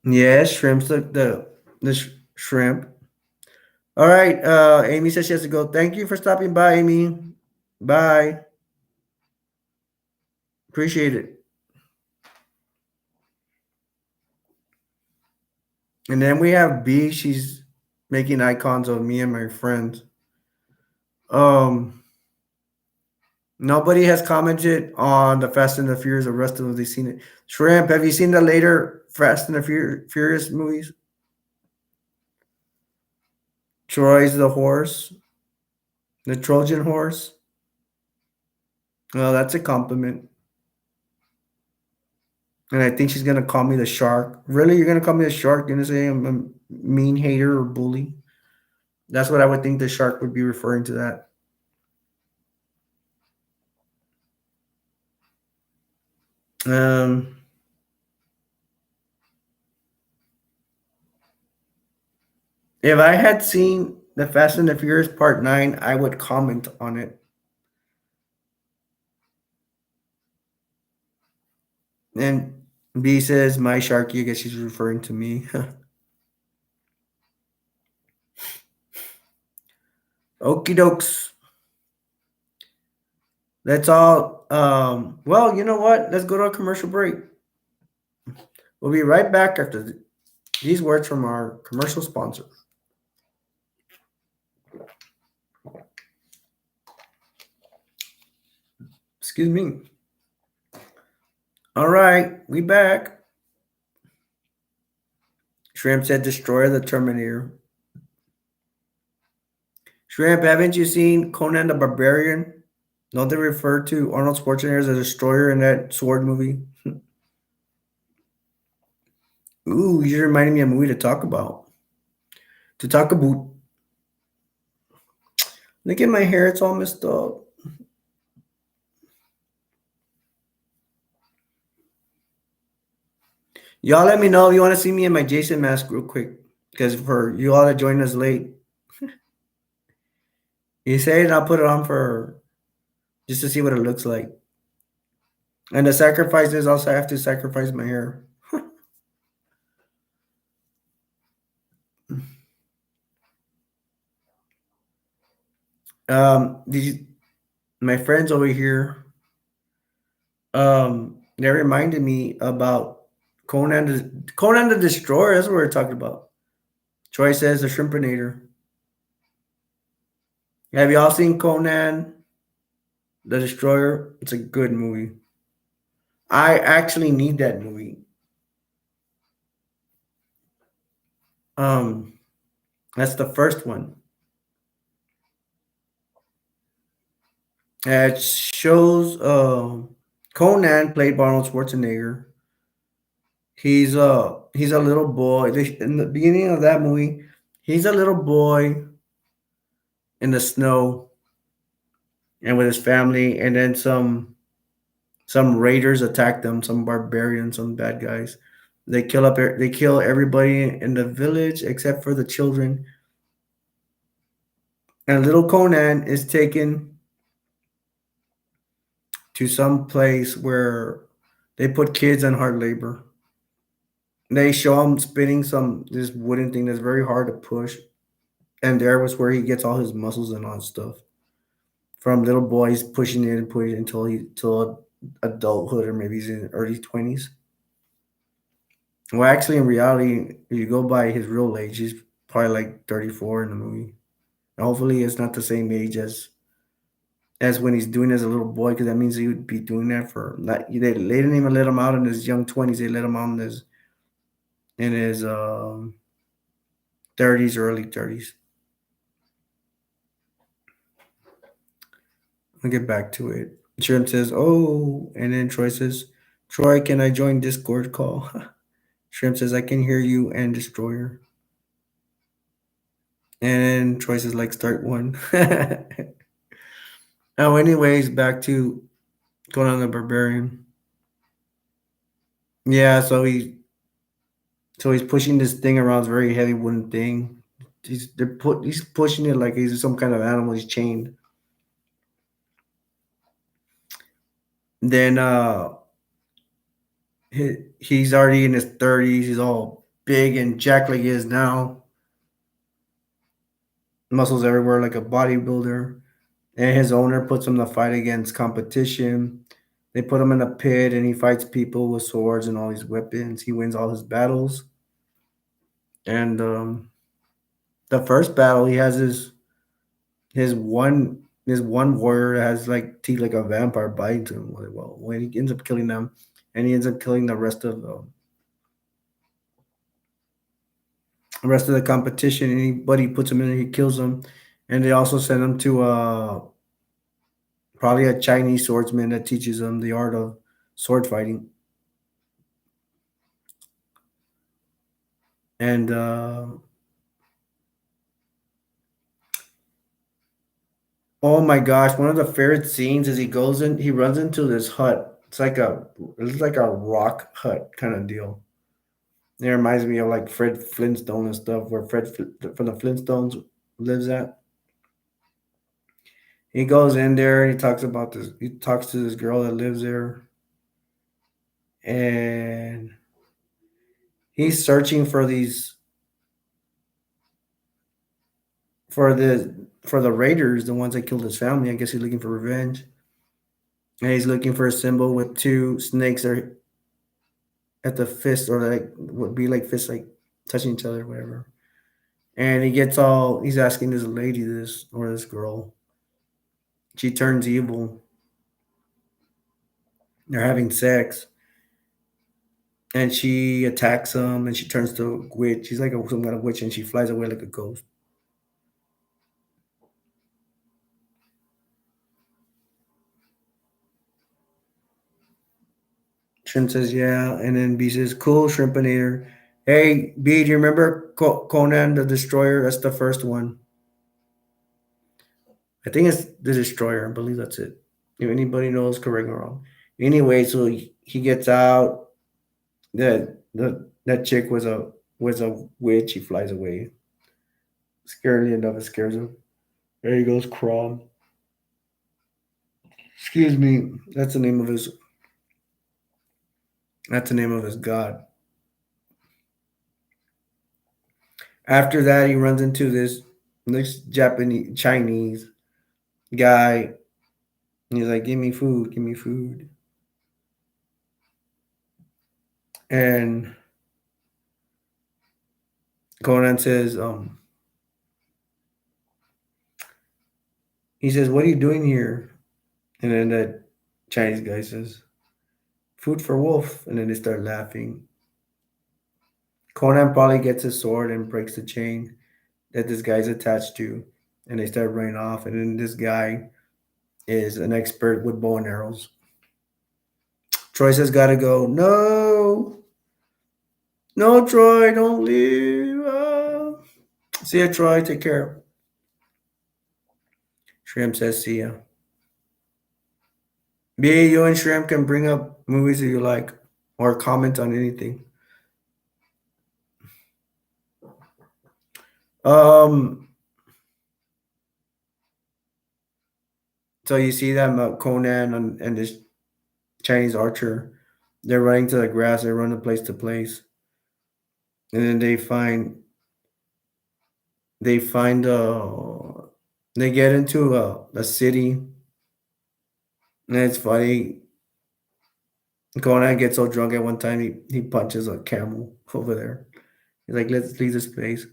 A: Yes, shrimp's the shrimp. All right. Amy says she has to go. Thank you for stopping by, Amy. Bye. Appreciate it. And then we have B. She's making icons of me and my friends. Um, Nobody has commented on the Fast and the Furious. The rest of them, they seen it. Shrimp, have you seen the later Fast and the Furious movies? Troy's the horse, the Trojan horse. Well, that's a compliment. And I think she's gonna call me the shark. Really, you're gonna call me a shark? You're gonna say I'm a mean hater or bully? That's what I would think the shark would be referring to that. Um, if I had seen the Fast and the Furious Part 9, I would comment on it. And B says, my sharky, I guess she's referring to me. Okie dokes. That's all. Well, you know what? Let's go to a commercial break. We'll be right back after these words from our commercial sponsor. Excuse me. All right, we back. Shrimp said, destroy the Terminator. Shrimp, haven't you seen Conan the Barbarian? Don't they refer to Arnold Schwarzenegger as a destroyer in that sword movie? Ooh, you just reminded me of a movie to talk about. To talk about. Look at my hair, it's all messed up. Y'all let me know if you want to see me in my Jason mask real quick. Because for you all that joined us late, you say it, I'll put it on for just to see what it looks like. And the sacrifice is also I have to sacrifice my hair. These my friends over here, they reminded me about Conan the Destroyer. That's what we're talking about. Troy says the Shrimpinator. Have y'all seen Conan the Destroyer? It's a good movie. I actually need that movie. Um, that's the first one. It shows Conan played by Arnold Schwarzenegger. He's a little boy. In the beginning of that movie, he's a little boy in the snow and with his family, and then some raiders attack them, some barbarians, some bad guys. They kill everybody in the village except for the children. And little Conan is taken to some place where they put kids on hard labor. They show him spinning this wooden thing that's very hard to push, and there was where he gets all his muscles and all that stuff. From little boys pushing it and pushing it until adulthood, or maybe he's in early 20s. Well, actually, in reality, if you go by his real age, he's probably like 34 in the movie. And hopefully, it's not the same age as when he's doing as a little boy, because that means he would be doing that for not. They didn't even let him out in his young 20s. They let him out in his 30s or early 30s. I'll get back to it. Shrimp says, "Oh," and then Troy says, "Troy, can I join Discord call?" Shrimp says, "I can hear you and Destroyer." And Troy says, "Like start one." Oh, anyways, back to Conan the Barbarian. Yeah, he's pushing this thing around, this very heavy wooden thing. He's pushing it like he's some kind of animal. He's chained. Then he's already in his 30s. He's all big and jacked like he is now. Muscles everywhere like a bodybuilder. And his owner puts him to fight against competition. They put him in a pit and he fights people with swords and all these weapons. He wins all his battles. And the first battle, he has his one warrior has like teeth like a vampire bites him. Well, when he ends up killing them, and he ends up killing the rest of the competition. Anybody puts him in, there, he kills them, and they also send him to probably a Chinese swordsman that teaches him the art of sword fighting. And oh my gosh, one of the favorite scenes is he runs into this hut. It's like a rock hut kind of deal. It reminds me of like Fred Flintstone and stuff, where from the Flintstones lives at. He goes in there and he talks about this. He talks to this girl that lives there, and he's searching for these for the raiders, the ones that killed his family. I guess he's looking for revenge, and he's looking for a symbol with two snakes are at the fist, or like would be like fists, like touching each other, whatever. And he's asking this lady, this girl. She turns evil. They're having sex, and she attacks him, and she turns to a witch. She's like some kind of witch, and she flies away like a ghost. Shrimp says, "Yeah," and then B says, "Cool, Shrimpinator." Hey, B, do you remember Conan the Destroyer? That's the first one. I think it's the Destroyer. I believe that's it. If anybody knows, correct me wrong. Anyway, so he gets out. That chick was a witch. He flies away. Scarily enough, it scares him. There he goes, Crom. Excuse me. That's the name of his god. After that, he runs into this Japanese Chinese guy. And he's like, "Give me food, give me food." And Conan says, he says, "What are you doing here?" And then that Chinese guy says, "Food for wolf." And then they start laughing. Conan probably gets his sword and breaks the chain that this guy's attached to, and they start running off. And then this guy is an expert with bow and arrows. Troy says, "Gotta go." No, no, Troy, don't leave. See ya, Troy. Take care. Shrimp says, "See ya." B, you and Shrimp can bring up movies that you like or comment on anything. Um, so you see them, Conan and this Chinese archer. They're running to the grass. They're running place to place, and then they find they get into a city, and it's funny. Conan gets so drunk at one time he punches a camel over there. He's like, "Let's leave this place."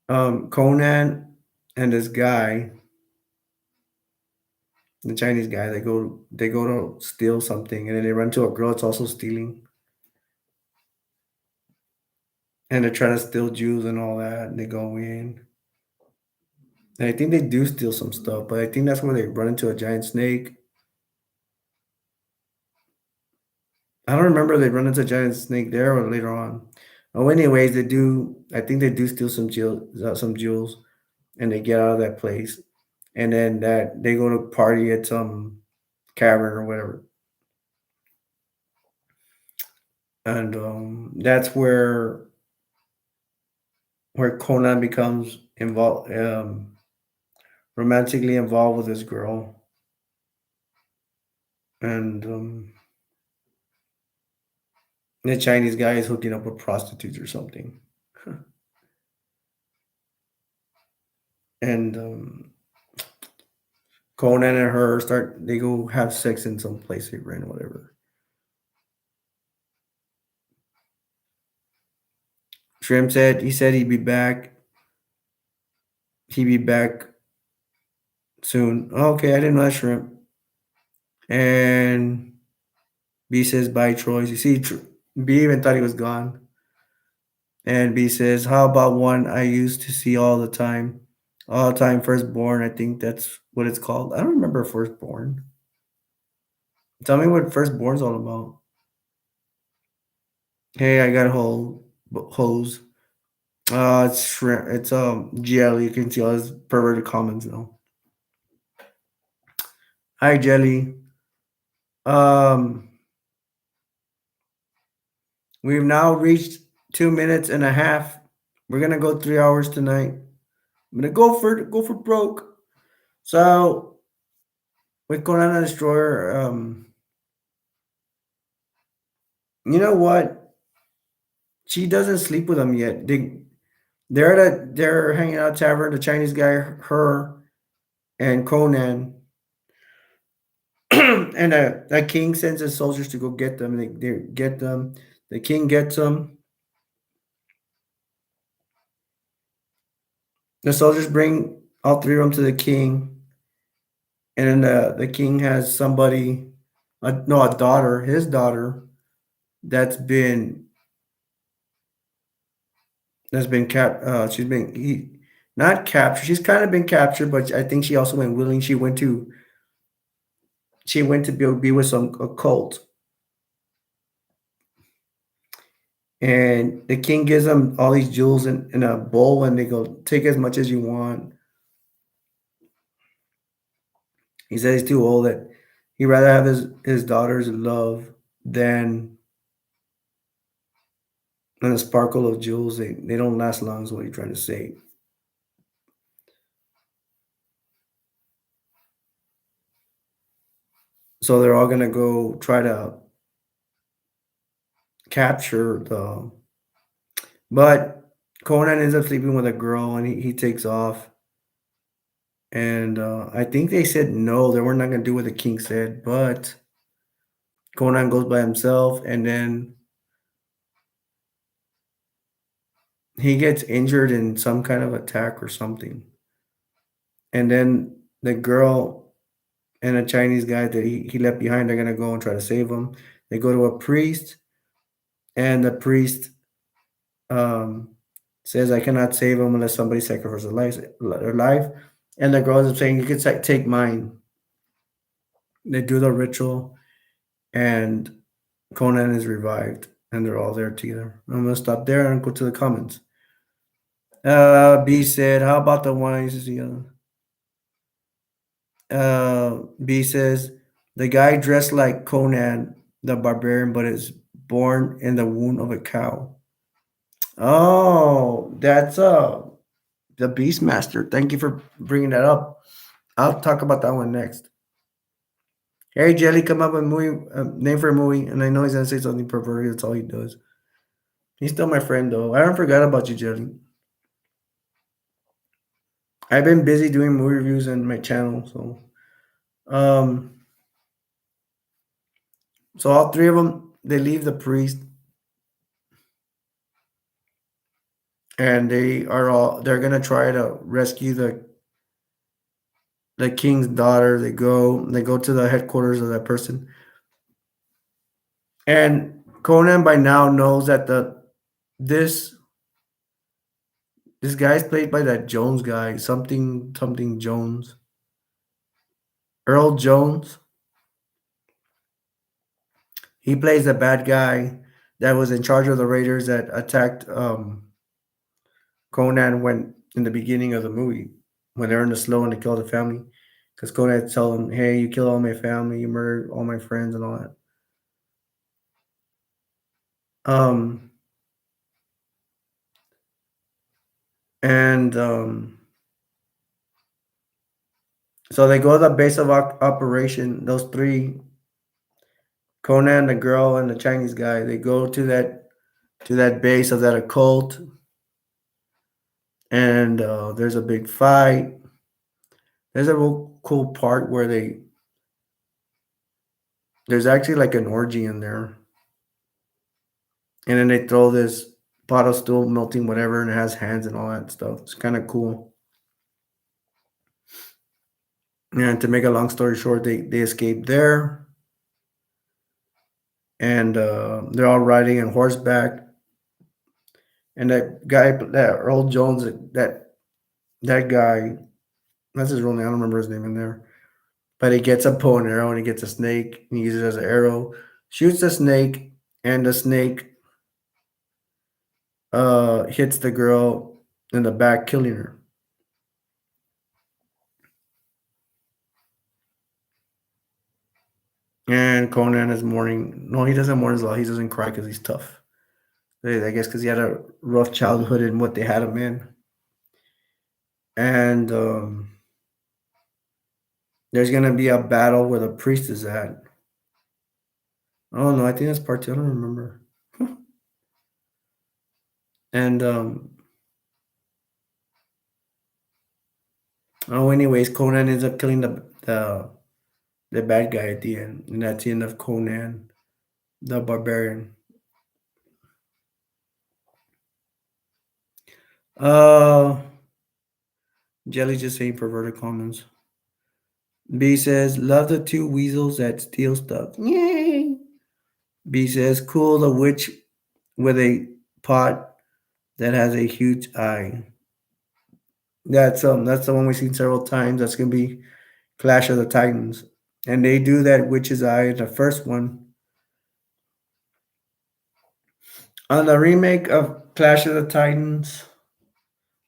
A: Conan and this guy, the Chinese guy, they go to steal something, and then they run to a girl that's also stealing, and they're trying to steal Jews and all that. And they go in, and I think they do steal some stuff, but I think that's where they run into a giant snake. I don't remember if they run into a giant snake there or later on. Oh, anyways, they do. I think they do steal some jewels, and they get out of that place, and then that they go to party at some cavern or whatever, and that's where Conan becomes involved, romantically involved with this girl, and the Chinese guy is hooking up with prostitutes or something, and Conan and her they go have sex in some place they rent, whatever. Shrimp said he said he'd be back. He'd be back soon. Okay, I didn't know that, Shrimp. And B says bye, Troy. You see, B even thought he was gone. And B says, how about one I used to see all the time? All the time, firstborn. I think that's what it's called. I don't remember firstborn. Tell me what firstborn's all about. Hey, I got a whole hose. It's shrimp. It's jelly. You can see all his perverted comments now. Hi, jelly. Um, we've now reached 2 minutes and a half. We're gonna go 3 hours tonight. I'm gonna go for broke. So with Conan the Destroyer, you know what? She doesn't sleep with him yet. They're hanging out tavern. The Chinese guy, her, and Conan, and a king sends his soldiers to go get them. They get them. The king gets them. The soldiers bring all three of them to the king, and then the king has somebody, no, a daughter, his daughter, that's been she's been not captured. She's kind of been captured, but I think she also went willing. She went to be with some a cult, and the king gives them all these jewels in a bowl, and they go take as much as you want. He says he's too old that he'd rather have his daughter's love than than a sparkle of jewels. They don't last long, is what you're trying to say. So they're all gonna go try to capture the. But Conan ends up sleeping with a girl, and he takes off. And I think they said no, they were not gonna do what the king said. But Conan goes by himself, and then he gets injured in some kind of attack or something. And then the girl and a Chinese guy that he left behind are gonna go and try to save him. They go to a priest, and the priest um, says, "I cannot save him unless somebody sacrifices their life." And the girl is saying, "You can take mine." They do the ritual, and Conan is revived, and they're all there together. I'm gonna stop there and go to the comments. B said, "How about the one I used to see?" B says, "The guy dressed like Conan the Barbarian, but is born in the womb of a cow." Oh, that's the Beastmaster. Thank you for bringing that up. I'll talk about that one next. Hey, Jelly, come up with a movie name for a movie, and I know he's gonna say something perverted. That's all he does. He's still my friend, though. I don't forgot about you, Jelly. I've been busy doing movie reviews on my channel, um, so all three of them they leave the priest, and they're gonna try to rescue the king's daughter. They go to the headquarters of that person, and Conan by now knows that this this guy's played by that Jones guy, something Jones, Earl Jones. He plays the bad guy that was in charge of the raiders that attacked Conan when in the beginning of the movie when they're in the snow and they kill the family. Because Conan tell him, "Hey, you killed all my family, you murdered all my friends, and all that." Um, and so they go to the base of operation. Those three, Conan, the girl, and the Chinese guy, they go to that base of that occult, and there's a big fight. There's a real cool part where there's actually like an orgy in there, and then they throw this pot of still melting whatever, and it has hands and all that stuff. It's kind of cool. And to make a long story short, they escape there, and they're all riding on horseback. And that guy, that Earl Jones, that guy, that's his real name. I don't remember his name in there. But he gets a bow and arrow and he gets a snake and he uses it as an arrow, shoots the snake, and the snake hits the girl in the back, killing her. And Conan is mourning. No, he doesn't mourn as well. He doesn't cry because he's tough. I guess because he had a rough childhood in what they had him in. And there's gonna be a battle where the priest is at. Oh no, I think that's part two. I don't remember. And oh, anyways, Conan ends up killing the bad guy at the end, and that's the end of Conan the Barbarian. Uh, Jelly just saying perverted comments. B says, love the two weasels that steal stuff. Yay! B says, cool the witch with a pot that has a huge eye. That's the one we've seen several times. That's gonna be Clash of the Titans. And they do that witch's eye in the first one. On the remake of Clash of the Titans,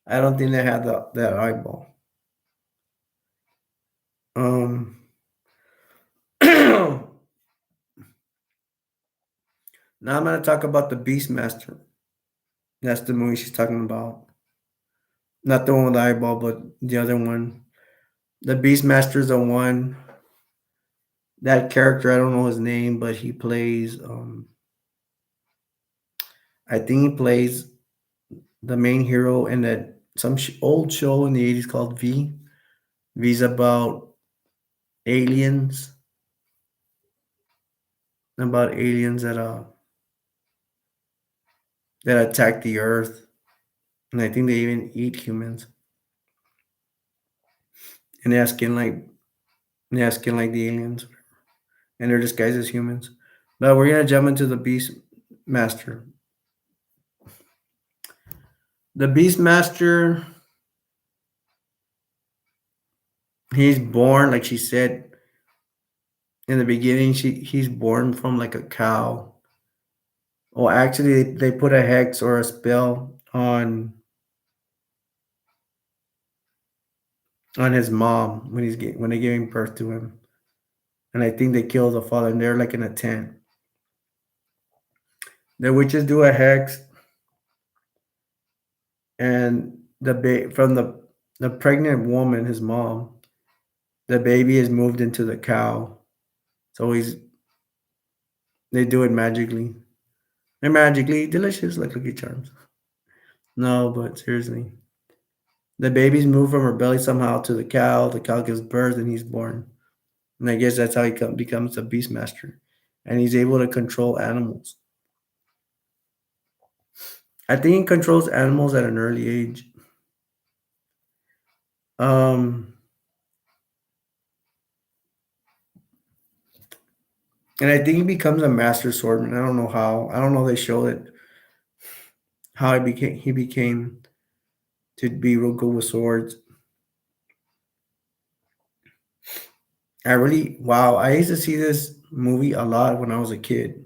A: I don't think they had that eyeball. Um now I'm gonna talk about the Beastmaster. That's the movie she's talking about. Not the one with the eyeball, but the other one. The Beastmaster is the one. That character, I don't know his name, but he plays. I think he plays the main hero in that some old show in the '80s called V. V's about aliens, about aliens that attack the Earth, and I think they even eat humans. And they have skin like the aliens, and they're disguised as humans. But we're gonna jump into the Beast Master. The Beastmaster, he's born, like she said in the beginning, he's born from like a cow. Well, actually, they put a hex or a spell on his mom when they giving birth to him, and I think they kill the father, and they're like in a tent. The witches do a hex, and from the pregnant woman, his mom, the baby is moved into the cow. So they do it magically. They're magically delicious, like Lucky Charms. No, but seriously. The baby's moved from her belly somehow to the cow. The cow gives birth and he's born. And I guess that's how he becomes a beastmaster. And he's able to control animals. I think he controls animals at an early age. Um, and I think he becomes a master swordsman. I don't know how. I don't know if they show it how he became to be real good with swords. I used to see this movie a lot when I was a kid.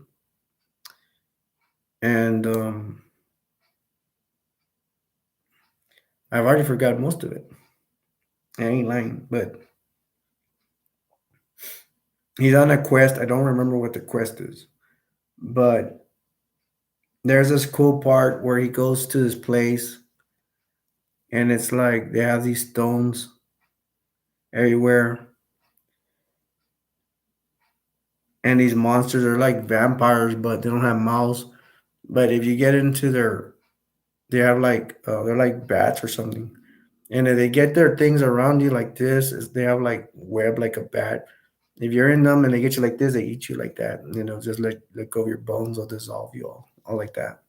A: And I've already forgot most of it. I ain't lying, but he's on a quest. I don't remember what the quest is, but there's this cool part where he goes to this place, and it's like they have these stones everywhere, and these monsters are like vampires, but they don't have mouths. But if you get into they have like they're like bats or something, and if they get their things around you like this, they have like web like a bat. If you're in them and they get you like this, they eat you like that. Just let go of your bones, they'll dissolve you all like that.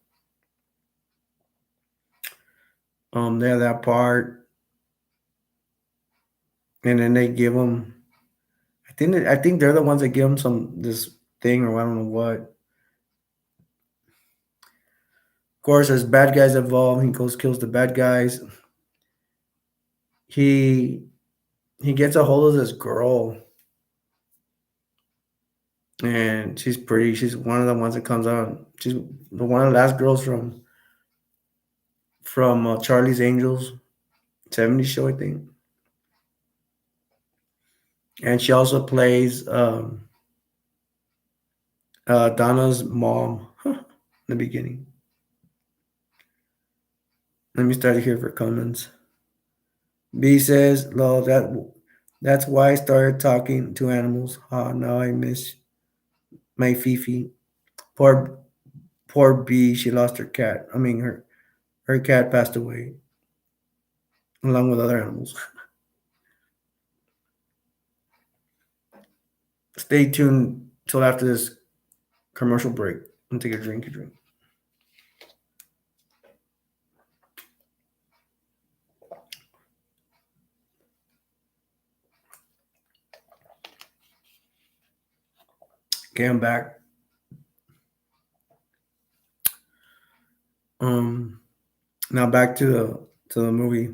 A: They have that part, and then they give them. I think they're the ones that give them this thing or I don't know what. Of course, there's bad guys involved. He goes kills the bad guys. He he gets a hold of this girl, and she's pretty. She's one of the ones that comes out. She's one of the last girls from Charlie's Angels '70s show, I think. And she also plays Donna's mom in the beginning. Let me start here for comments. B says, "Lol, that's why I started talking to animals. Now I miss my Fifi. Poor poor B. She lost her cat. I mean, her cat passed away along with other animals. Stay tuned till after this commercial break and take a drink. Okay, I'm back. Now back to the movie.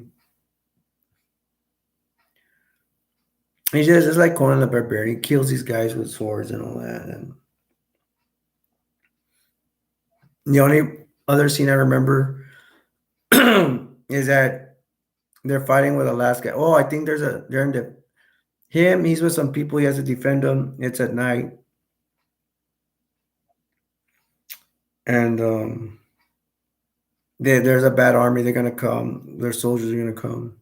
A: It's like Conan the Barbarian. He kills these guys with swords and all that. And the only other scene I remember is that they're fighting with the last guy. Oh, I think they're in he's with some people. He has to defend them. It's at night, and there's a bad army. They're gonna come. Their soldiers are gonna come,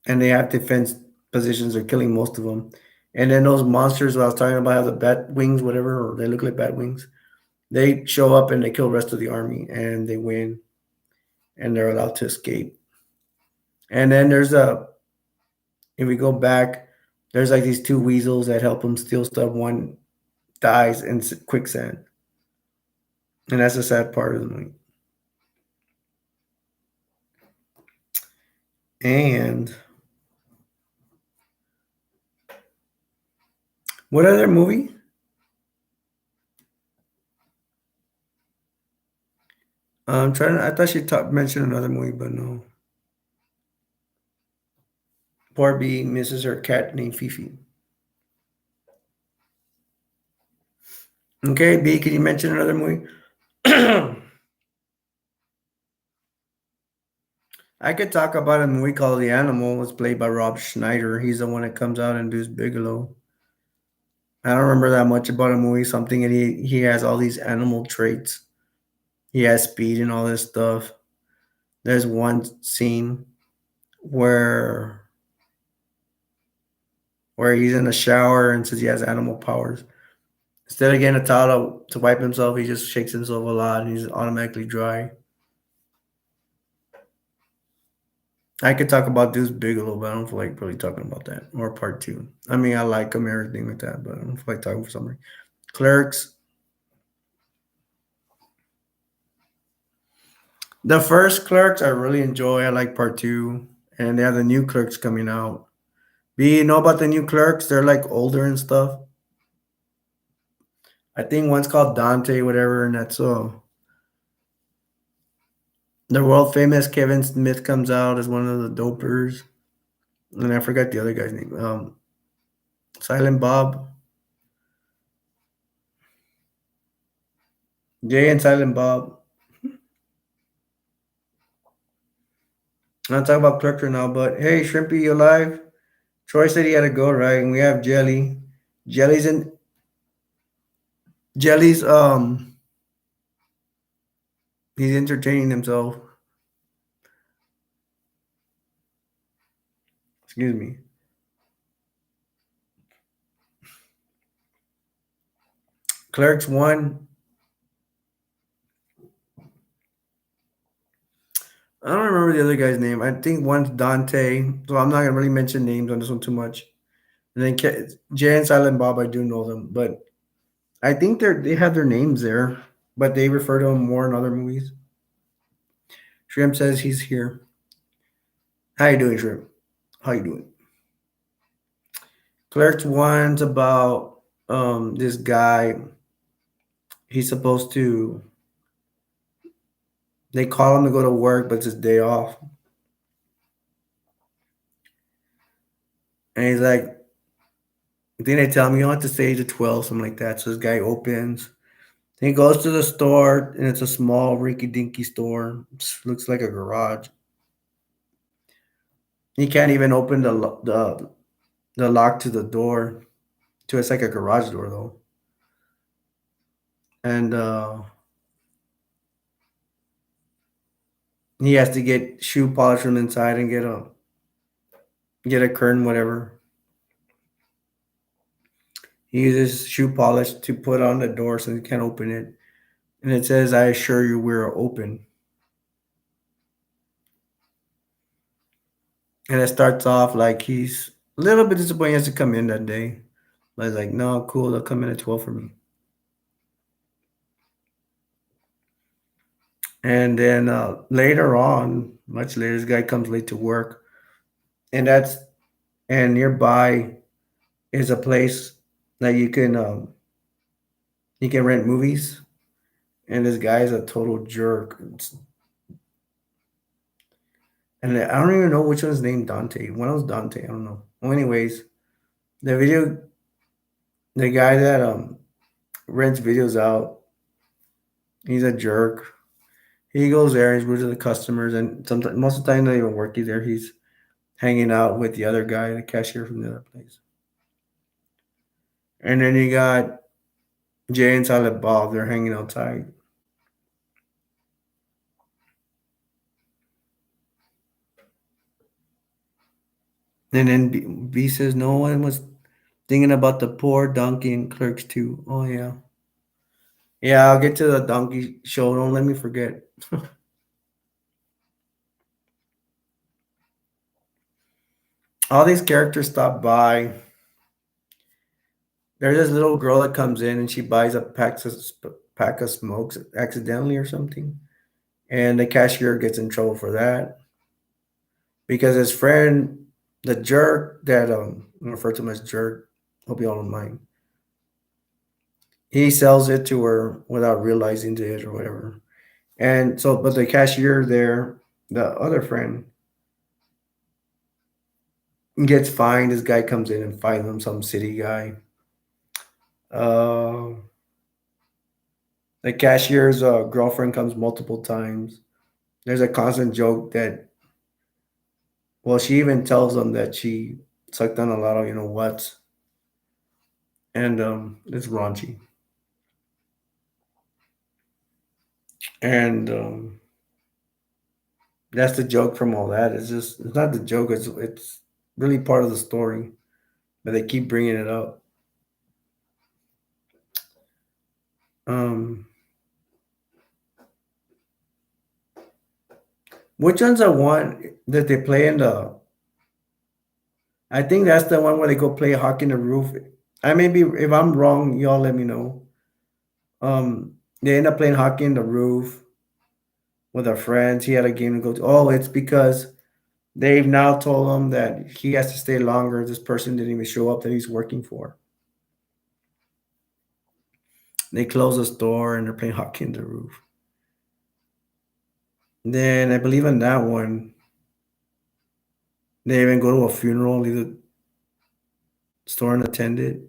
A: and they have defense positions. They're killing most of them. And then those monsters I was talking about have the bat wings, whatever, or they look like bat wings. They show up and they kill the rest of the army, and they win, and they're allowed to escape. And then if we go back, there's like these two weasels that help them steal stuff. One dies in quicksand, and that's the sad part of the movie. And what other movie? I'm trying. I thought she mentioned another movie, but no. Poor B misses her cat named Fifi. Okay, B, can you mention another movie? I could talk about a movie called The Animal. It's played by Rob Schneider. He's the one that comes out and does Bigelow. I don't remember that much about a movie. Something, and he has all these animal traits. He has speed and all this stuff. There's one scene where he's in a shower and says he has animal powers. Instead of getting a towel to wipe himself, he just shakes himself a lot and he's automatically dry. I could talk about Deuce Bigelow, but I don't feel like really talking about that. Or part two. I mean, I like him and everything like that, but I don't feel like talking for somebody. Clerks. The first Clerks I really enjoy. I like part two. And they have the new Clerks coming out. B, you know about the new Clerks? They're like older and stuff. I think one's called Dante, whatever, and that's the world famous Kevin Smith comes out as one of the dopers. And I forgot the other guy's name. Silent Bob. Jay and Silent Bob. I'm not talking about Clerks now, but hey, Shrimpy, you alive? Troy said he had to go, right? And we have Jelly. Jelly's he's entertaining himself. Excuse me. Clerks 1. I don't remember the other guy's name. I think one's Dante, so I'm not gonna really mention names on this one too much. And then Jay and Silent Bob, I do know them, but I think they have their names there, but they refer to them more in other movies. Shrimp says he's here. How you doing, Shrimp? How you doing? Clerks one's about this guy. He's supposed to. They call him to go to work, but it's his day off, and he's like, I think they tell him you don't have to stay to 12, something like that. So this guy opens. Then he goes to the store, and it's a small, rinky-dinky store. Looks like a garage. He can't even open the lock to the door. To it's like a garage door though, and he has to get shoe polish from inside and get a curtain, whatever. He uses shoe polish to put on the door so he can't open it, and it says, "I assure you, we're open." And it starts off like he's a little bit disappointed he has to come in that day. But he's like, no, cool, they'll come in at 12 for me. And then later on, much later, this guy comes late to work. And nearby is a place that you can rent movies. And this guy is a total jerk. And I don't even know which one's named Dante. One was Dante, I don't know. Well, anyways, the video the guy that rents videos out, he's a jerk. He goes there, he's rude to the customers, and sometimes most of the time not even working there. He's hanging out with the other guy, the cashier from the other place. And then you got Jay and Silent Bob, they're hanging outside. And then B says no one was thinking about the poor donkey and clerks too. Oh yeah. Yeah, I'll get to the donkey show. Don't let me forget. All these characters stop by. There's this little girl that comes in and she buys a pack of smokes accidentally or something, and the cashier gets in trouble for that because his friend, the jerk that I refer to him as jerk. Hope you all don't mind. He sells it to her without realizing it or whatever, and so but the cashier there, the other friend, gets fined. This guy comes in and fines him, some city guy. Uh, the cashier's girlfriend comes multiple times. There's a constant joke that, well, she even tells them that she sucked on a lot of, what, and it's raunchy. And that's the joke from all that. It's not the joke. It's really part of the story, but they keep bringing it up. Um, which one's the one that they play in the? I think that's the one where they go play hockey in the roof. I may be if I'm wrong, y'all let me know. They end up playing hockey in the roof with our friends. He had a game to go to. Oh, it's because they've now told him that he has to stay longer. This person didn't even show up that he's working for. They close the store and they're playing hockey in the roof. Then I believe in that one, they even go to a funeral, leave the store unattended.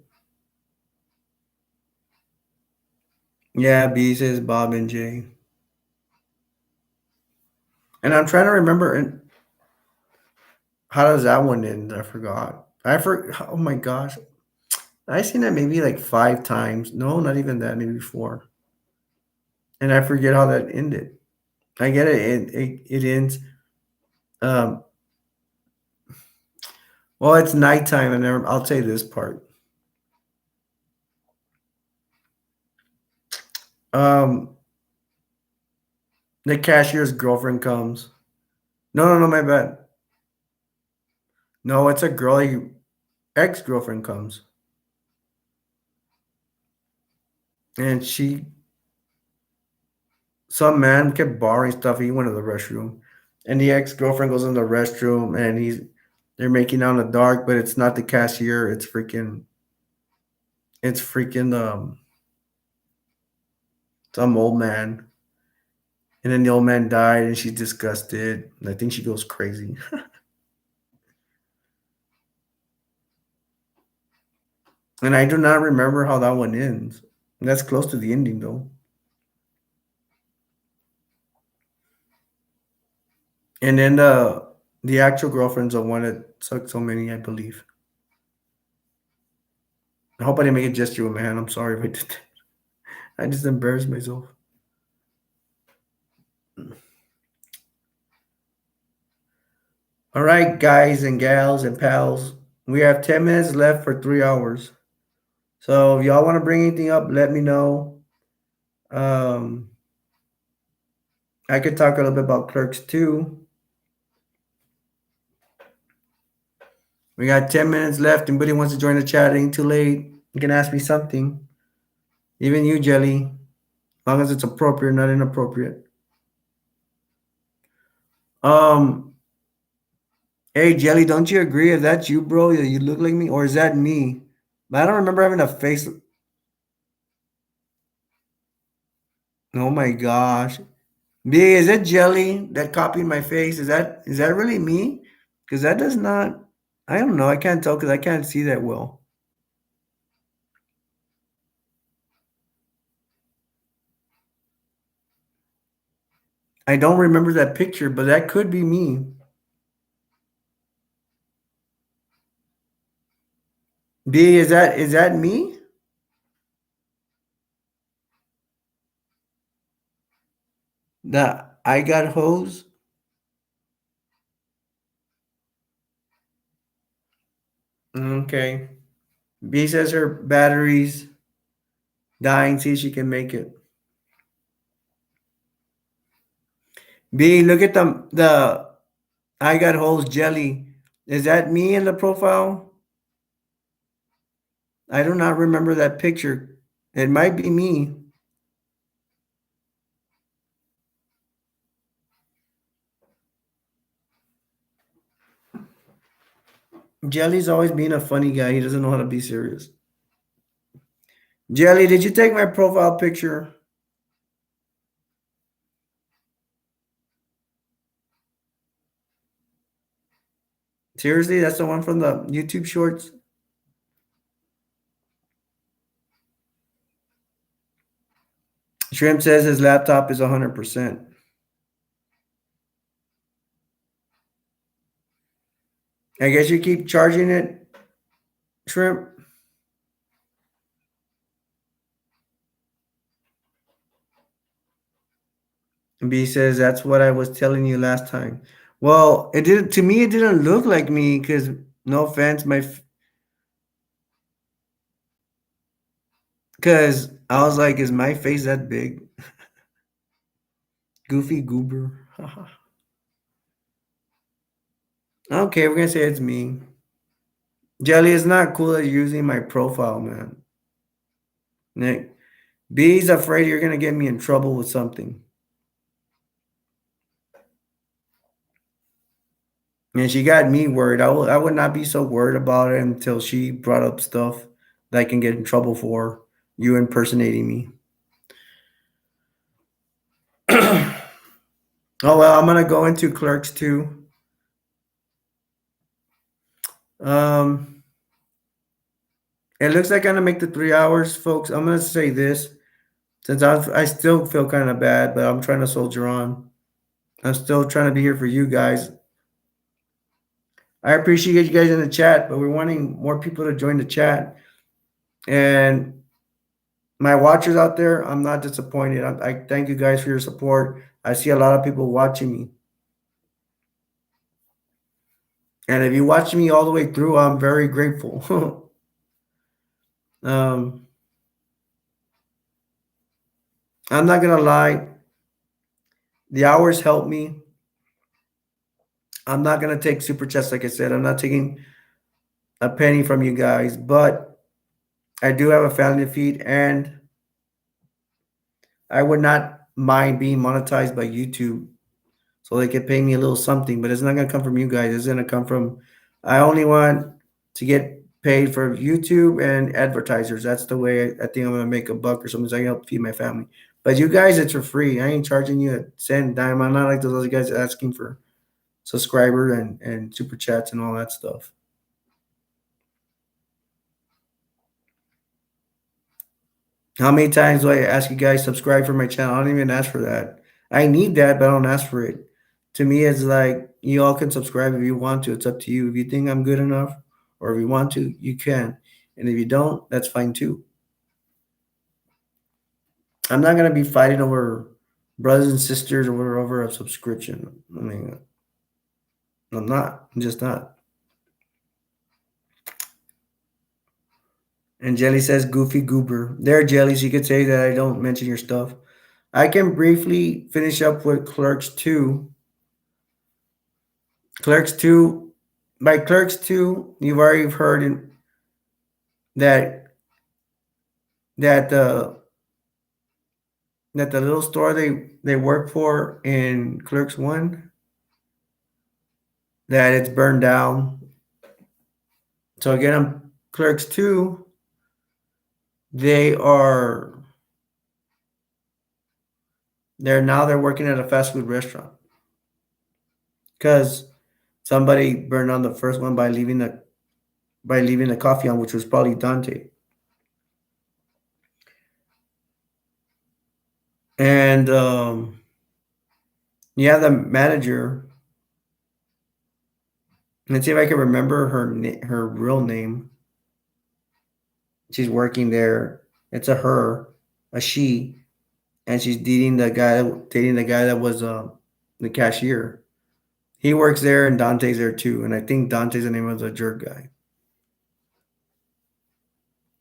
A: Yeah, B says Bob and Jay. And I'm trying to remember and how does that one end? I forgot. Oh my gosh. I've seen that maybe like 5 times. No, not even that, maybe four. And I forget how that ended. I get it. It ends. Um, well, it's nighttime, and I'll say this part. Um, the cashier's girlfriend comes. No, no, no, my bad. No, it's a girl. Ex girlfriend comes, and she some man kept borrowing stuff. He went to the restroom, and the ex girlfriend goes in the restroom, and they're making out in the dark, but it's not the cashier. It's freaking some old man. And then the old man died, and she's disgusted. And I think she goes crazy. And I do not remember how that one ends. That's close to the ending, though. And then the actual girlfriend's the one that sucked so many, I believe. I hope I didn't make a gesture with my hand. I'm sorry if I did that. I just embarrassed myself. All right, guys and gals and pals. We have 10 minutes left for 3 hours. So if y'all want to bring anything up, let me know. Um, I could talk a little bit about Clerks too. We got 10 minutes left. Anybody wants to join the chat? It ain't too late. You can ask me something. Even you, Jelly. As long as it's appropriate, not inappropriate. Um, hey Jelly, don't you agree? Is that you, bro? You look like me, or is that me? But I don't remember having a face. Oh my gosh. B, is it Jelly that copied my face? Is that really me? Because that does not. I don't know. I can't tell because I can't see that well. I don't remember that picture, but that could be me. B, is that me? That I got hose. Okay. B says her battery's dying. See if she can make it. B, look at the I got holes jelly. Is that me in the profile? I do not remember that picture. It might be me. Jelly's always been a funny guy. He doesn't know how to be serious. Jelly, did you take my profile picture? Seriously, that's the one from the YouTube shorts? Shrimp says his laptop is 100%. I guess you keep charging it, Shrimp. B says that's what I was telling you last time. Well, it did to me. It didn't look like me because no offense, because I was like, is my face that big? Goofy goober. Okay, we're gonna say it's me. Jelly, it's not cool that you're using my profile, man. Nick, B's afraid you're gonna get me in trouble with something. And she got me worried. I would not be so worried about it until she brought up stuff that I can get in trouble for. You impersonating me. Oh well, I'm gonna go into Clerks too. Um, it looks like I'm gonna make the 3 hours, folks. I'm gonna say this since I still feel kind of bad, but I'm trying to soldier on. I'm still trying to be here for you guys. I appreciate you guys in the chat, but we're wanting more people to join the chat. And my watchers out there, I'm not disappointed. I thank you guys for your support. I see a lot of people watching me. And if you watch me all the way through, I'm very grateful. um, I'm not going to lie. The hours help me. I'm not going to take super chats, like I said. I'm not taking a penny from you guys, but I do have a family to feed, and I would not mind being monetized by YouTube, so they could pay me a little something. But it's not gonna come from you guys. It's gonna come from. I only want to get paid for YouTube and advertisers. That's the way I think I'm gonna make a buck or something, so I can help feed my family. But you guys, it's for free. I ain't charging you a cent, dime. I'm not like those other guys asking for subscriber and super chats and all that stuff. How many times do I ask you guys subscribe for my channel? I don't even ask for that. I need that, but I don't ask for it. To me, it's like you all can subscribe if you want to. It's up to you. If you think I'm good enough, or if you want to, you can. And if you don't, that's fine too. I'm not gonna be fighting over brothers and sisters over a subscription. I mean, I'm not. I'm just not. And Jelly says Goofy Goober. There, Jelly, so you could say that I don't mention your stuff. I can briefly finish up with Clerks 2. Clerks 2, by Clerks 2, you've already heard that that the that the little store they work for in Clerks 1, that it's burned down. So again, on Clerks 2, they are they're working at a fast food restaurant because somebody burned on the first one by leaving the coffee on, which was probably Dante. And yeah, the manager. Let's see if I can remember her real name. She's working there. It's a her, a she, and she's dating the guy that was the cashier. He works there, and Dante's there too. And I think Dante's the name of the jerk guy.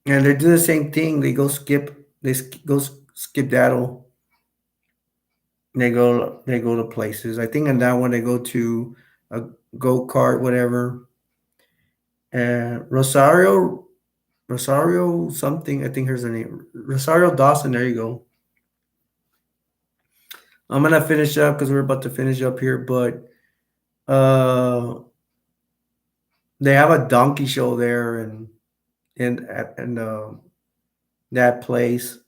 A: And they do the same thing. Go skip daddle. They go to places. I think in that one they go to a go kart, whatever. And Rosario something. I think here's the name. Rosario Dawson. There you go. I'm gonna finish up because we're about to finish up here, but uh, they have a donkey show there and in that place.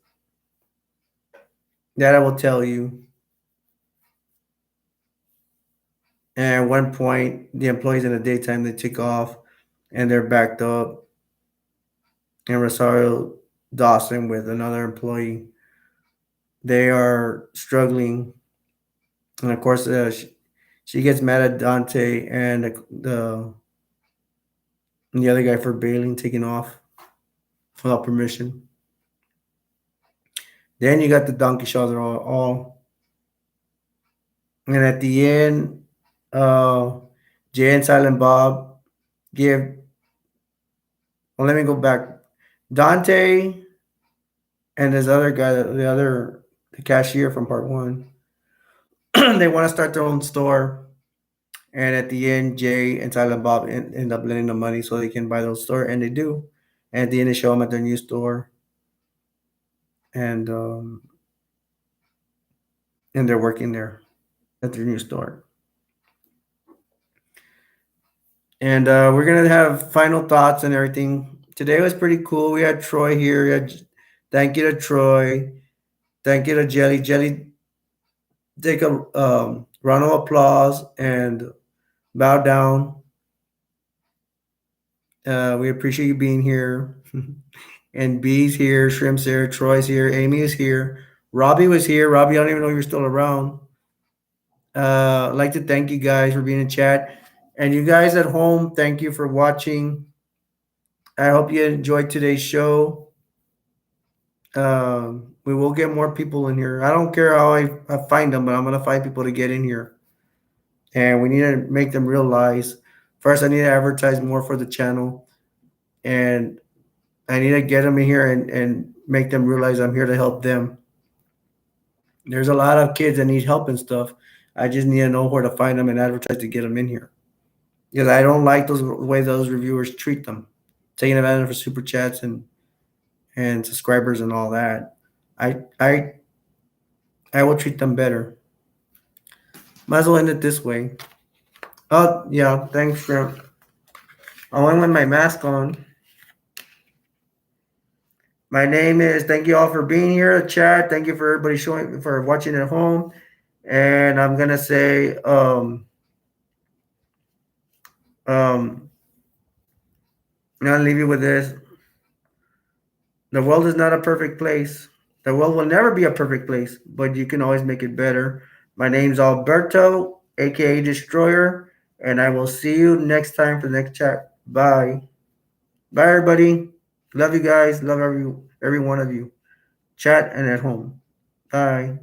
A: That I will tell you. And at one point, the employees in the daytime they take off, and they're backed up. And Rosario Dawson with another employee, they are struggling, and of course, she gets mad at Dante and the other guy for bailing, taking off without permission. Then you got the donkey show. They're all and at the end, uh, Jay and Silent Bob give. Well, let me go back. Dante and this other guy, the cashier from part one, they want to start their own store. And at the end, Jay and Silent Bob end up lending the money so they can buy those store, and they do. And at the end, they show them at their new store, and and they're working there at their new store. And we're gonna have final thoughts and everything. Today was pretty cool. We had Troy here. Thank you to Troy. Thank you to Jelly. Jelly, take a round of applause and bow down. We appreciate you being here. And B's here, Shrimp's here, Troy's here, Amy is here, Robbie was here. Robbie, I don't even know if you're still around. I'd like to thank you guys for being in chat. And you guys at home, thank you for watching. I hope you enjoyed today's show. We will get more people in here. I don't care how I find them, but I'm going to find people to get in here. And we need to make them realize first, I need to advertise more for the channel. And I need to get them in here and make them realize I'm here to help them. There's a lot of kids that need help and stuff. I just need to know where to find them and advertise to get them in here. Because I don't like the way those reviewers treat them, taking advantage of super chats and subscribers and all that. I I will treat them better. Might as well end it this way. Oh yeah, thanks, Shrimp. I went with my mask on. My name is. Thank you all for being here, chat. Thank you for everybody showing for watching at home. And I'm gonna say, I'm gonna leave you with this. The world is not a perfect place. The world will never be a perfect place, but you can always make it better. My name's Alberto, aka Destroyer, and I will see you next time for the next chat. Bye. Bye, everybody. Love you guys. Love every one of you. Chat and at home. Bye.